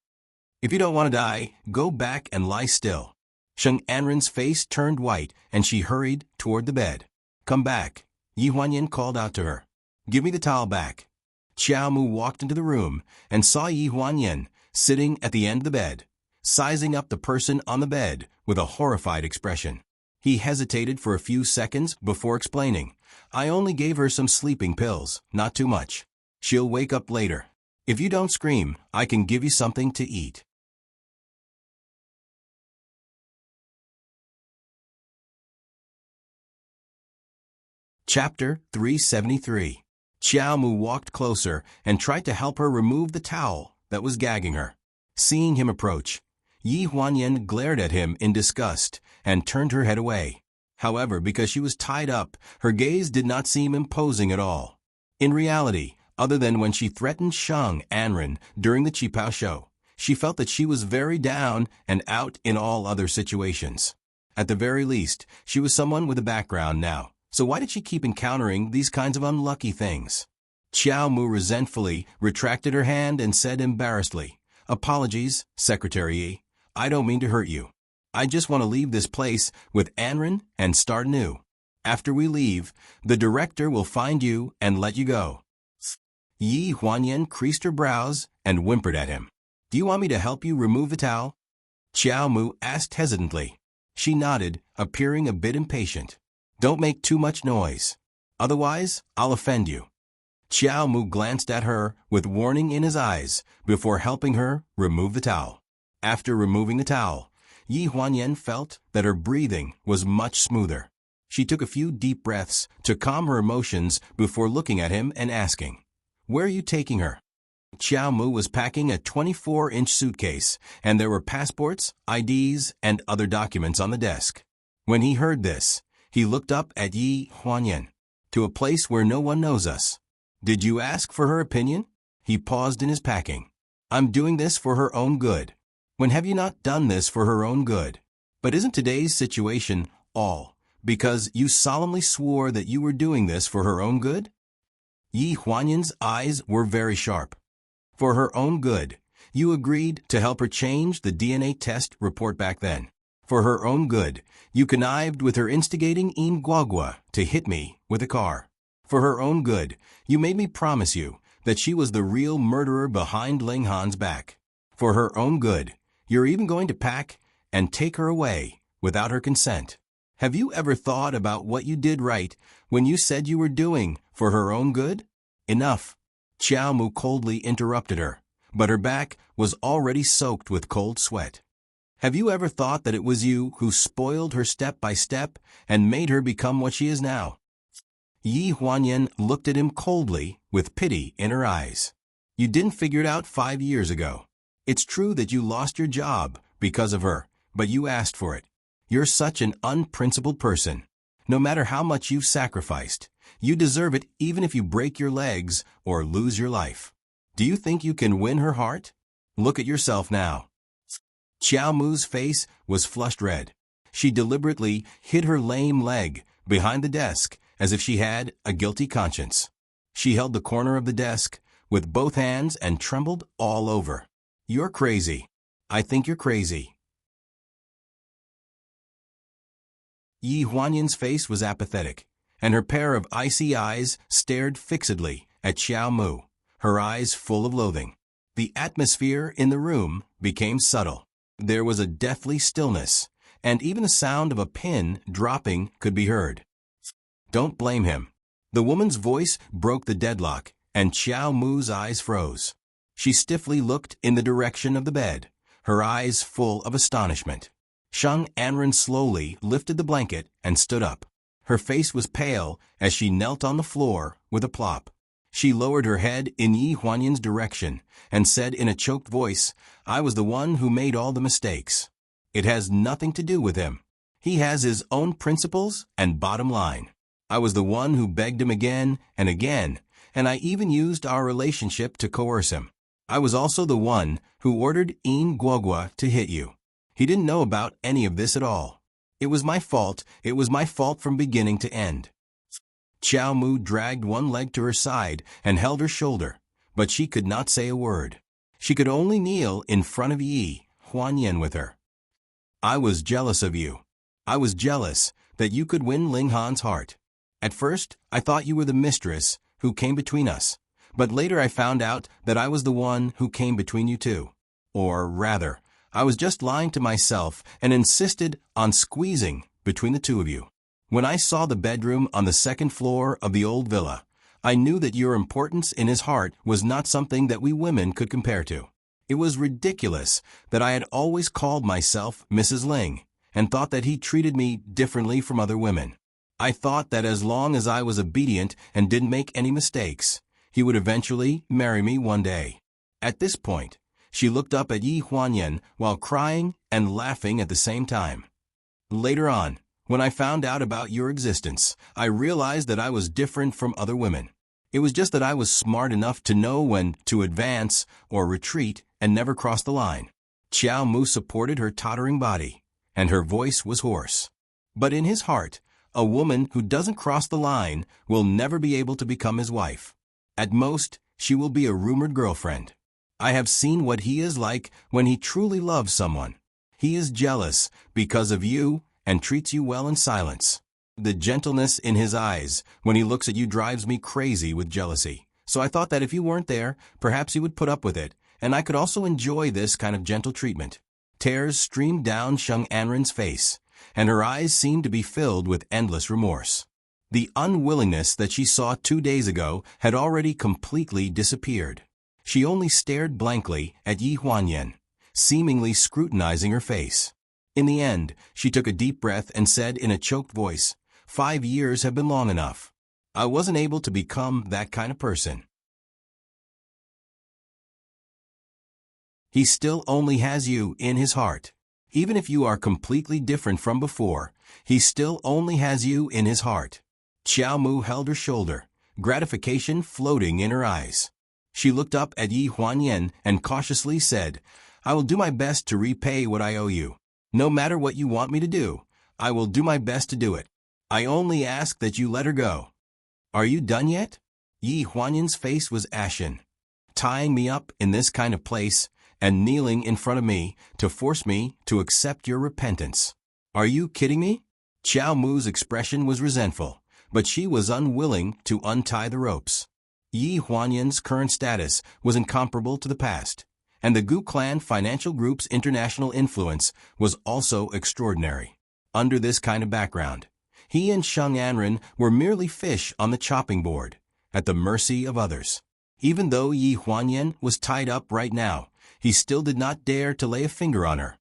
"If you don't want to die, go back and lie still." Sheng Anren's face turned white and she hurried toward the bed. "Come back," Yi Huanyan called out to her. "Give me the towel back." Qiao Mu walked into the room and saw Yi Huanyan sitting at the end of the bed, sizing up the person on the bed with a horrified expression. He hesitated for a few seconds before explaining, "I only gave her some sleeping pills, not too much. She'll wake up later. If you don't scream, I can give you something to eat." Chapter 373. Qiao Mu walked closer and tried to help her remove the towel that was gagging her. Seeing him approach, Yi Huanyan glared at him in disgust and turned her head away. However, because she was tied up, her gaze did not seem imposing at all. In reality, other than when she threatened Sheng Anren during the Qipao show, she felt that she was very down and out in all other situations. At the very least, she was someone with a background now, so why did she keep encountering these kinds of unlucky things? Qiao Mu resentfully retracted her hand and said embarrassedly, "Apologies, Secretary Yi. I don't mean to hurt you. I just want to leave this place with Anren and start new. After we leave, the director will find you and let you go." Yi Huanyan creased her brows and whimpered at him. "Do you want me to help you remove the towel?" Qiao Mu asked hesitantly. She nodded, appearing a bit impatient. "Don't make too much noise. Otherwise, I'll offend you." Qiao Mu glanced at her with warning in his eyes before helping her remove the towel. After removing the towel, Yi Huanyan felt that her breathing was much smoother. She took a few deep breaths to calm her emotions before looking at him and asking, "Where are you taking her?" Qiao Mu was packing a 24-inch suitcase, and there were passports, IDs, and other documents on the desk. When he heard this, he looked up at Yi Huanyan. "To a place where no one knows us." Did you ask for her opinion? He paused in his packing. I'm doing this for her own good. When have you not done this for her own good? But isn't today's situation all because you solemnly swore that you were doing this for her own good? Yi Huanyan's eyes were very sharp. For her own good, you agreed to help her change the DNA test report back then. For her own good, you connived with her instigating In Guagua to hit me with a car. For her own good, you made me promise you that she was the real murderer behind Ling Han's back. For her own good, you're even going to pack and take her away without her consent. Have you ever thought about what you did right when you said you were doing for her own good? Enough. Qiao Mu coldly interrupted her, but her back was already soaked with cold sweat. Have you ever thought that it was you who spoiled her step by step and made her become what she is now? Yi Huanyan looked at him coldly with pity in her eyes. You didn't figure it out 5 years ago. It's true that you lost your job because of her, but you asked for it. You're such an unprincipled person. No matter how much you've sacrificed, you deserve it even if you break your legs or lose your life. Do you think you can win her heart? Look at yourself now. Qiao Mu's face was flushed red. She deliberately hid her lame leg behind the desk as if she had a guilty conscience. She held the corner of the desk with both hands and trembled all over. You're crazy. I think you're crazy. Yi Huanyan's face was apathetic, and her pair of icy eyes stared fixedly at Qiao Mu, her eyes full of loathing. The atmosphere in the room became subtle. There was a deathly stillness, and even the sound of a pin dropping could be heard. Don't blame him. The woman's voice broke the deadlock, and Qiao Mu's eyes froze. She stiffly looked in the direction of the bed, her eyes full of astonishment. Sheng Anren slowly lifted the blanket and stood up. Her face was pale as she knelt on the floor with a plop. She lowered her head in Yi Huanyan's direction and said in a choked voice, I was the one who made all the mistakes. It has nothing to do with him. He has his own principles and bottom line. I was the one who begged him again, and I even used our relationship to coerce him. I was also the one who ordered In Guagua to hit you. He didn't know about any of this at all. It was my fault. It was my fault from beginning to end. Qiao Mu dragged one leg to her side and held her shoulder, but she could not say a word. She could only kneel in front of Yi Huanyan with her. I was jealous of you. I was jealous that you could win Ling Han's heart. At first, I thought you were the mistress who came between us, but later I found out that I was the one who came between you two. Or rather, I was just lying to myself and insisted on squeezing between the two of you. When I saw the bedroom on the second floor of the old villa, I knew that your importance in his heart was not something that we women could compare to. It was ridiculous that I had always called myself Mrs. Ling and thought that he treated me differently from other women. I thought that as long as I was obedient and didn't make any mistakes, he would eventually marry me one day. At this point, she looked up at Yi Huanyan while crying and laughing at the same time. Later on, when I found out about your existence, I realized that I was different from other women. It was just that I was smart enough to know when to advance or retreat and never cross the line. Qiao Mu supported her tottering body, and her voice was hoarse. But in his heart, a woman who doesn't cross the line will never be able to become his wife. At most, she will be a rumored girlfriend. I have seen what he is like when he truly loves someone. He is jealous because of you and treats you well in silence. The gentleness in his eyes when he looks at you drives me crazy with jealousy. So I thought that if you weren't there, perhaps you would put up with it, and I could also enjoy this kind of gentle treatment. Tears streamed down Sheng Anren's face, and her eyes seemed to be filled with endless remorse. The unwillingness that she saw 2 days ago had already completely disappeared. She only stared blankly at Yi Huanyan, seemingly scrutinizing her face. In the end, she took a deep breath and said in a choked voice, 5 years have been long enough. I wasn't able to become that kind of person. He still only has you in his heart. Even if you are completely different from before, he still only has you in his heart. Qiao Mu held her shoulder, gratification floating in her eyes. She looked up at Yi Huanyan and cautiously said, "I will do my best to repay what I owe you. No matter what you want me to do, I will do my best to do it. I only ask that you let her go." "Are you done yet?" Yi Huanyan's face was ashen. "Tying me up in this kind of place and kneeling in front of me to force me to accept your repentance. Are you kidding me?" Qiao Mu's expression was resentful, but she was unwilling to untie the ropes. Yi Huanyan's current status was incomparable to the past, and the Gu clan financial group's international influence was also extraordinary. Under this kind of background, he and Sheng Anren were merely fish on the chopping board, at the mercy of others. Even though Yi Huanyan was tied up right now, he still did not dare to lay a finger on her.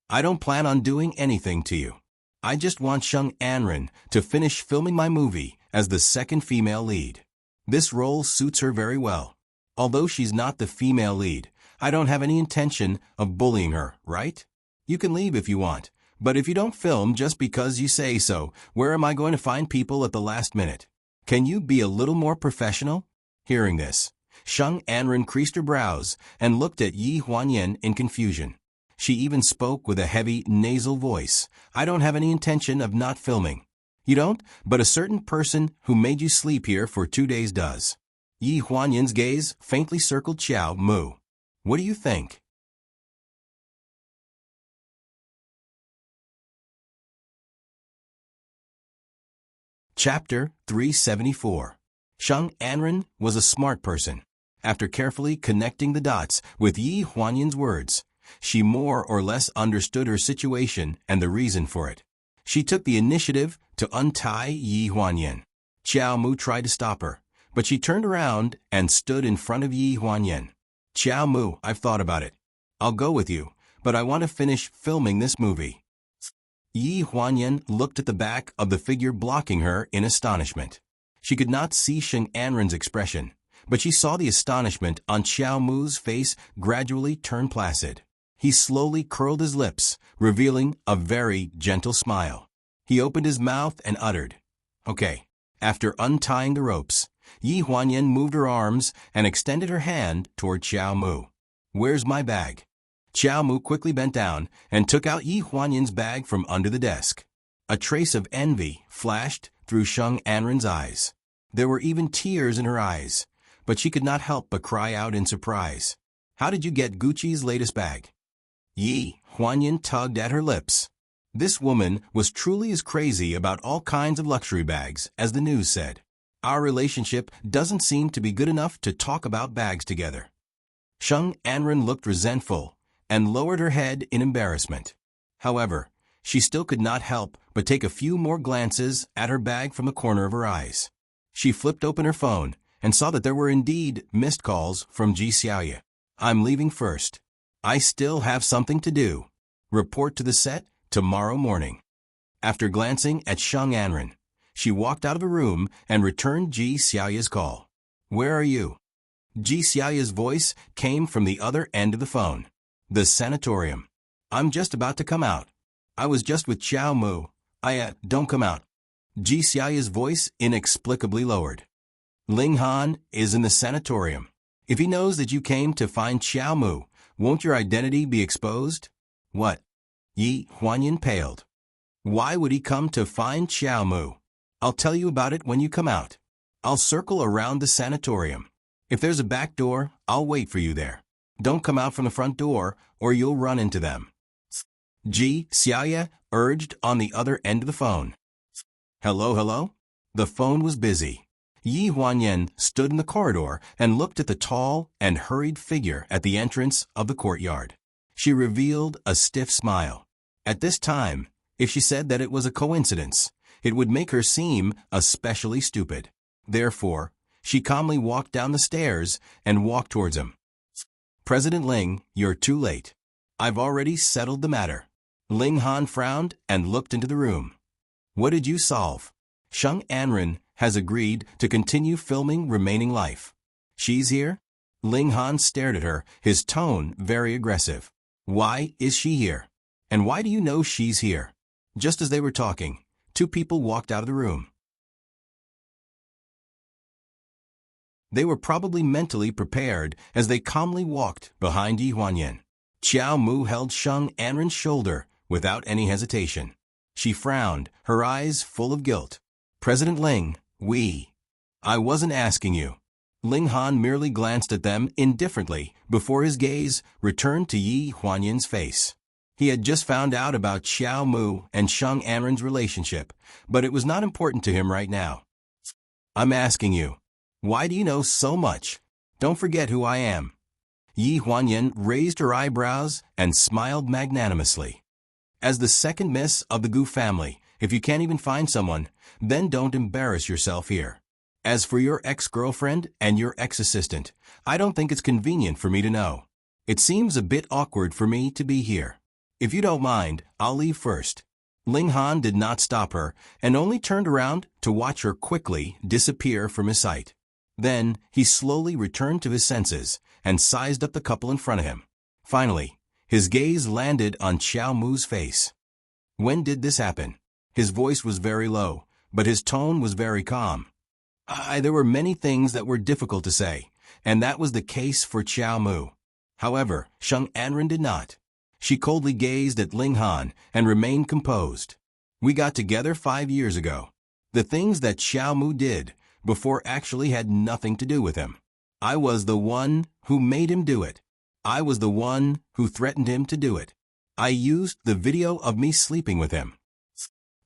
"I don't plan on doing anything to you. I just want Sheng Anren to finish filming my movie as the second female lead. This role suits her very well. Although she's not the female lead, I don't have any intention of bullying her, right? You can leave if you want, but if you don't film just because you say so, where am I going to find people at the last minute? Can you be a little more professional?" Hearing this, Sheng Anren creased her brows and looked at Yi Huanyan in confusion. She even spoke with a heavy, nasal voice. "I don't have any intention of not filming." "You don't? But a certain person who made you sleep here for 2 days does." Yi Huanyan's gaze faintly circled Qiao Mu. "What do you think?" Chapter 374. Sheng Anren was a smart person. After carefully connecting the dots with Yi Huanyan's words, she more or less understood her situation and the reason for it. She took the initiative to untie Yi Huanyan. Qiao Mu tried to stop her, but she turned around and stood in front of Yi Huanyan. "Qiao Mu, I've thought about it. I'll go with you, but I want to finish filming this movie." Yi Huanyan looked at the back of the figure blocking her in astonishment. She could not see Sheng Anren's expression, but she saw the astonishment on Qiao Mu's face gradually turn placid. He slowly curled his lips, revealing a very gentle smile. He opened his mouth and uttered, "Okay." After untying the ropes, Yi Huanyan moved her arms and extended her hand toward Qiao Mu. "Where's my bag?" Qiao Mu quickly bent down and took out Yi Huanyan's bag from under the desk. A trace of envy flashed through Sheng Anren's eyes. There were even tears in her eyes, but she could not help but cry out in surprise. "How did you get Gucci's latest bag?" Yi Huanyan tugged at her lips. This woman was truly as crazy about all kinds of luxury bags as the news said. "Our relationship doesn't seem to be good enough to talk about bags together." Sheng Anren looked resentful and lowered her head in embarrassment. However, she still could not help but take a few more glances at her bag from the corner of her eyes. She flipped open her phone and saw that there were indeed missed calls from Ji Xiaoye. "I'm leaving first. I still have something to do. Report to the set tomorrow morning." After glancing at Sheng Anren, she walked out of the room and returned Ji Xiaoye's call. "Where are you?" Ji Xiaoye's voice came from the other end of the phone. "The sanatorium. I'm just about to come out. I was just with Qiao Mu. Don't come out." Ji Xiaoye's voice inexplicably lowered. "Ling Han is in the sanatorium. If he knows that you came to find Qiao Mu, won't your identity be exposed?" "What?" Yi Huanyan paled. "Why would he come to find Qiao Mu? I'll tell you about it when you come out. I'll circle around the sanatorium. If there's a back door, I'll wait for you there. Don't come out from the front door, or you'll run into them." Ji Xiaoye urged on the other end of the phone. "Hello, hello?" The phone was busy. Yi Huanyan stood in the corridor and looked at the tall and hurried figure at the entrance of the courtyard. She revealed a stiff smile. At this time, if she said that it was a coincidence, it would make her seem especially stupid. Therefore, she calmly walked down the stairs and walked towards him. "President Ling, you're too late. I've already settled the matter." Ling Han frowned and looked into the room. "What did you solve?" "Sheng Anren has agreed to continue filming Remaining Life." "She's here?" Ling Han stared at her, his tone very aggressive. "Why is she here? And why do you know she's here?" Just as they were talking, two people walked out of the room. They were probably mentally prepared as they calmly walked behind Yi Huanyan. Qiao Mu held Sheng Anren's shoulder without any hesitation. She frowned, her eyes full of guilt. President Ling, I wasn't asking you. Ling Han merely glanced at them indifferently before his gaze returned to Yi Huanyan's face. He had just found out about Qiao Mu and Sheng Anren's relationship, but it was not important to him right now. I'm asking you, why do you know so much? Don't forget who I am. Yi Huanyan raised her eyebrows and smiled magnanimously. As the second miss of the Gu family, if you can't even find someone, then don't embarrass yourself here. As for your ex-girlfriend and your ex-assistant, I don't think it's convenient for me to know. It seems a bit awkward for me to be here. If you don't mind, I'll leave first. Ling Han did not stop her and only turned around to watch her quickly disappear from his sight. Then, he slowly returned to his senses and sized up the couple in front of him. Finally, his gaze landed on Qiao Mu's face. When did this happen? His voice was very low, but his tone was very calm. There were many things that were difficult to say, and that was the case for Qiao Mu. However, Sheng Anren did not. She coldly gazed at Ling Han and remained composed. We got together 5 years ago. The things that Qiao Mu did before actually had nothing to do with him. I was the one who made him do it. I was the one who threatened him to do it. I used the video of me sleeping with him.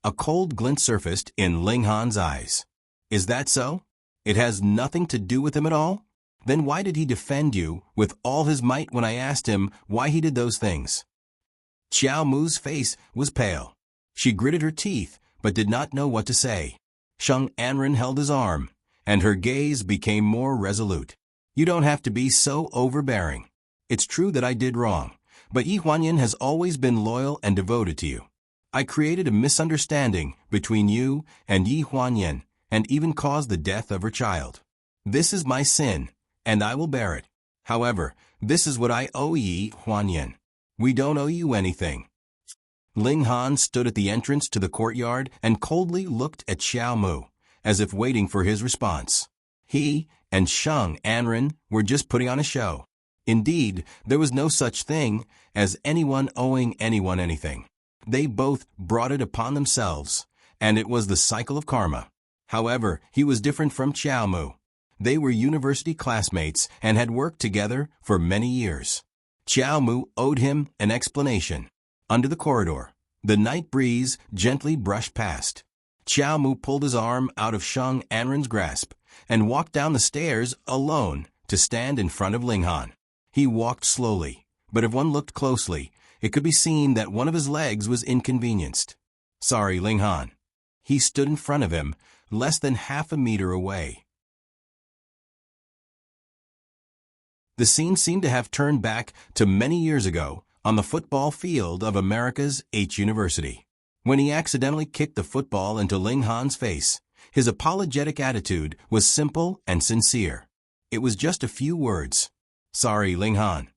A cold glint surfaced in Ling Han's eyes. Is that so? It has nothing to do with him at all? Then why did he defend you with all his might when I asked him why he did those things? Qiao Mu's face was pale. She gritted her teeth, but did not know what to say. Sheng Anren held his arm, and her gaze became more resolute. You don't have to be so overbearing. It's true that I did wrong, but Yi Huanyan has always been loyal and devoted to you. I created a misunderstanding between you and Yi Huanyan, and even caused the death of her child. This is my sin, and I will bear it. However, this is what I owe Yi Huanyan. We don't owe you anything. Ling Han stood at the entrance to the courtyard and coldly looked at Qiao Mu, as if waiting for his response. He and Sheng Anren were just putting on a show. Indeed, there was no such thing as anyone owing anyone anything. They both brought it upon themselves, and it was the cycle of karma. However, he was different from Qiao Mu. They were university classmates and had worked together for many years. Qiao Mu owed him an explanation. Under the corridor, the night breeze gently brushed past. Qiao Mu pulled his arm out of Sheng Anren's grasp and walked down the stairs alone to stand in front of Ling Han. He walked slowly, but if one looked closely, it could be seen that one of his legs was inconvenienced. Sorry, Ling Han. He stood in front of him, less than half a meter away. The scene seemed to have turned back to many years ago on the football field of America's H University. When he accidentally kicked the football into Ling Han's face, his apologetic attitude was simple and sincere. It was just a few words. Sorry, Ling Han.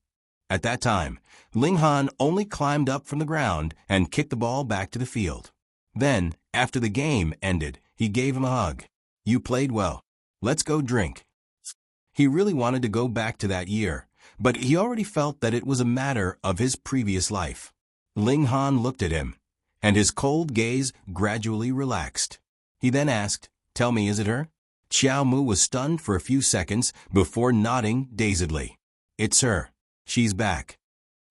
At that time, Ling Han only climbed up from the ground and kicked the ball back to the field. Then, after the game ended, he gave him a hug. You played well. Let's go drink. He really wanted to go back to that year, but he already felt that it was a matter of his previous life. Ling Han looked at him, and his cold gaze gradually relaxed. He then asked, Tell me, is it her? Qiao Mu was stunned for a few seconds before nodding dazedly. It's her. She's back.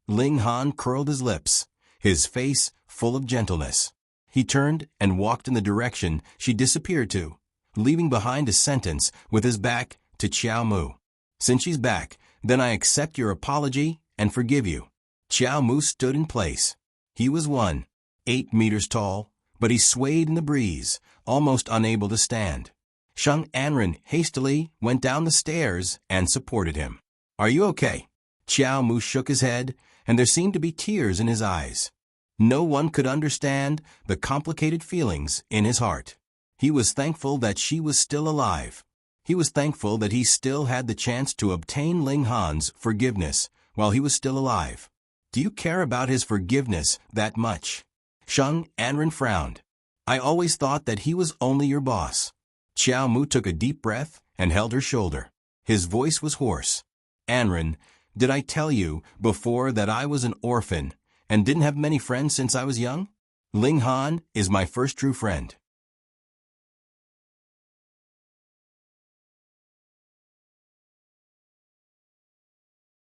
Ling Han curled his lips, his face full of gentleness. He turned and walked in the direction she disappeared to, leaving behind a sentence with his back to Qiao Mu. Since she's back, then I accept your apology and forgive you. Qiao Mu stood in place. He was 8 meters tall, but he swayed in the breeze, almost unable to stand. Sheng Anren hastily went down the stairs and supported him. Are you okay? Qiao Mu shook his head, and there seemed to be tears in his eyes. No one could understand the complicated feelings in his heart. He was thankful that she was still alive. He was thankful that he still had the chance to obtain Ling Han's forgiveness while he was still alive. Do you care about his forgiveness that much? Sheng Anren frowned. I always thought that he was only your boss. Qiao Mu took a deep breath and held her shoulder. His voice was hoarse. Anren, did I tell you before that I was an orphan and didn't have many friends since I was young? Ling Han is my first true friend.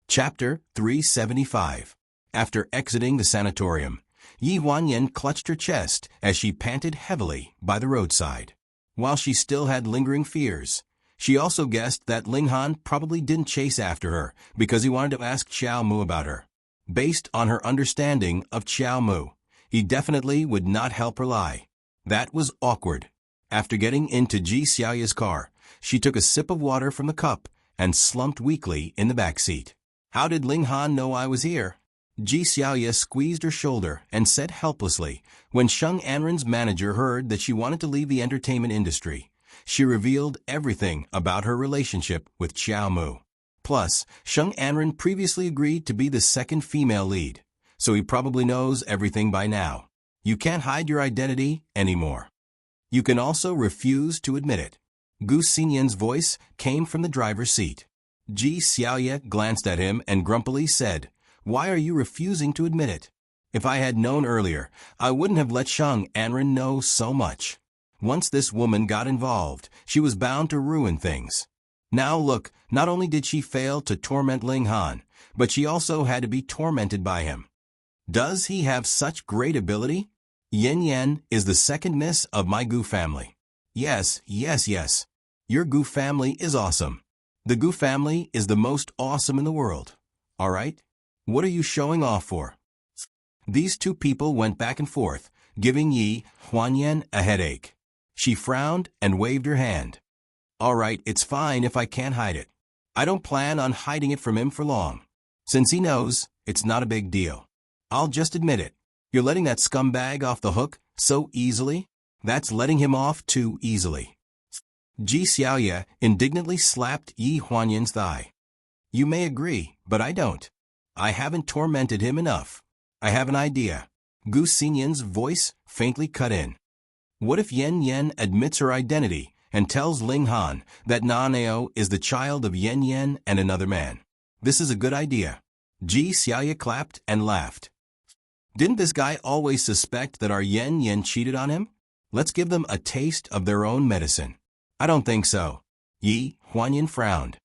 Chapter 375. After exiting the sanatorium, Yi Huanyan clutched her chest as she panted heavily by the roadside. While she still had lingering fears, she also guessed that Ling Han probably didn't chase after her because he wanted to ask Xiao Mu about her. Based on her understanding of Xiao Mu, he definitely would not help her lie. That was awkward. After getting into Ji Xiaoya's car, she took a sip of water from the cup and slumped weakly in the back seat. How did Ling Han know I was here? Ji Xiaoya squeezed her shoulder and said helplessly, when Sheng Anren's manager heard that she wanted to leave the entertainment industry. She revealed everything about her relationship with Xiao Mu. Plus, Sheng Anren previously agreed to be the second female lead, so he probably knows everything by now. You can't hide your identity anymore. You can also refuse to admit it. Gu Xinyan's voice came from the driver's seat. Ji Xiaoya glanced at him and grumpily said, "Why are you refusing to admit it? If I had known earlier, I wouldn't have let Sheng Anren know so much. Once this woman got involved, she was bound to ruin things. Now look, not only did she fail to torment Ling Han, but she also had to be tormented by him. Does he have such great ability? Yen Yen is the second miss of my Gu family. Yes. Your Gu family is awesome. The Gu family is the most awesome in the world. All right? What are you showing off for?" These two people went back and forth, giving Yi Huanyan a headache. She frowned and waved her hand. "All right, it's fine if I can't hide it. I don't plan on hiding it from him for long. Since he knows, it's not a big deal. I'll just admit it. You're letting that scumbag off the hook so easily? That's letting him off too easily." Ji Xiaoya indignantly slapped Yi Huanyan's thigh. "You may agree, but I don't. I haven't tormented him enough. I have an idea." Gu Xinyan's voice faintly cut in. "What if Yen Yen admits her identity and tells Ling Han that Nanao is the child of Yen Yen and another man? This is a good idea." Ji Xiaoya clapped and laughed. "Didn't this guy always suspect that our Yen Yen cheated on him? Let's give them a taste of their own medicine." "I don't think so." Yi Huanyan frowned.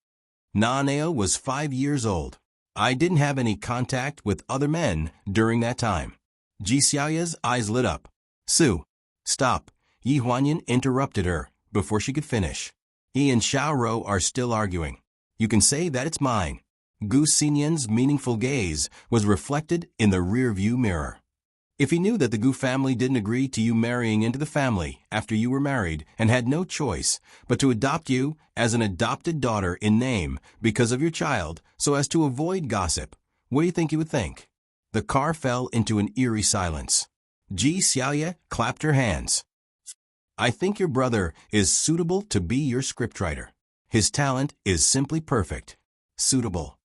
"Nanao was 5 years old. I didn't have any contact with other men during that time." Ji Xiaoya's eyes lit up. "Su, stop." Yi Huanyan interrupted her before she could finish. "He and Xiaoro are still arguing. You can say that it's mine." Gu Xinyan's meaningful gaze was reflected in the rear-view mirror. "If he knew that the Gu family didn't agree to you marrying into the family after you were married and had no choice but to adopt you as an adopted daughter in name because of your child so as to avoid gossip, what do you think he would think?" The car fell into an eerie silence. Ji Xiaoya clapped her hands. "I think your brother is suitable to be your scriptwriter. His talent is simply perfect. Suitable.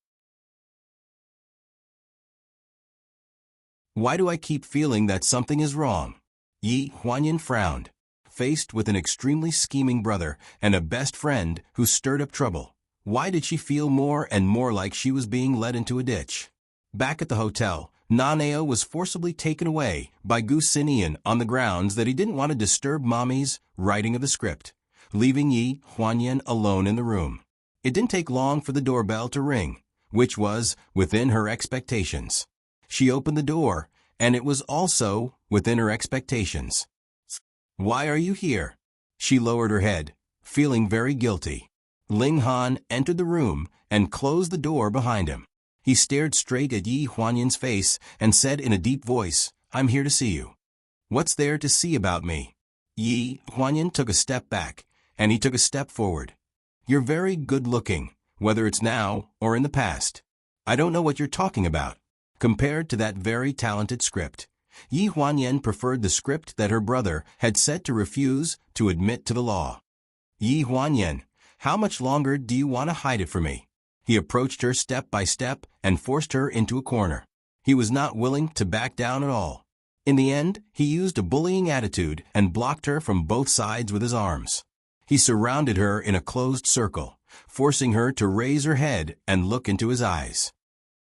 Why do I keep feeling that something is wrong?" Yi Huanyan frowned. Faced with an extremely scheming brother and a best friend who stirred up trouble, why did she feel more and more like she was being led into a ditch? Back at the hotel, Nanao was forcibly taken away by Gu Xinyan on the grounds that he didn't want to disturb Mommy's writing of the script, leaving Yi Huanyan alone in the room. It didn't take long for the doorbell to ring, which was within her expectations. She opened the door, and it was also within her expectations. "Why are you here?" She lowered her head, feeling very guilty. Ling Han entered the room and closed the door behind him. He stared straight at Yi Huanyan's face and said in a deep voice, "I'm here to see you." "What's there to see about me?" Yi Huanyan took a step back, and he took a step forward. "You're very good-looking, whether it's now or in the past. I don't know what you're talking about." Compared to that very talented script, Yi Huanyan preferred the script that her brother had said to refuse to admit to the law. "Yi Huanyan, how much longer do you want to hide it from me?" He approached her step by step and forced her into a corner. He was not willing to back down at all. In the end, he used a bullying attitude and blocked her from both sides with his arms. He surrounded her in a closed circle, forcing her to raise her head and look into his eyes.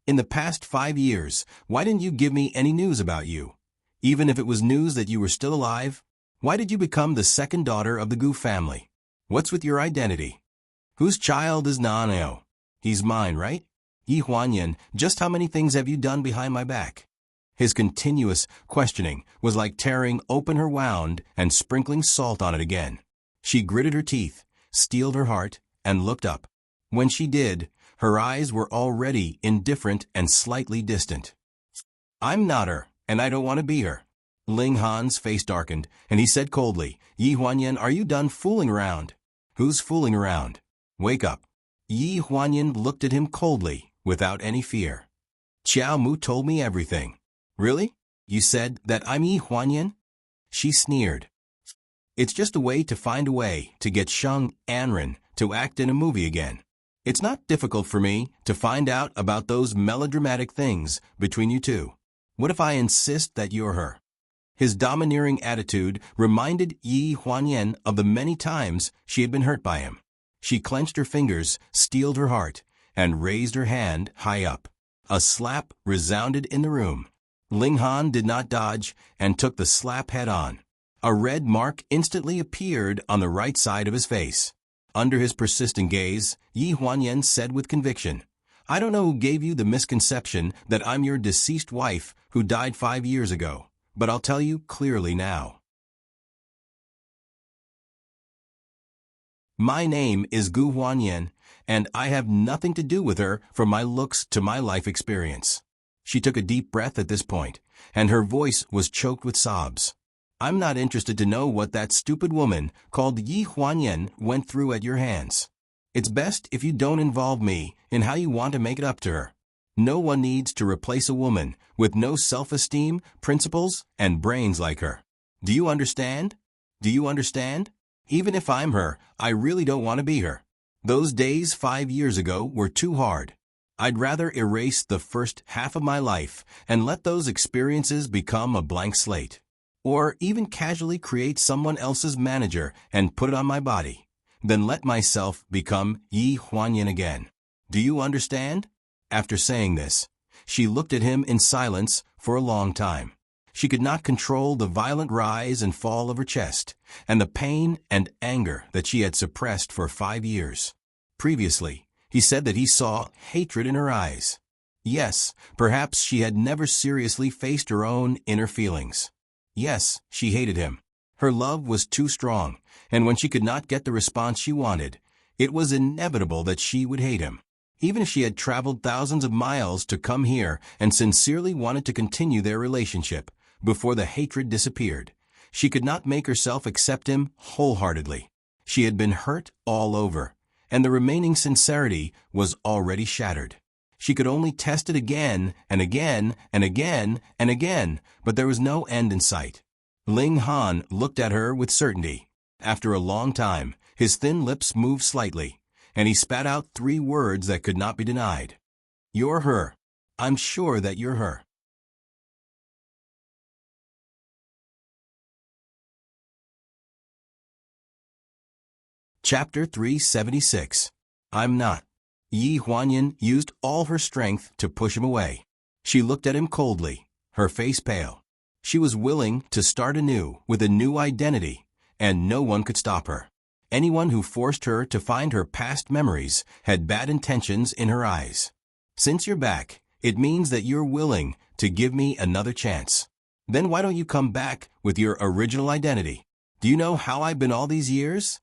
In the past 5 years, why didn't you give me any news about you? Even if it was news that you were still alive? Why did you become the second daughter of the Gu family? What's with your identity? Whose child is Nanao? He's mine, right? Yi Huanyan, just how many things have you done behind my back? His continuous questioning was like tearing open her wound and sprinkling salt on it again. She gritted her teeth, steeled her heart, and looked up. When she did, her eyes were already indifferent and slightly distant. I'm not her, and I don't want to be her. Ling Han's face darkened, and he said coldly, Yi Huanyan, are you done fooling around? Who's fooling around? Wake up. Yi Huanyan looked at him coldly, without any fear. Qiao Mu told me everything. Really? You said that I'm Yi Huanyan? She sneered. It's just a way to find a way to get Sheng Anren to act in a movie again. It's not difficult for me to find out about those melodramatic things between you two. What if I insist that you're her? His domineering attitude reminded Yi Huanyan of the many times she had been hurt by him. She clenched her fingers, steeled her heart, and raised her hand high up. A slap resounded in the room. Ling Han did not dodge and took the slap head on. A red mark instantly appeared on the right side of his face. Under his persistent gaze, Yi Huanyan said with conviction, I don't know who gave you the misconception that I'm your deceased wife who died 5 years ago, but I'll tell you clearly now. My name is Gu Huanyan, and I have nothing to do with her from my looks to my life experience. She took a deep breath at this point, and her voice was choked with sobs. I'm not interested to know what that stupid woman called Yi Huanyan went through at your hands. It's best if you don't involve me in how you want to make it up to her. No one needs to replace a woman with no self-esteem, principles, and brains like her. Do you understand? Do you understand? Even if I'm her, I really don't want to be her. Those days 5 years ago were too hard. I'd rather erase the first half of my life and let those experiences become a blank slate. Or even casually create someone else's manager and put it on my body, than let myself become Yi Huanyan again. Do you understand? After saying this, she looked at him in silence for a long time. She could not control the violent rise and fall of her chest, and the pain and anger that she had suppressed for 5 years. Previously, he said that he saw hatred in her eyes. Yes, perhaps she had never seriously faced her own inner feelings. Yes, she hated him. Her love was too strong, and when she could not get the response she wanted, it was inevitable that she would hate him. Even if she had traveled thousands of miles to come here and sincerely wanted to continue their relationship before the hatred disappeared, she could not make herself accept him wholeheartedly. She had been hurt all over, and the remaining sincerity was already shattered. She could only test it again and again and again and again, but there was no end in sight. Ling Han looked at her with certainty. After a long time, his thin lips moved slightly, and he spat out 3 words that could not be denied. You're her. I'm sure that you're her. Chapter 376. I'm not. Yi Huanyan used all her strength to push him away. She looked at him coldly, her face pale. She was willing to start anew with a new identity, and no one could stop her. Anyone who forced her to find her past memories had bad intentions in her eyes. Since you're back, it means that you're willing to give me another chance. Then why don't you come back with your original identity? Do you know how I've been all these years?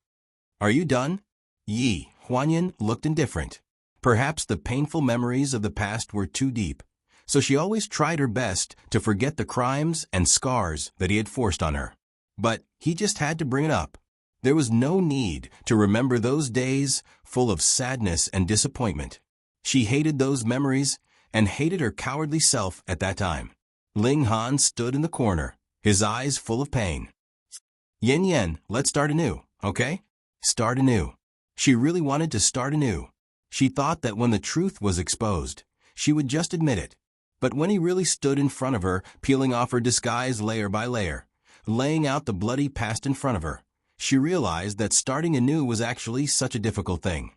Are you done? Yi Huanyan looked indifferent. Perhaps the painful memories of the past were too deep, so she always tried her best to forget the crimes and scars that he had forced on her. But he just had to bring it up. There was no need to remember those days full of sadness and disappointment. She hated those memories and hated her cowardly self at that time. Ling Han stood in the corner, his eyes full of pain. Yin Yen, let's start anew, okay? Start anew. She really wanted to start anew. She thought that when the truth was exposed, she would just admit it. But when he really stood in front of her, peeling off her disguise layer by layer, laying out the bloody past in front of her, she realized that starting anew was actually such a difficult thing.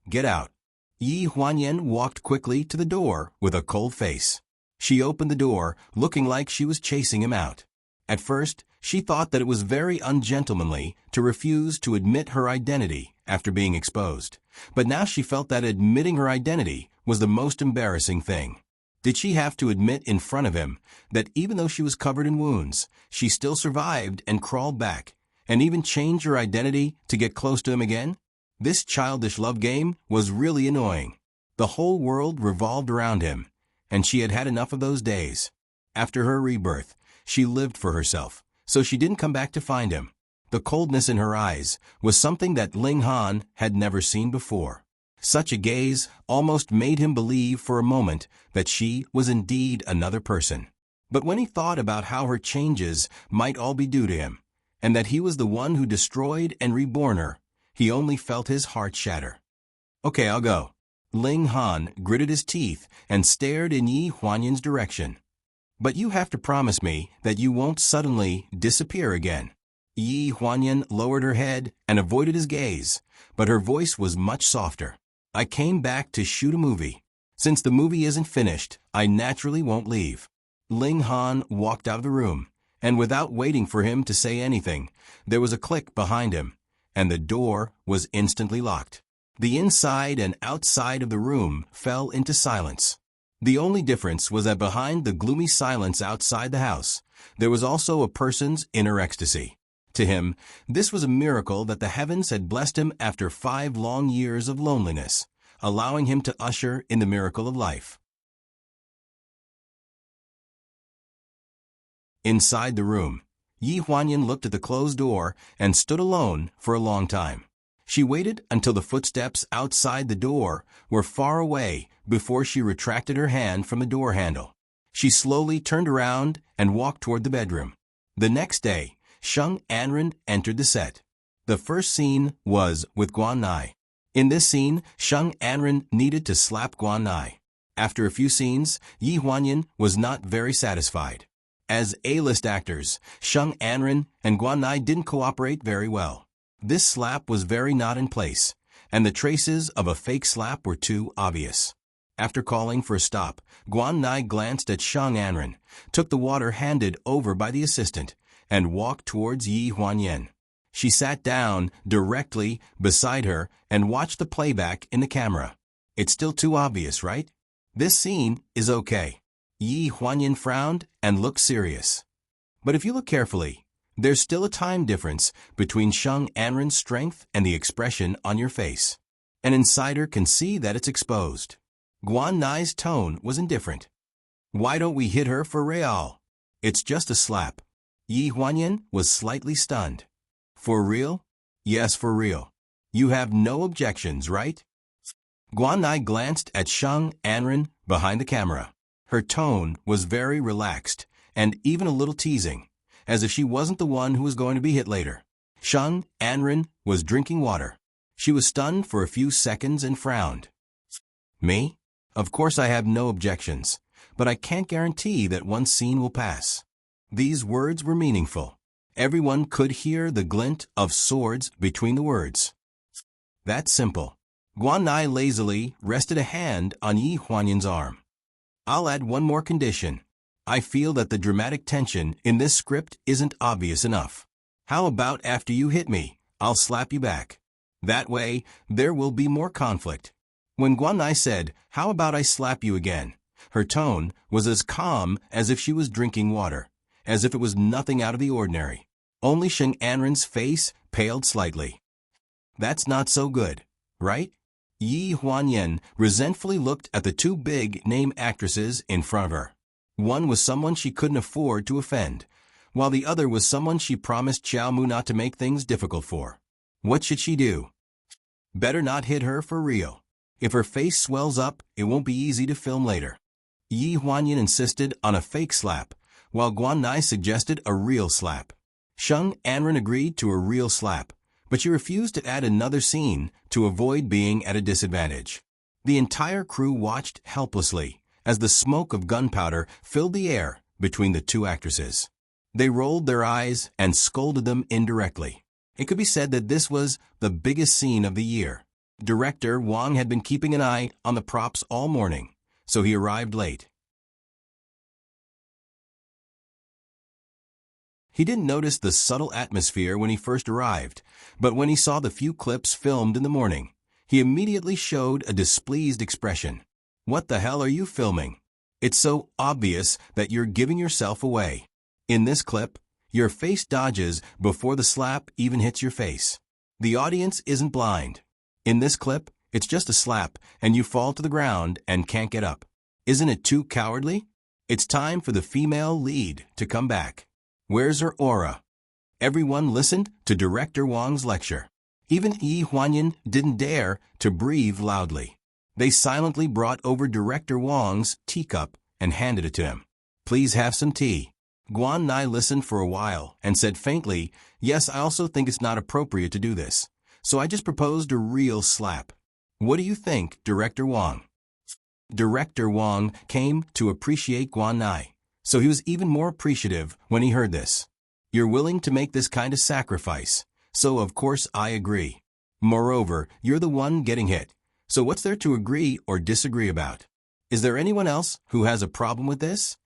Get out." Yi Huanyan walked quickly to the door with a cold face. She opened the door, looking like she was chasing him out. At first, she thought that it was very ungentlemanly to refuse to admit her identity after being exposed, but now she felt that admitting her identity was the most embarrassing thing. Did she have to admit in front of him that even though she was covered in wounds, she still survived and crawled back, and even changed her identity to get close to him again? This childish love game was really annoying. The whole world revolved around him, and she had had enough of those days. After her rebirth, she lived for herself, so she didn't come back to find him. The coldness in her eyes was something that Ling Han had never seen before. Such a gaze almost made him believe for a moment that she was indeed another person. But when he thought about how her changes might all be due to him, and that he was the one who destroyed and reborn her, he only felt his heart shatter. "Okay, I'll go." Ling Han gritted his teeth and stared in Yi Huanyan's direction. "But you have to promise me that you won't suddenly disappear again." Yi Huanyan lowered her head and avoided his gaze, but her voice was much softer. "I came back to shoot a movie. Since the movie isn't finished, I naturally won't leave." Ling Han walked out of the room, and without waiting for him to say anything, there was a click behind him, and the door was instantly locked. The inside and outside of the room fell into silence. The only difference was that behind the gloomy silence outside the house, there was also a person's inner ecstasy. To him, this was a miracle that the heavens had blessed him after 5 long years of loneliness, allowing him to usher in the miracle of life. Inside the room, Yi Huanyan looked at the closed door and stood alone for a long time. She waited until the footsteps outside the door were far away before she retracted her hand from the door handle. She slowly turned around and walked toward the bedroom. The next day, Sheng Anren entered the set. The first scene was with Guan Nai. In this scene, Sheng Anren needed to slap Guan Nai. After a few scenes, Yi Huanyan was not very satisfied. As A-list actors, Sheng Anren and Guan Nai didn't cooperate very well. This slap was very not in place, and the traces of a fake slap were too obvious. After calling for a stop, Guan Nai glanced at Sheng Anren, took the water handed over by the assistant, and walked towards Yi Huanyan. She sat down directly beside her and watched the playback in the camera. "It's still too obvious, right? This scene is okay." Yi Huanyan frowned and looked serious. "But if you look carefully, there's still a time difference between Sheng Anren's strength and the expression on your face. An insider can see that it's exposed." Guan Nai's tone was indifferent. "Why don't we hit her for real? It's just a slap." Yi Huanyan was slightly stunned. "For real?" "Yes, for real. You have no objections, right?" Guan Nai glanced at Sheng Anren behind the camera. Her tone was very relaxed and even a little teasing, as if she wasn't the one who was going to be hit later. Sheng Anren was drinking water. She was stunned for a few seconds and frowned. "Me? Of course I have no objections, but I can't guarantee that one scene will pass." These words were meaningful. Everyone could hear the glint of swords between the words. "That's simple." Guan Nai lazily rested a hand on Yi Huanyan's arm. "I'll add one more condition. I feel that the dramatic tension in this script isn't obvious enough. How about after you hit me, I'll slap you back? That way, there will be more conflict." When Guan Nai said, "How about I slap you again?" her tone was as calm as if she was drinking water, as if it was nothing out of the ordinary. Only Sheng Anren's face paled slightly. "That's not so good, right?" Yi Huanyan resentfully looked at the 2 big-name actresses in front of her. One was someone she couldn't afford to offend, while the other was someone she promised Xiao Mu not to make things difficult for. What should she do? Better not hit her for real. If her face swells up, it won't be easy to film later. Yi Huanyan insisted on a fake slap, while Guan Nai suggested a real slap. Sheng Anren agreed to a real slap, but she refused to add another scene to avoid being at a disadvantage. The entire crew watched helplessly as the smoke of gunpowder filled the air between the 2 actresses. They rolled their eyes and scolded them indirectly. It could be said that this was the biggest scene of the year. Director Wang had been keeping an eye on the props all morning, so he arrived late. He didn't notice the subtle atmosphere when he first arrived, but when he saw the few clips filmed in the morning, he immediately showed a displeased expression. What the hell are you filming? It's so obvious that you're giving yourself away. In this clip, your face dodges before the slap even hits your face. The audience isn't blind. In this clip, it's just a slap and you fall to the ground and can't get up. Isn't it too cowardly? It's time for the female lead to come back. Where's her aura? Everyone listened to Director Wang's lecture. Even Yi Huanyan didn't dare to breathe loudly. They silently brought over Director Wang's teacup and handed it to him. Please have some tea. Guan Nai listened for a while and said faintly, yes, I also think it's not appropriate to do this. So I just proposed a real slap. What do you think, Director Wang? Director Wang came to appreciate Guan Nai, so he was even more appreciative when he heard this. You're willing to make this kind of sacrifice, so of course I agree. Moreover, you're the one getting hit, so what's there to agree or disagree about? Is there anyone else who has a problem with this?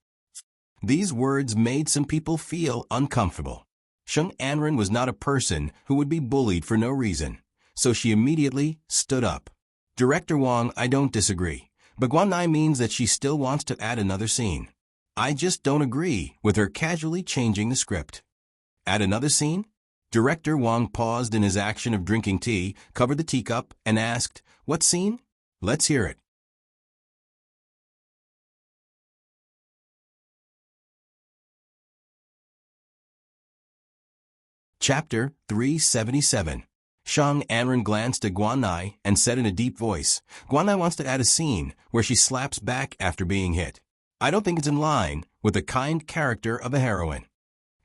These words made some people feel uncomfortable. Sheng Anren was not a person who would be bullied for no reason, so she immediately stood up. Director Wang, I don't disagree, but Guan Nai means that she still wants to add another scene. I just don't agree with her casually changing the script. Add another scene? Director Wang paused in his action of drinking tea, covered the teacup, and asked, what scene? Let's hear it. Chapter 377. Sheng Anren glanced at Guan Nai and said in a deep voice, Guan Nai wants to add a scene where she slaps back after being hit. I don't think it's in line with the kind character of a heroine.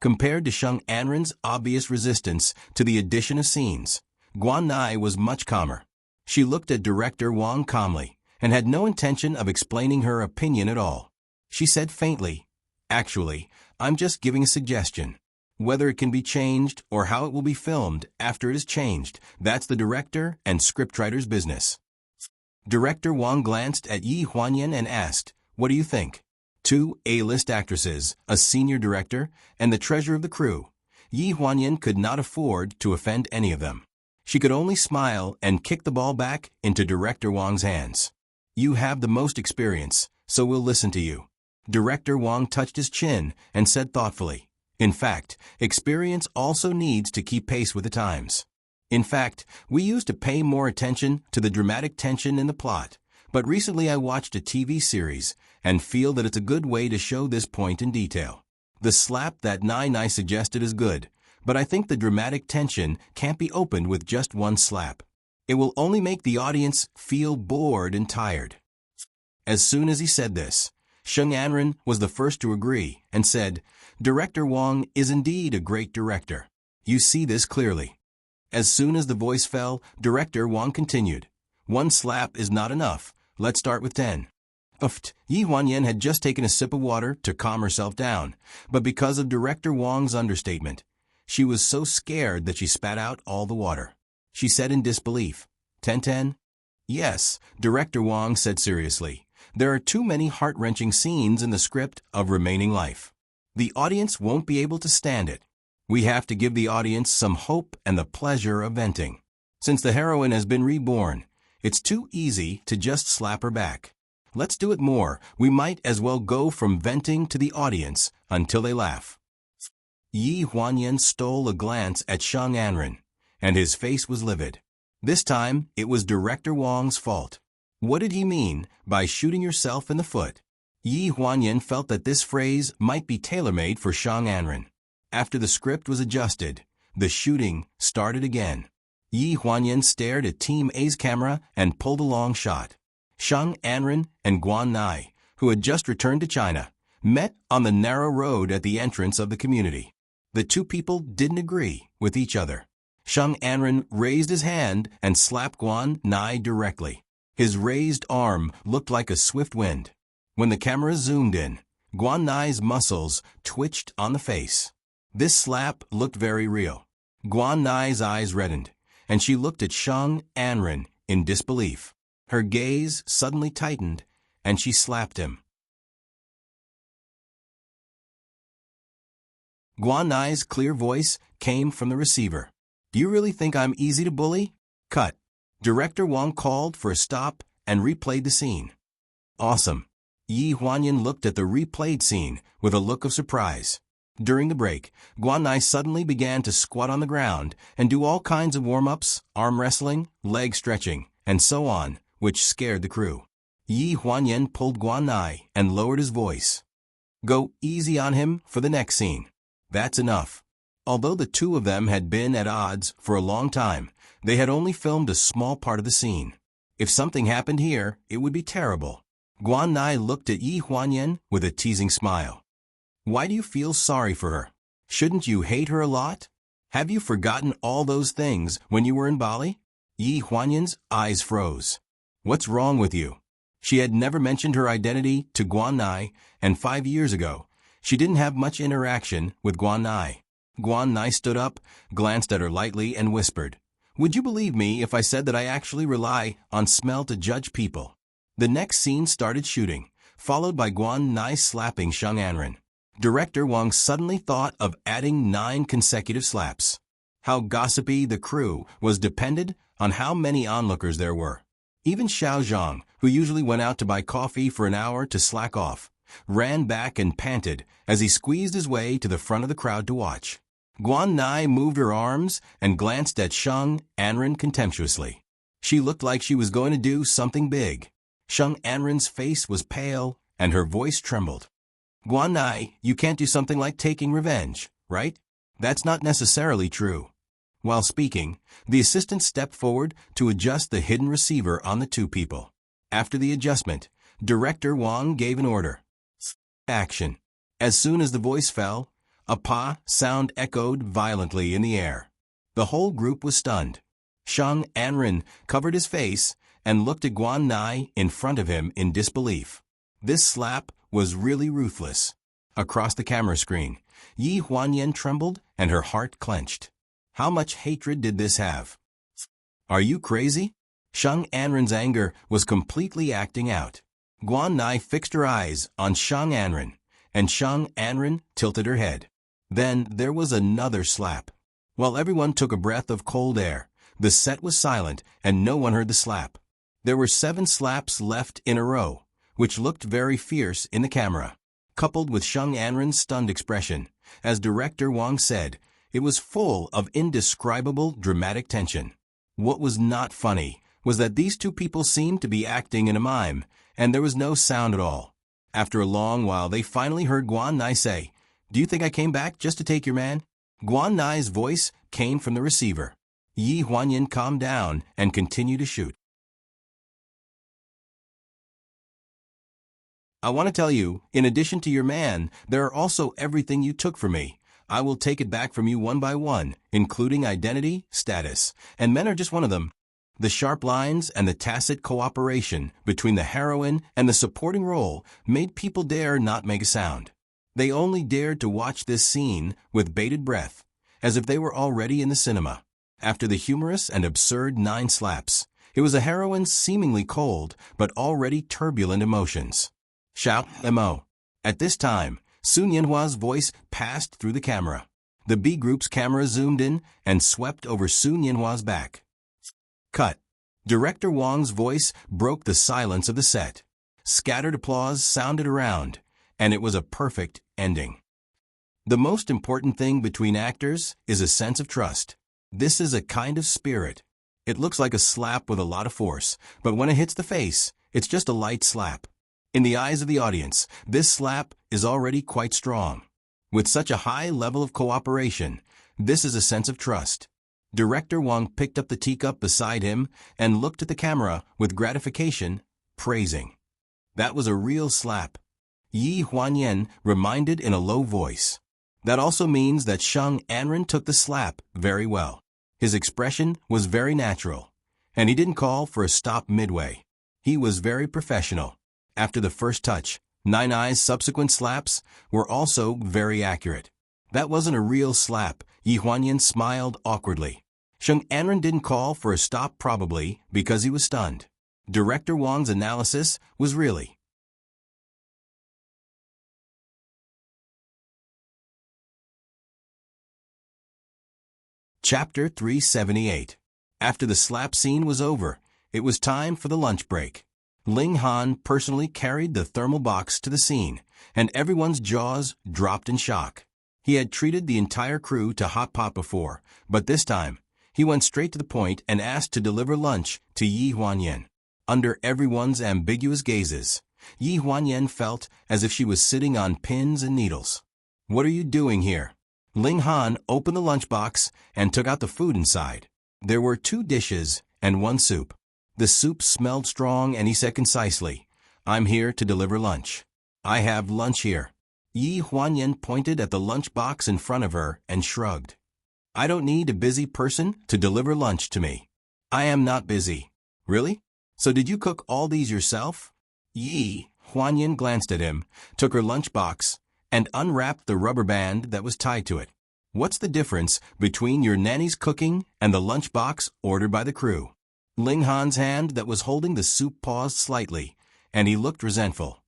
Compared to Sheng Anren's obvious resistance to the addition of scenes, Guan Nai was much calmer. She looked at Director Wang calmly and had no intention of explaining her opinion at all. She said faintly, actually, I'm just giving a suggestion. Whether it can be changed or how it will be filmed after it is changed, that's the director and scriptwriter's business. Director Wang glanced at Yi Huanyan and asked, what do you think? 2 A-list actresses, a senior director, and the treasure of the crew. Yi Huanyan could not afford to offend any of them. She could only smile and kick the ball back into Director Wang's hands. You have the most experience, so we'll listen to you. Director Wang touched his chin and said thoughtfully, in fact, experience also needs to keep pace with the times. In fact, we used to pay more attention to the dramatic tension in the plot, but recently I watched a TV series and feel that it's a good way to show this point in detail. The slap that Nai suggested is good, but I think the dramatic tension can't be opened with just one slap. It will only make the audience feel bored and tired. As soon as he said this, Sheng Anren was the first to agree and said, Director Wang is indeed a great director. You see this clearly. As soon as the voice fell, Director Wang continued, one slap is not enough. Let's start with 10. Yi Huanyan had just taken a sip of water to calm herself down, but because of Director Wang's understatement, she was so scared that she spat out all the water. She said in disbelief, 10. Yes, Director Wang said seriously. There are too many heart-wrenching scenes in the script of Remaining Life. The audience won't be able to stand it. We have to give the audience some hope and the pleasure of venting. Since the heroine has been reborn, it's too easy to just slap her back. Let's do it more. We might as well go from venting to the audience until they laugh. Yi Huanyan stole a glance at Sheng Anren, and his face was livid. This time, it was Director Wang's fault. What did he mean by shooting yourself in the foot? Yi Huanyan felt that this phrase might be tailor-made for Sheng Anren. After the script was adjusted, the shooting started again. Yi Huanyan stared at Team A's camera and pulled a long shot. Sheng Anren and Guan Nai, who had just returned to China, met on the narrow road at the entrance of the community. The two people didn't agree with each other. Sheng Anren raised his hand and slapped Guan Nai directly. His raised arm looked like a swift wind. When the camera zoomed in, Guan Nai's muscles twitched on the face. This slap looked very real. Guan Nai's eyes reddened, and she looked at Sheng Anren in disbelief. Her gaze suddenly tightened, and she slapped him. Guan Nai's clear voice came from the receiver. "Do you really think I'm easy to bully?" Cut. Director Wang called for a stop and replayed the scene. "Awesome." Yi Huanyan looked at the replayed scene with a look of surprise. During the break, Guan Nai suddenly began to squat on the ground and do all kinds of warm-ups, arm wrestling, leg stretching, and so on, which scared the crew. Yi Huanyan pulled Guan Nai and lowered his voice. "Go easy on him for the next scene. That's enough." Although the two of them had been at odds for a long time, they had only filmed a small part of the scene. If something happened here, it would be terrible. Guan Nai looked at Yi Huanyan with a teasing smile. "Why do you feel sorry for her? Shouldn't you hate her a lot? Have you forgotten all those things when you were in Bali?" Yi Huanyan's eyes froze. "What's wrong with you?" She had never mentioned her identity to Guan Nai, and 5 years ago, she didn't have much interaction with Guan Nai. Guan Nai stood up, glanced at her lightly, and whispered, "Would you believe me if I said that I actually rely on smell to judge people?" The next scene started shooting, followed by Guan Nai slapping Sheng Anren. Director Wang suddenly thought of adding 9 consecutive slaps. How gossipy the crew was depended on how many onlookers there were. Even Xiao Zhang, who usually went out to buy coffee for an hour to slack off, ran back and panted as he squeezed his way to the front of the crowd to watch. Guan Nai moved her arms and glanced at Sheng Anren contemptuously. She looked like she was going to do something big. Sheng Anren's face was pale and her voice trembled. "Guan Nai, you can't do something like taking revenge, right? That's not necessarily true." While speaking, the assistant stepped forward to adjust the hidden receiver on the two people. After the adjustment, Director Wang gave an order. Action. As soon as the voice fell, a pa sound echoed violently in the air. The whole group was stunned. Sheng Anren covered his face and looked at Guan Nai in front of him in disbelief. This slap was really ruthless. Across the camera screen, Yi Huanyan trembled and her heart clenched. How much hatred did this have? "Are you crazy?" Sheng Anren's anger was completely acting out. Guan Nai fixed her eyes on Sheng Anren, and Sheng Anren tilted her head. Then there was another slap. While everyone took a breath of cold air, the set was silent and no one heard the slap. There were 7 slaps left in a row, which looked very fierce in the camera. Coupled with Sheng Anren's stunned expression, as Director Wang said, it was full of indescribable dramatic tension. What was not funny was that these two people seemed to be acting in a mime, and there was no sound at all. After a long while, they finally heard Guan Nai say, "Do you think I came back just to take your man?" Guan Nai's voice came from the receiver. Yi Huanyan calmed down and continued to shoot. "I want to tell you, in addition to your man, there are also everything you took from me. I will take it back from you one by one, including identity, status, and men are just one of them." The sharp lines and the tacit cooperation between the heroine and the supporting role made people dare not make a sound. They only dared to watch this scene with bated breath, as if they were already in the cinema. After the humorous and absurd 9 slaps, it was a heroine's seemingly cold but already turbulent emotions. Xiao Mo. At this time, Sun Yanhua's voice passed through the camera. The B group's camera zoomed in and swept over Sun Yanhua's back. Cut. Director Wang's voice broke the silence of the set. Scattered applause sounded around, and it was a perfect ending. The most important thing between actors is a sense of trust. This is a kind of spirit. It looks like a slap with a lot of force, but when it hits the face, it's just a light slap. In the eyes of the audience, this slap is already quite strong. With such a high level of cooperation, this is a sense of trust. Director Wang picked up the teacup beside him and looked at the camera with gratification, praising. That was a real slap. Yi Huanyan reminded in a low voice. That also means that Sheng Anren took the slap very well. His expression was very natural, and he didn't call for a stop midway. He was very professional. After the first touch, Nine Eye's subsequent slaps were also very accurate. That wasn't a real slap. Yi Huanyan smiled awkwardly. Sheng Anren didn't call for a stop probably because he was stunned. Director Wang's analysis was really. Chapter 378. After the slap scene was over, it was time for the lunch break. Ling Han personally carried the thermal box to the scene, and everyone's jaws dropped in shock. He had treated the entire crew to hot pot before, but this time, he went straight to the point and asked to deliver lunch to Yi Huanyan. Under everyone's ambiguous gazes, Yi Huanyan felt as if she was sitting on pins and needles. "What are you doing here?" Ling Han opened the lunchbox and took out the food inside. There were 2 dishes and 1 soup. The soup smelled strong and he said concisely, "I'm here to deliver lunch. I have lunch here." Yi Huanyan pointed at the lunchbox in front of her and shrugged. "I don't need a busy person to deliver lunch to me. I am not busy." "Really? So did you cook all these yourself?" Yi Huanyan glanced at him, took her lunchbox, and unwrapped the rubber band that was tied to it. "What's the difference between your nanny's cooking and the lunchbox ordered by the crew?" Ling Han's hand that was holding the soup paused slightly, and he looked resentful.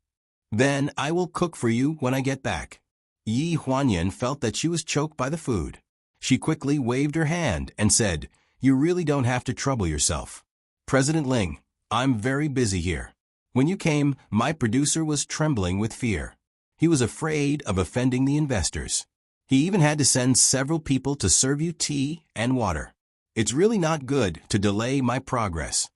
"Then I will cook for you when I get back." Yi Huanyan felt that she was choked by the food. She quickly waved her hand and said, "You really don't have to trouble yourself. President Ling, I'm very busy here. When you came, my producer was trembling with fear. He was afraid of offending the investors. He even had to send several people to serve you tea and water. It's really not good to delay my progress.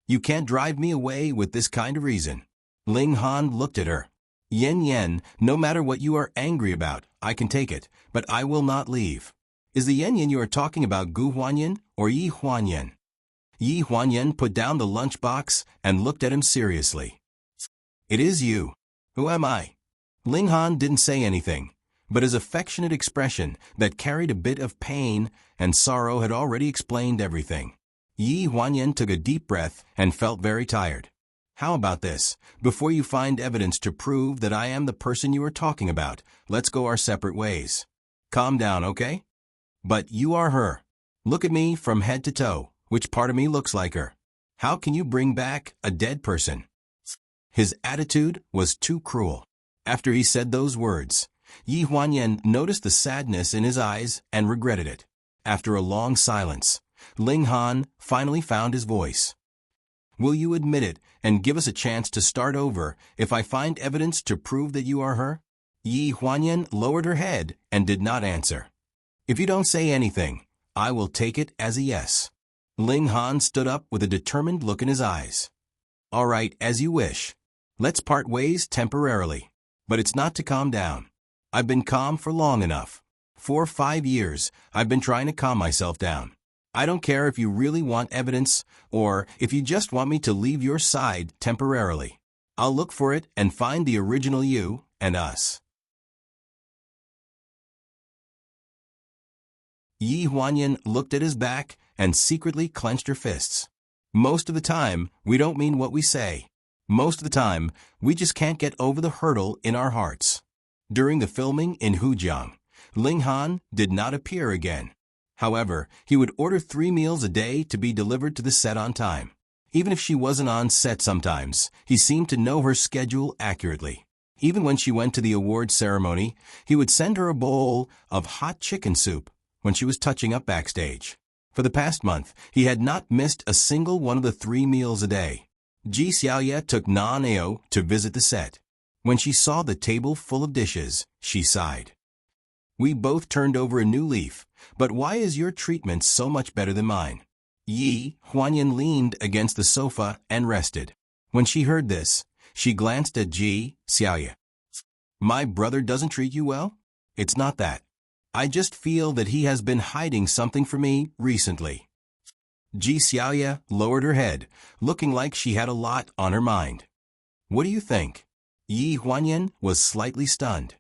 You can't drive me away with this kind of reason." Ling Han looked at her. "Yen, no matter what you are angry about, I can take it, but I will not leave." "Is the Yen you are talking about Gu Huanyan or Yi Huanyan?" Yi Huanyan put down the lunchbox and looked at him seriously. "It is you. Who am I?" Ling Han didn't say anything, but his affectionate expression that carried a bit of pain and sorrow had already explained everything. Yi Huanyan took a deep breath and felt very tired. "How about this? Before you find evidence to prove that I am the person you are talking about, let's go our separate ways. Calm down, okay? But you are her. Look at me from head to toe. Which part of me looks like her? How can you bring back a dead person?" His attitude was too cruel. After he said those words, Yi Huanyan noticed the sadness in his eyes and regretted it. After a long silence, Ling Han finally found his voice. "Will you admit it and give us a chance to start over if I find evidence to prove that you are her?" Yi Huanyan lowered her head and did not answer. "If you don't say anything, I will take it as a yes." Ling Han stood up with a determined look in his eyes. "All right, as you wish. Let's part ways temporarily. But it's not to calm down. I've been calm for long enough. For 5 years, I've been trying to calm myself down. I don't care if you really want evidence or if you just want me to leave your side temporarily. I'll look for it and find the original you and us." Yi Huanyan looked at his back and secretly clenched her fists. "Most of the time, we don't mean what we say. Most of the time, we just can't get over the hurdle in our hearts." During the filming in Hujiang, Ling Han did not appear again. However, he would order 3 meals a day to be delivered to the set on time. Even if she wasn't on set sometimes, he seemed to know her schedule accurately. Even when she went to the award ceremony, he would send her a bowl of hot chicken soup when she was touching up backstage. For the past month, he had not missed a single one of the 3 meals a day. Ji Xiaoye took Na-Neo to visit the set. When she saw the table full of dishes, she sighed. "We both turned over a new leaf, but why is your treatment so much better than mine?" Yi Huanyan leaned against the sofa and rested. When she heard this, she glanced at Ji Xiaoye. "My brother doesn't treat you well? It's not that. I just feel that he has been hiding something from me recently." Ji Xiaoye lowered her head, looking like she had a lot on her mind. "What do you think?" Yi Huanyan was slightly stunned.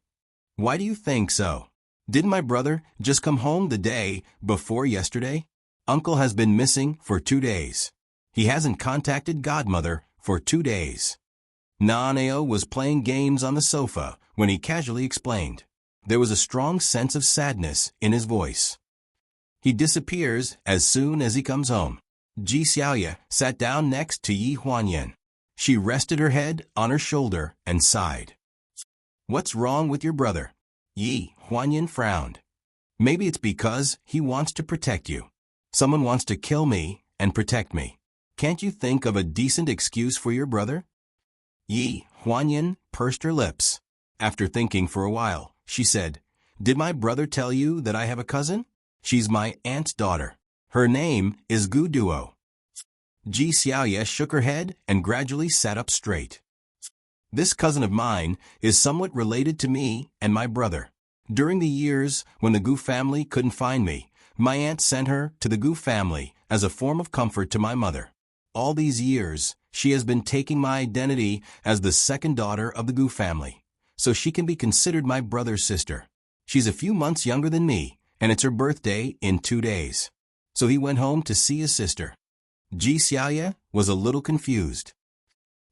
"Why do you think so? Didn't my brother just come home the day before yesterday? Uncle has been missing for 2 days. He hasn't contacted Godmother for 2 days." Na-Neo was playing games on the sofa when he casually explained. There was a strong sense of sadness in his voice. He disappears as soon as he comes home. Ji Xiaoya sat down next to Yi Huanyan. She rested her head on her shoulder and sighed. What's wrong with your brother? Yi Huanyan frowned. Maybe it's because he wants to protect you. Someone wants to kill me and protect me. Can't you think of a decent excuse for your brother? Yi Huanyan pursed her lips. After thinking for a while, she said, Did my brother tell you that I have a cousin? She's my aunt's daughter. Her name is Gu Duo. Ji Xiaoya shook her head and gradually sat up straight. This cousin of mine is somewhat related to me and my brother. During the years when the Gu family couldn't find me, my aunt sent her to the Gu family as a form of comfort to my mother. All these years, she has been taking my identity as the second daughter of the Gu family, so she can be considered my brother's sister. She's a few months younger than me, and it's her birthday in 2 days. So he went home to see his sister. Ji Xiaoya was a little confused.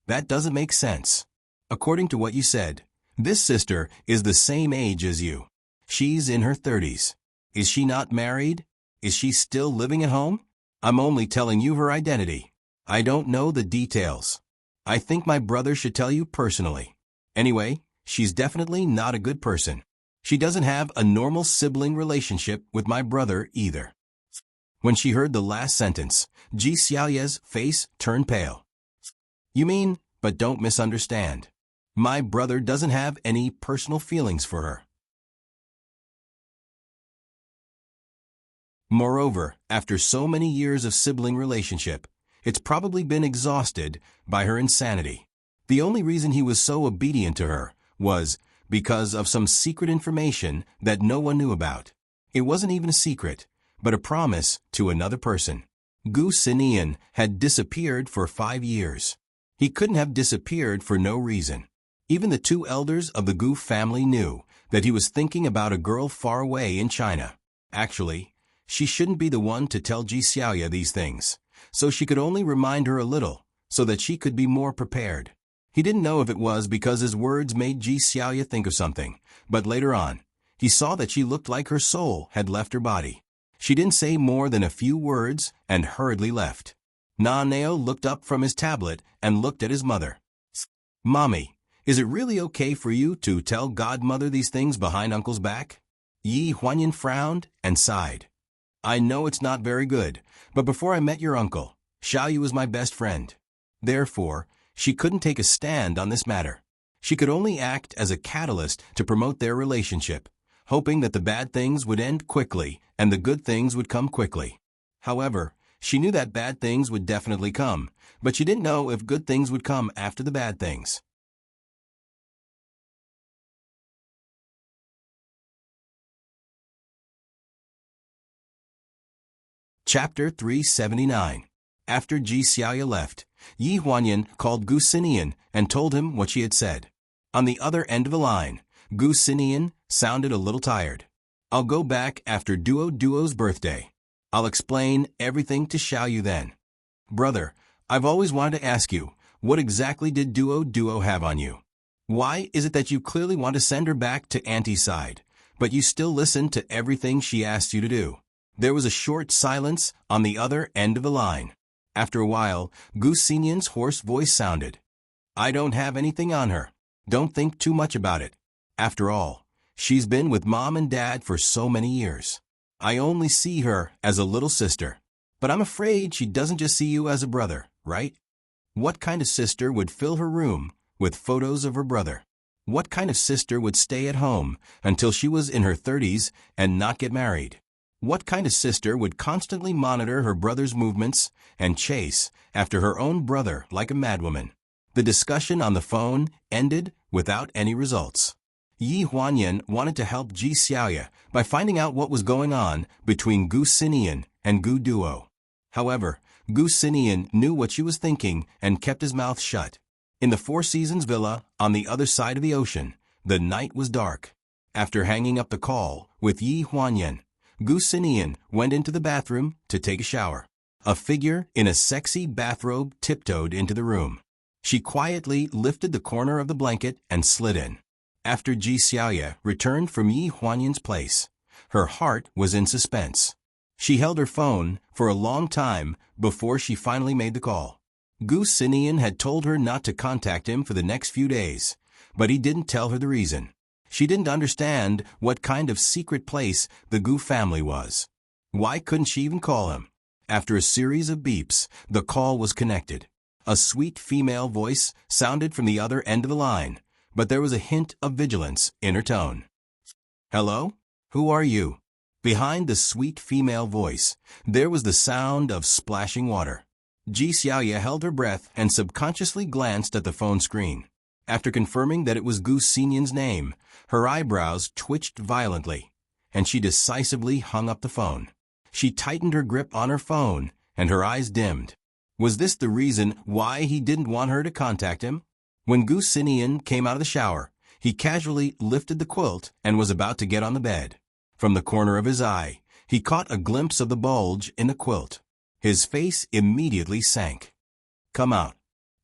That doesn't make sense. According to what you said, this sister is the same age as you. She's in her 30s. Is she not married? Is she still living at home? I'm only telling you her identity. I don't know the details. I think my brother should tell you personally. Anyway, she's definitely not a good person. She doesn't have a normal sibling relationship with my brother either. When she heard the last sentence, Ji Xiaoya's face turned pale. You mean, but don't misunderstand. My brother doesn't have any personal feelings for her. Moreover, after so many years of sibling relationship, it's probably been exhausted by her insanity. The only reason he was so obedient to her was because of some secret information that no one knew about. It wasn't even a secret, but a promise to another person. Gu Sinian had disappeared for 5 years. He couldn't have disappeared for no reason. Even the 2 elders of the Gu family knew that he was thinking about a girl far away in China. Actually, she shouldn't be the one to tell Ji Xiaoya these things, so she could only remind her a little, so that she could be more prepared. He didn't know if it was because his words made Ji Xiaoya think of something, but later on, he saw that she looked like her soul had left her body. She didn't say more than a few words and hurriedly left. Na Neo looked up from his tablet and looked at his mother. Mommy, is it really okay for you to tell Godmother these things behind Uncle's back? Yi Huanyan frowned and sighed. I know it's not very good, but before I met your uncle, Xiaoyu was my best friend. Therefore, she couldn't take a stand on this matter. She could only act as a catalyst to promote their relationship, hoping that the bad things would end quickly and the good things would come quickly. However, she knew that bad things would definitely come, but she didn't know if good things would come after the bad things. Chapter 379. After Ji Xiaoya left, Yi Huanyan called Gu Sinian and told him what she had said. On the other end of the line, Gu Sinian sounded a little tired. I'll go back after Duo's birthday. I'll explain everything to Xiaoyu then. Brother, I've always wanted to ask you, what exactly did Duo have on you? Why is it that you clearly want to send her back to Auntie's side, but you still listen to everything she asked you to do? There was a short silence on the other end of the line. After a while, Gu Sinian's hoarse voice sounded. I don't have anything on her. Don't think too much about it. After all, she's been with Mom and Dad for so many years. I only see her as a little sister. But I'm afraid she doesn't just see you as a brother, right? What kind of sister would fill her room with photos of her brother? What kind of sister would stay at home until she was in her 30s and not get married? What kind of sister would constantly monitor her brother's movements and chase after her own brother like a madwoman? The discussion on the phone ended without any results. Yi Huanyan wanted to help Ji Xiaoya by finding out what was going on between Gu Sinian and Gu Duo. However, Gu Sinian knew what she was thinking and kept his mouth shut. In the Four Seasons villa on the other side of the ocean, the night was dark. After hanging up the call with Yi Huanyan, Gu Sinian went into the bathroom to take a shower. A figure in a sexy bathrobe tiptoed into the room. She quietly lifted the corner of the blanket and slid in. After Ji Xiaoya returned from Yi Huanyan's place, her heart was in suspense. She held her phone for a long time before she finally made the call. Gu Sinian had told her not to contact him for the next few days, but he didn't tell her the reason. She didn't understand what kind of secret place the Gu family was. Why couldn't she even call him? After a series of beeps, the call was connected. A sweet female voice sounded from the other end of the line, but there was a hint of vigilance in her tone. "Hello? Who are you?" Behind the sweet female voice, there was the sound of splashing water. Ji Xiaoya held her breath and subconsciously glanced at the phone screen. After confirming that it was Gu Xinyan's name, her eyebrows twitched violently, and she decisively hung up the phone. She tightened her grip on her phone, and her eyes dimmed. Was this the reason why he didn't want her to contact him? When Gu Xinyan came out of the shower, he casually lifted the quilt and was about to get on the bed. From the corner of his eye, he caught a glimpse of the bulge in the quilt. His face immediately sank. "Come out."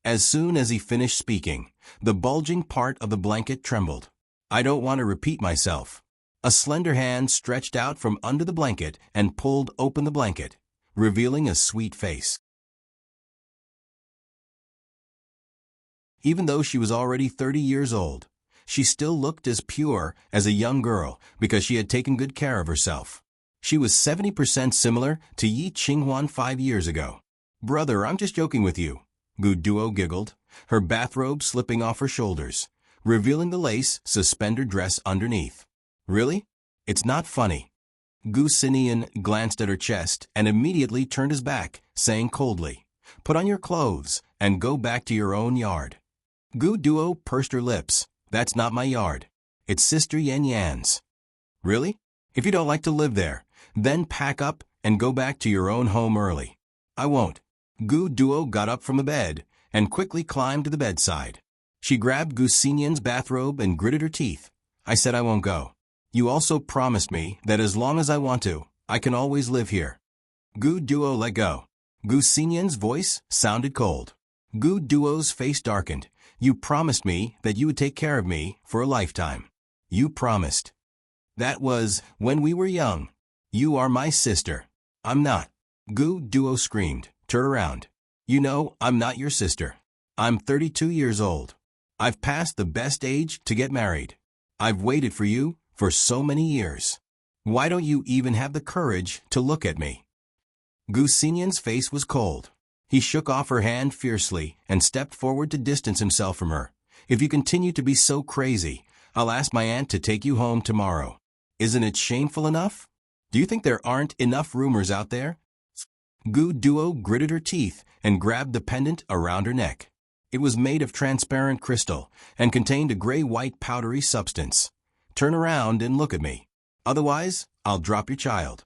As soon as he finished speaking, the bulging part of the blanket trembled. "I don't want to repeat myself." A slender hand stretched out from under the blanket and pulled open the blanket, revealing a sweet face. Even though she was already 30 years old, she still looked as pure as a young girl because she had taken good care of herself. She was 70% similar to Yi Qinghuan 5 years ago. "Brother, I'm just joking with you," Gu Duo giggled, her bathrobe slipping off her shoulders, revealing the lace suspender dress underneath. "Really? It's not funny." Gu Xinian glanced at her chest and immediately turned his back, saying coldly, "Put on your clothes and go back to your own yard." Gu Duo pursed her lips. "That's not my yard. It's Sister Yan Yan's." "Really? If you don't like to live there, then pack up and go back to your own home early." "I won't." Gu Duo got up from the bed and quickly climbed to the bedside. She grabbed Gu Xinyan's bathrobe and gritted her teeth. "I said I won't go. You also promised me that as long as I want to, I can always live here." Gu Duo let go. Gu Xinyan's voice sounded cold. Gu Duo's face darkened. "You promised me that you would take care of me for a lifetime. You promised. That was when we were young. You are my sister." "I'm not." Gu Duo screamed. "Turn around. You know I'm not your sister. I'm 32 years old. I've passed the best age to get married. I've waited for you for so many years. Why don't you even have the courage to look at me?" Gu Xinyan's face was cold. He shook off her hand fiercely and stepped forward to distance himself from her. "If you continue to be so crazy, I'll ask my aunt to take you home tomorrow. Isn't it shameful enough? Do you think there aren't enough rumors out there?" Gu Duo gritted her teeth and grabbed the pendant around her neck. It was made of transparent crystal and contained a gray-white powdery substance. "Turn around and look at me. Otherwise, I'll drop your child."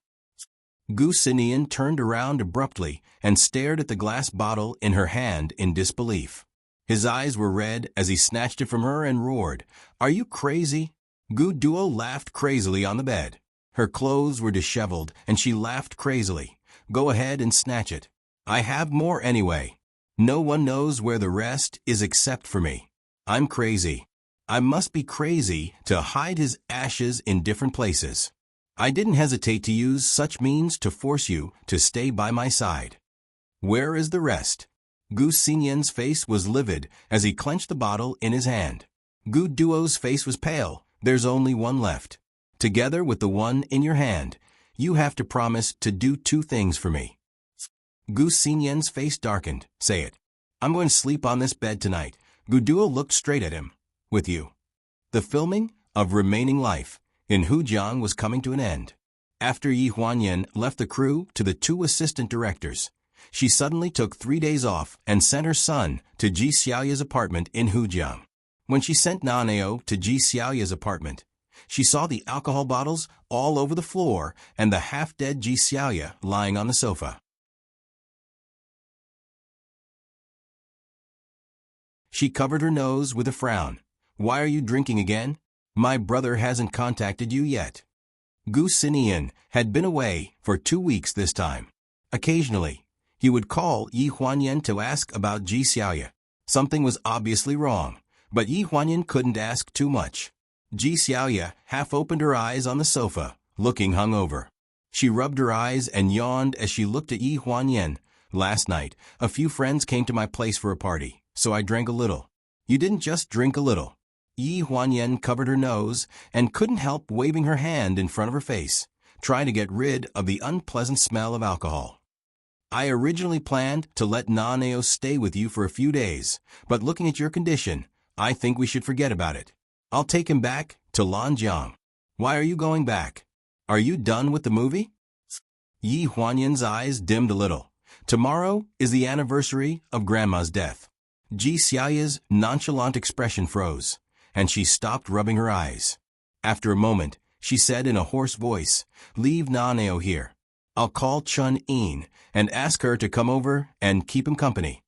Gu Xinian turned around abruptly and stared at the glass bottle in her hand in disbelief. His eyes were red as he snatched it from her and roared, "Are you crazy?" Gu Duo laughed crazily on the bed. Her clothes were disheveled and she laughed crazily. "Go ahead and snatch it. I have more anyway. No one knows where the rest is except for me. I'm crazy. I must be crazy to hide his ashes in different places. I didn't hesitate to use such means to force you to stay by my side. Where is the rest?" Gu Xinyan's face was livid as he clenched the bottle in his hand. Gu Duo's face was pale. "There's only one left. Together with the one in your hand, you have to promise to do 2 things for me." Gu Xinyan's face darkened. "Say it." "I'm going to sleep on this bed tonight." Gu Duo looked straight at him. "With you." The filming of Remaining Life in Hujiang was coming to an end. After Yi Huanyan left the crew to the 2 assistant directors, she suddenly took 3 days off and sent her son to Ji Xiaoya's apartment in Hujiang. When she sent Naneo to Ji Xiaoya's apartment, she saw the alcohol bottles all over the floor and the half-dead Ji Xiaoya lying on the sofa. She covered her nose with a frown. "Why are you drinking again? My brother hasn't contacted you yet." Gu Xinian had been away for 2 weeks this time. Occasionally, he would call Yi Huanyan to ask about Ji Xiaoya. Something was obviously wrong, but Yi Huanyan couldn't ask too much. Ji Xiaoya half opened her eyes on the sofa, looking hungover. She rubbed her eyes and yawned as she looked at Yi Huanyan. Last night, a few friends came to my place for a party, so I drank a little. You didn't just drink a little. Yi Huanyan covered her nose and couldn't help waving her hand in front of her face, trying to get rid of the unpleasant smell of alcohol. I originally planned to let Naneo stay with you for a few days, but looking at your condition, I think we should forget about it. I'll take him back to Lanjiang. Why are you going back? Are you done with the movie? Yi Huanyan's eyes dimmed a little. Tomorrow is the anniversary of Grandma's death. Ji Xiaoya's nonchalant expression froze, and she stopped rubbing her eyes. After a moment, she said in a hoarse voice, "Leave Naneo here. I'll call Chun-Yin and ask her to come over and keep him company."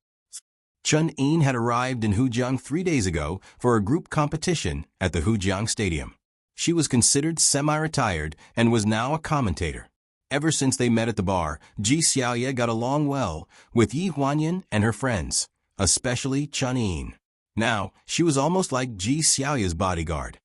Chun-Yin had arrived in Hujiang 3 days ago for a group competition at the Hujiang Stadium. She was considered semi-retired and was now a commentator. Ever since they met at the bar, Ji Xiaoya got along well with Yi Huanyan and her friends, especially Chun-Yin. Now, she was almost like Ji Xiaoya's bodyguard.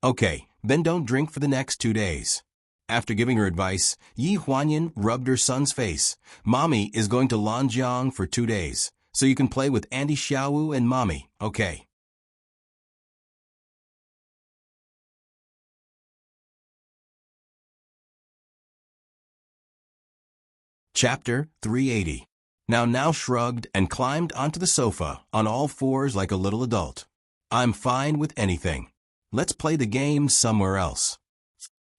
Okay, then don't drink for the next 2 days. After giving her advice, Yi Huanyan rubbed her son's face. Mommy is going to Lanjiang for 2 days, so you can play with Auntie Xiaowu and Mommy, okay? Chapter 380. Now shrugged and climbed onto the sofa on all fours like a little adult. I'm fine with anything. Let's play the game somewhere else.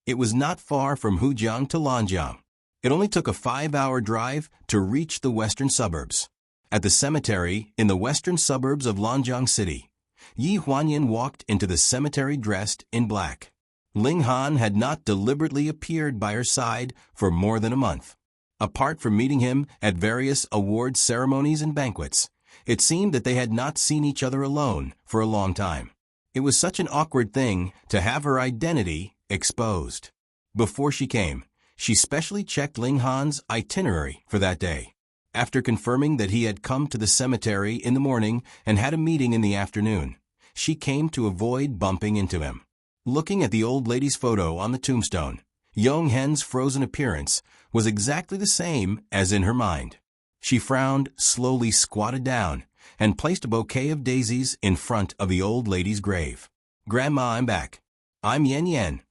It was not far from Hujiang to Lanjiang. It only took a 5-hour drive to reach the western suburbs. At the cemetery in the western suburbs of Lanjiang City, Yi Huanyan walked into the cemetery dressed in black. Ling Han had not deliberately appeared by her side for more than a month. Apart from meeting him at various award ceremonies and banquets, it seemed that they had not seen each other alone for a long time. It was such an awkward thing to have her identity exposed. Before she came, she specially checked Ling Han's itinerary for that day. After confirming that he had come to the cemetery in the morning and had a meeting in the afternoon, she came to avoid bumping into him. Looking at the old lady's photo on the tombstone, Yong Hen's frozen appearance was exactly the same as in her mind. She frowned, slowly squatted down, and placed a bouquet of daisies in front of the old lady's grave. "Grandma, I'm back. I'm Yan Yan."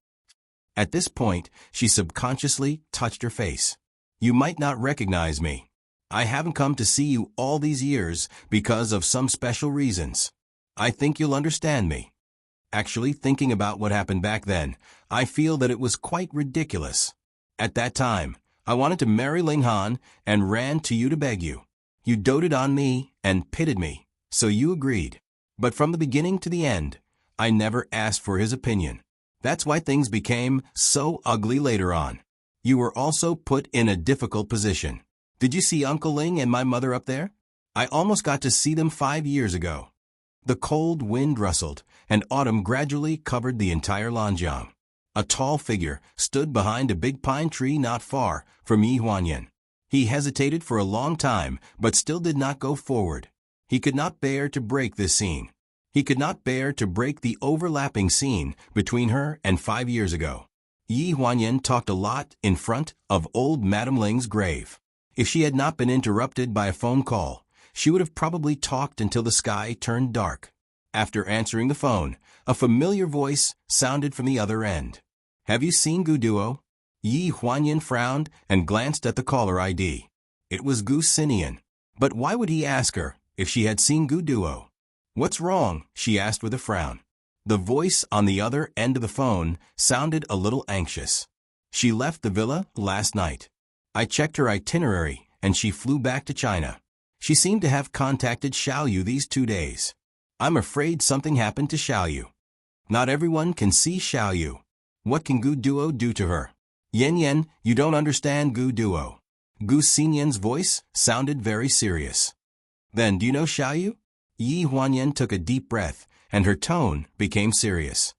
At this point, she subconsciously touched her face. "You might not recognize me. I haven't come to see you all these years because of some special reasons. I think you'll understand me. Actually, thinking about what happened back then, I feel that it was quite ridiculous. At that time, I wanted to marry Ling Han and ran to you to beg you. You doted on me and pitied me, so you agreed. But from the beginning to the end, I never asked for his opinion. That's why things became so ugly later on. You were also put in a difficult position. Did you see Uncle Ling and my mother up there? I almost got to see them 5 years ago." The cold wind rustled, and autumn gradually covered the entire Lanjiang. A tall figure stood behind a big pine tree not far from Yi Huanyan. He hesitated for a long time, but still did not go forward. He could not bear to break this scene. He could not bear to break the overlapping scene between her and 5 years ago. Yi Huanyan talked a lot in front of old Madame Ling's grave. If she had not been interrupted by a phone call, she would have probably talked until the sky turned dark. After answering the phone, a familiar voice sounded from the other end. "Have you seen Gu Duo?" Yi Huanyan frowned and glanced at the caller ID. It was Gu Sinian. But why would he ask her if she had seen Gu Duo? "What's wrong?" she asked with a frown. The voice on the other end of the phone sounded a little anxious. "She left the villa last night. I checked her itinerary and she flew back to China. She seemed to have contacted Xiaoyu these 2 days. I'm afraid something happened to Xiaoyu. Not everyone can see Xiaoyu. What can Gu Duo do to her?" "Yan Yan, you don't understand Gu Duo." Gu Xinyan's voice sounded very serious. "Then do you know Xiaoyu?" Yi Huanyan took a deep breath, and her tone became serious.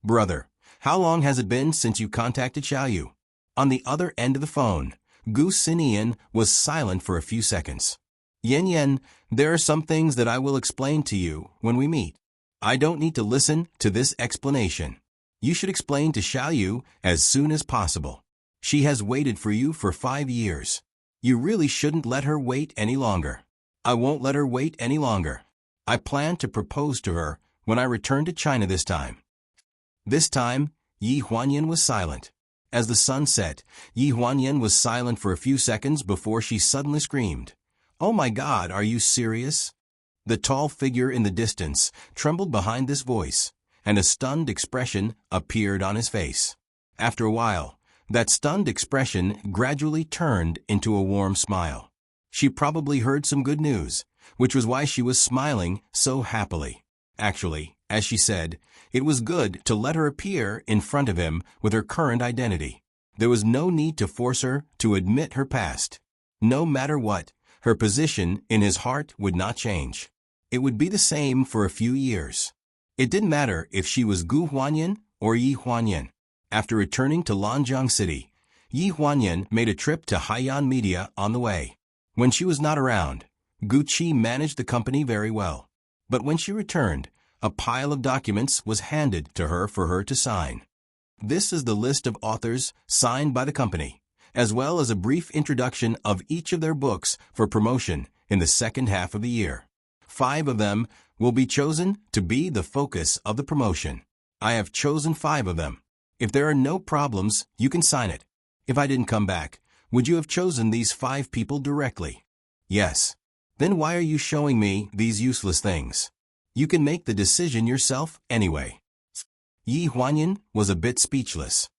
"Brother, how long has it been since you contacted Xiaoyu?" On the other end of the phone, Gu Sinian was silent for a few seconds. "Yan Yan, there are some things that I will explain to you when we meet. I don't need to listen to this explanation. You should explain to Xiaoyu as soon as possible. She has waited for you for 5 years. You really shouldn't let her wait any longer. I won't let her wait any longer. I plan to propose to her when I return to China this time. This time, Yi Huanyan was silent. As the sun set, Yi Huanyan was silent for a few seconds before she suddenly screamed, "Oh my God, are you serious?" The tall figure in the distance trembled behind this voice, and a stunned expression appeared on his face. After a while, that stunned expression gradually turned into a warm smile. She probably heard some good news, which was why she was smiling so happily. Actually, as she said, it was good to let her appear in front of him with her current identity. There was no need to force her to admit her past. No matter what, her position in his heart would not change. It would be the same for a few years. It didn't matter if she was Gu Huanyan or Yi Huanyan. After returning to Lanjiang City, Yi Huanyan made a trip to Haiyan Media on the way. When she was not around, Gu Qi managed the company very well. But when she returned, a pile of documents was handed to her for her to sign. This is the list of authors signed by the company, as well as a brief introduction of each of their books for promotion in the second half of the year. 5 of them will be chosen to be the focus of the promotion. I have chosen 5 of them. If there are no problems, you can sign it. If I didn't come back, would you have chosen these 5 people directly? Yes. Then why are you showing me these useless things? You can make the decision yourself anyway. Yi Huanyan was a bit speechless.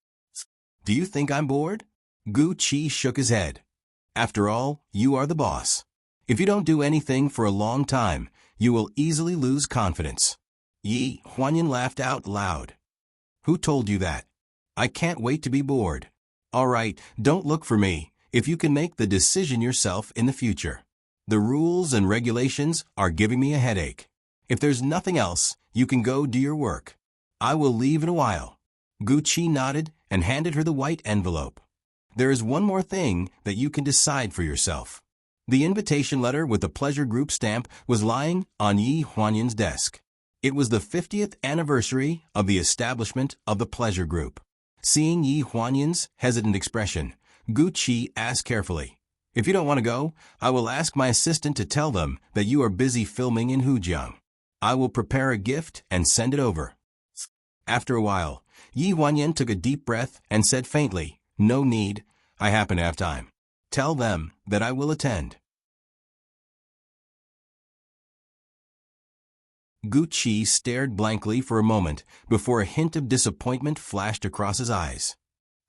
Do you think I'm bored? Gu Qi shook his head. After all, you are the boss. If you don't do anything for a long time, you will easily lose confidence. Yi Huanyan laughed out loud. Who told you that? I can't wait to be bored. All right, don't look for me if you can make the decision yourself in the future. The rules and regulations are giving me a headache. If there's nothing else, you can go do your work. I will leave in a while. Gu Qi nodded and handed her the white envelope. There is one more thing that you can decide for yourself. The invitation letter with the pleasure group stamp was lying on Yi Huanyan's desk. It was the 50th anniversary of the establishment of the pleasure group. Seeing Yi Huanyan's hesitant expression, Gu Qi asked carefully, "If you don't want to go, I will ask my assistant to tell them that you are busy filming in Hujiang. I will prepare a gift and send it over." After a while, Yi Huanyan took a deep breath and said faintly, "No need, I happen to have time. Tell them that I will attend." Gu Qi stared blankly for a moment before a hint of disappointment flashed across his eyes.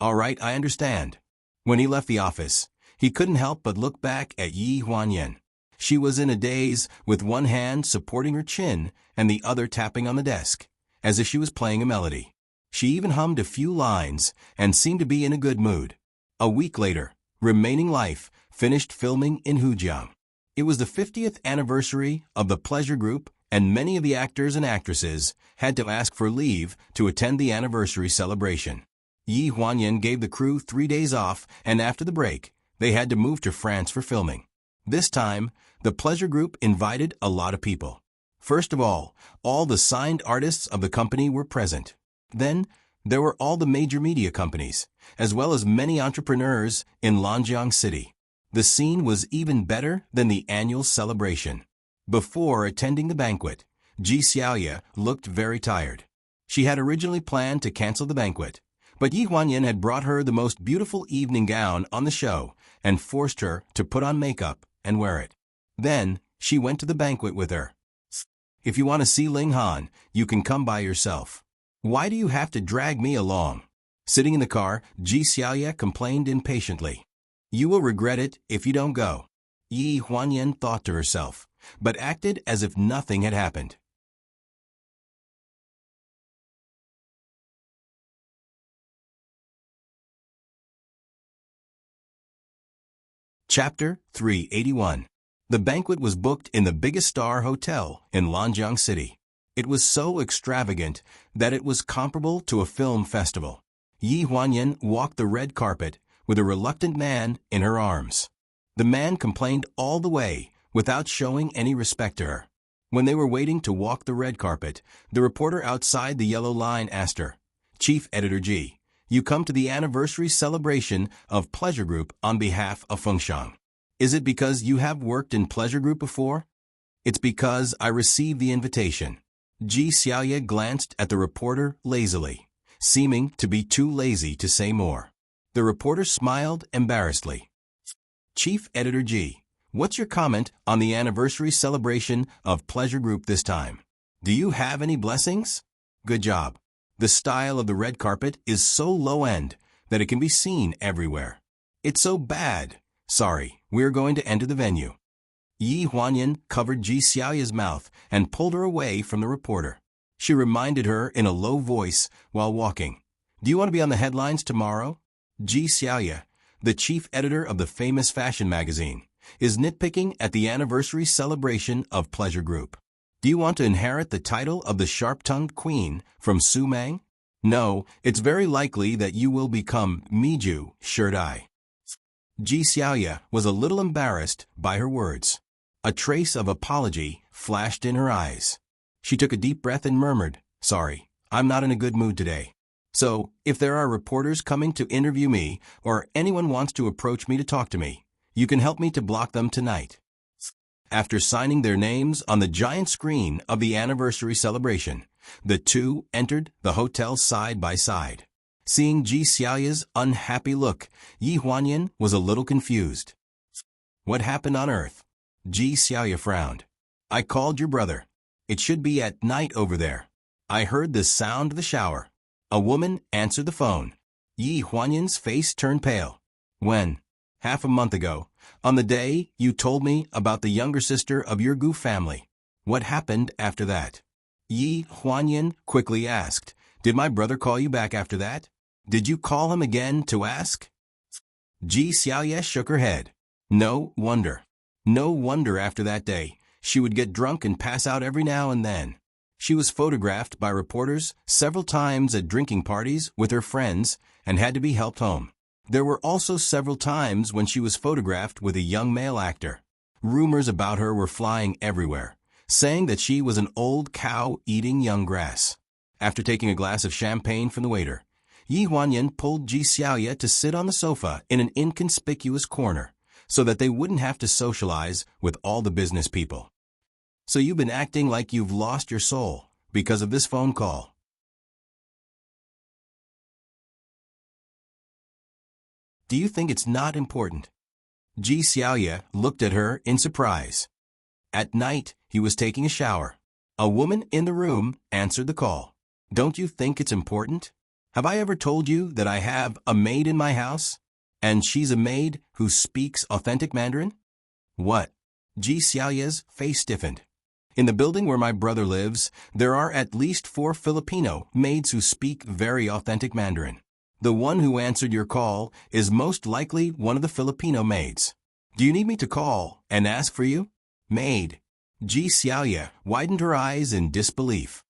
All right, I understand. When he left the office, he couldn't help but look back at Yi Huanyan. She was in a daze, with one hand supporting her chin and the other tapping on the desk, as if she was playing a melody. She even hummed a few lines and seemed to be in a good mood. A week later, Remaining Life finished filming in Hujiang. It was the 50th anniversary of the pleasure group, and many of the actors and actresses had to ask for leave to attend the anniversary celebration. Yi Huanyan gave the crew 3 days off, and after the break, they had to move to France for filming. This time, the pleasure group invited a lot of people. First of all the signed artists of the company were present. Then, there were all the major media companies, as well as many entrepreneurs in Lanjiang City. The scene was even better than the annual celebration. Before attending the banquet, Ji Xiaoya looked very tired. She had originally planned to cancel the banquet, but Yi Huanyan had brought her the most beautiful evening gown on the show and forced her to put on makeup and wear it. Then, she went to the banquet with her. "If you want to see Ling Han, you can come by yourself. Why do you have to drag me along?" Sitting in the car, Ji Xiaoya complained impatiently. "You will regret it if you don't go." Yi Huanyan thought to herself, but acted as if nothing had happened. Chapter 381. The banquet was booked in the biggest star hotel in Lanjiang City. It was so extravagant that it was comparable to a film festival. Yi Huanyan walked the red carpet with a reluctant man in her arms. The man complained all the way without showing any respect to her. When they were waiting to walk the red carpet, the reporter outside the yellow line asked her, "Chief Editor G, you come to the anniversary celebration of Pleasure Group on behalf of Fengshang. Is it because you have worked in Pleasure Group before?" "It's because I received the invitation." Ji Xiaoye glanced at the reporter lazily, seeming to be too lazy to say more. The reporter smiled embarrassedly. "Chief Editor G, what's your comment on the anniversary celebration of Pleasure Group this time? Do you have any blessings?" "Good job. The style of the red carpet is so low-end that it can be seen everywhere." "It's so bad. Sorry, we're going to enter the venue." Yi Huanyan covered Ji Xiaoye's mouth and pulled her away from the reporter. She reminded her in a low voice while walking, "Do you want to be on the headlines tomorrow?" Ji Xiaoye, the chief editor of the famous fashion magazine, is nitpicking at the anniversary celebration of Pleasure Group. "Do you want to inherit the title of the sharp-tongued queen from Su Meng? No, it's very likely that you will become Miju Shirdai." Ji Xiaoye was a little embarrassed by her words. A trace of apology flashed in her eyes. She took a deep breath and murmured, "Sorry, I'm not in a good mood today. So, if there are reporters coming to interview me or anyone wants to approach me to talk to me, you can help me to block them tonight." After signing their names on the giant screen of the anniversary celebration, the two entered the hotel side by side. Seeing Ji Xiaoye's unhappy look, Yi Huanyan was a little confused. "What happened on earth?" Ji Xiaoye frowned. "I called your brother. It should be at night over there. I heard the sound of the shower." A woman answered the phone. Yi Huanyan's face turned pale. "When?" "Half a month ago, on the day you told me about the younger sister of your Gu family." "What happened after that?" Yi Huanyan quickly asked. "Did my brother call you back after that? Did you call him again to ask?" Ji Xiaoye shook her head. No wonder. No wonder after that day, she would get drunk and pass out every now and then. She was photographed by reporters several times at drinking parties with her friends and had to be helped home. There were also several times when she was photographed with a young male actor. Rumors about her were flying everywhere, saying that she was an old cow eating young grass. After taking a glass of champagne from the waiter, Yi Huanyan pulled Ji Xiaoye to sit on the sofa in an inconspicuous corner so that they wouldn't have to socialize with all the business people. "So you've been acting like you've lost your soul because of this phone call." "Do you think it's not important?" Ji Xiaoye looked at her in surprise. At night, he was taking a shower. A woman in the room answered the call. "Don't you think it's important? Have I ever told you that I have a maid in my house? And she's a maid who speaks authentic Mandarin?" "What?" Ji Xiaoye's face stiffened. "In the building where my brother lives, there are at least 4 Filipino maids who speak very authentic Mandarin. The one who answered your call is most likely one of the Filipino maids. Do you need me to call and ask for you?" "Maid." Ji Xiaoye widened her eyes in disbelief.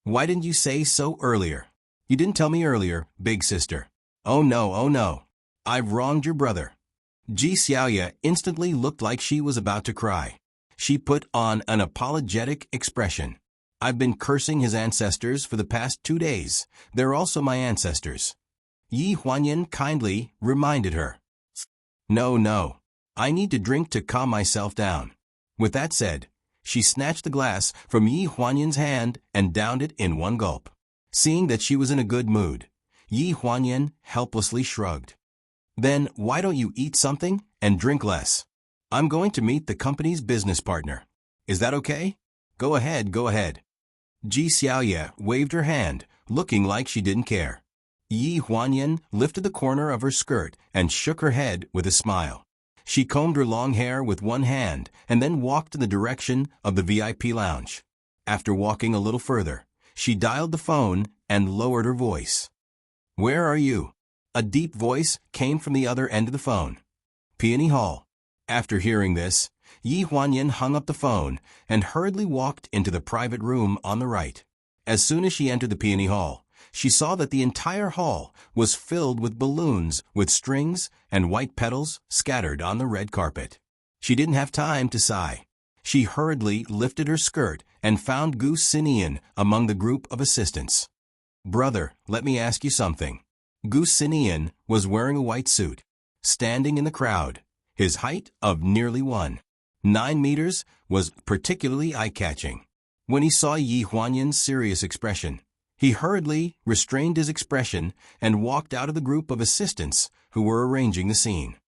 "Why didn't you say so earlier? You didn't tell me earlier, big sister." Oh no. I've wronged your brother." Ji Xiaoye instantly looked like she was about to cry. She put on an apologetic expression. "I've been cursing his ancestors for the past 2 days. They're also my ancestors." Yi Huanyan kindly reminded her. No. I need to drink to calm myself down." With that said, she snatched the glass from Yi Huanyan's hand and downed it in one gulp. Seeing that she was in a good mood, Yi Huanyan helplessly shrugged. "Then why don't you eat something and drink less? I'm going to meet the company's business partner. Is that okay?" Go ahead. Ji Xiaoye waved her hand, looking like she didn't care. Yi Huanyan lifted the corner of her skirt and shook her head with a smile. She combed her long hair with one hand and then walked in the direction of the VIP lounge. After walking a little further, she dialed the phone and lowered her voice. "Where are you?" A deep voice came from the other end of the phone. "Peony Hall." After hearing this, Yi Huanyan hung up the phone and hurriedly walked into the private room on the right. As soon as she entered the Peony Hall, she saw that the entire hall was filled with balloons with strings and white petals scattered on the red carpet. She didn't have time to sigh. She hurriedly lifted her skirt and found Gu Sinian among the group of assistants. "Brother, let me ask you something." Gu Sinian was wearing a white suit, standing in the crowd. His height of nearly 1.9 meters was particularly eye-catching. When he saw Yi Huanyan's serious expression, he hurriedly restrained his expression and walked out of the group of assistants who were arranging the scene.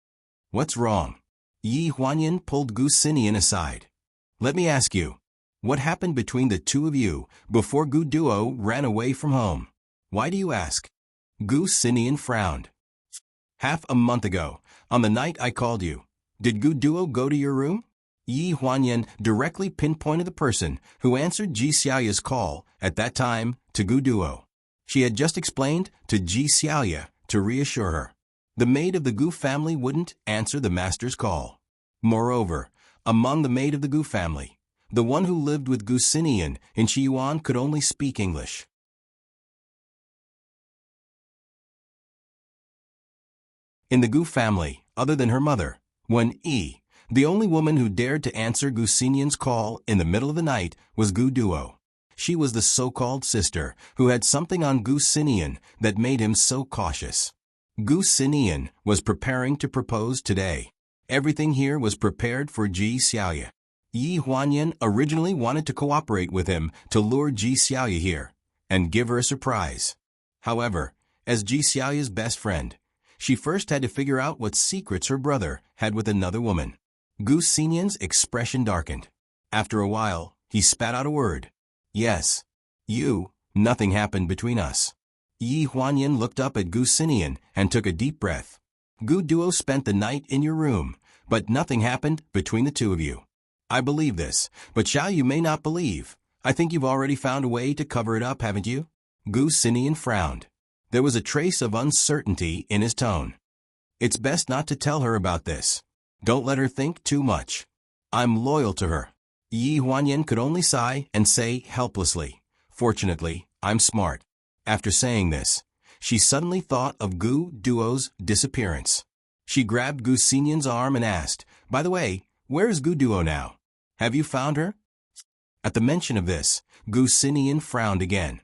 "What's wrong?" Yi Huanyan pulled Gu Sinian aside. "Let me ask you, what happened between the two of you before Gu Duo ran away from home? Why do you ask?" Gu Sinian frowned. "Half a month ago, on the night I called you, did Gu Duo go to your room?" Yi Huanyan directly pinpointed the person who answered Ji Xiaoya's call at that time to Gu Duo. She had just explained to Ji Xiaoya to reassure her. The maid of the Gu family wouldn't answer the master's call. Moreover, among the maid of the Gu family, the one who lived with Gu Sinian in Shiyuan could only speak English. In the Gu family, other than her mother, the only woman who dared to answer Gu Sinian's call in the middle of the night was Gu Duo. She was the so-called sister who had something on Gu Sinian that made him so cautious. Gu Sinian was preparing to propose today. Everything here was prepared for Ji Xiaoya. Yi Huanyan originally wanted to cooperate with him to lure Ji Xiaoya here and give her a surprise. However, as Ji Xiaoya's best friend, she first had to figure out what secrets her brother had with another woman. Gu Sinian's expression darkened. After a while, he spat out a word. "Yes. Nothing happened between us." Yi Huanyan looked up at Gu Sinian and took a deep breath. "Gu Duo spent the night in your room, but nothing happened between the two of you. I believe this, but Xiao you may not believe. I think you've already found a way to cover it up, haven't you?" Gu Sinian frowned. There was a trace of uncertainty in his tone. "It's best not to tell her about this. Don't let her think too much. I'm loyal to her." Yi Huanyan could only sigh and say helplessly, "Fortunately, I'm smart." After saying this, she suddenly thought of Gu Duo's disappearance. She grabbed Gu Sinian's arm and asked, "By the way, where is Gu Duo now? Have you found her?" At the mention of this, Gu Sinian frowned again.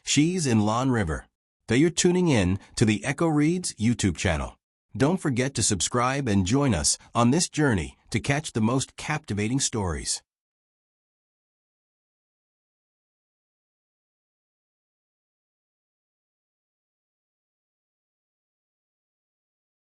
"She's in Lan River." You're tuning in to the Echo Reads YouTube channel. Don't forget to subscribe and join us on this journey to catch the most captivating stories.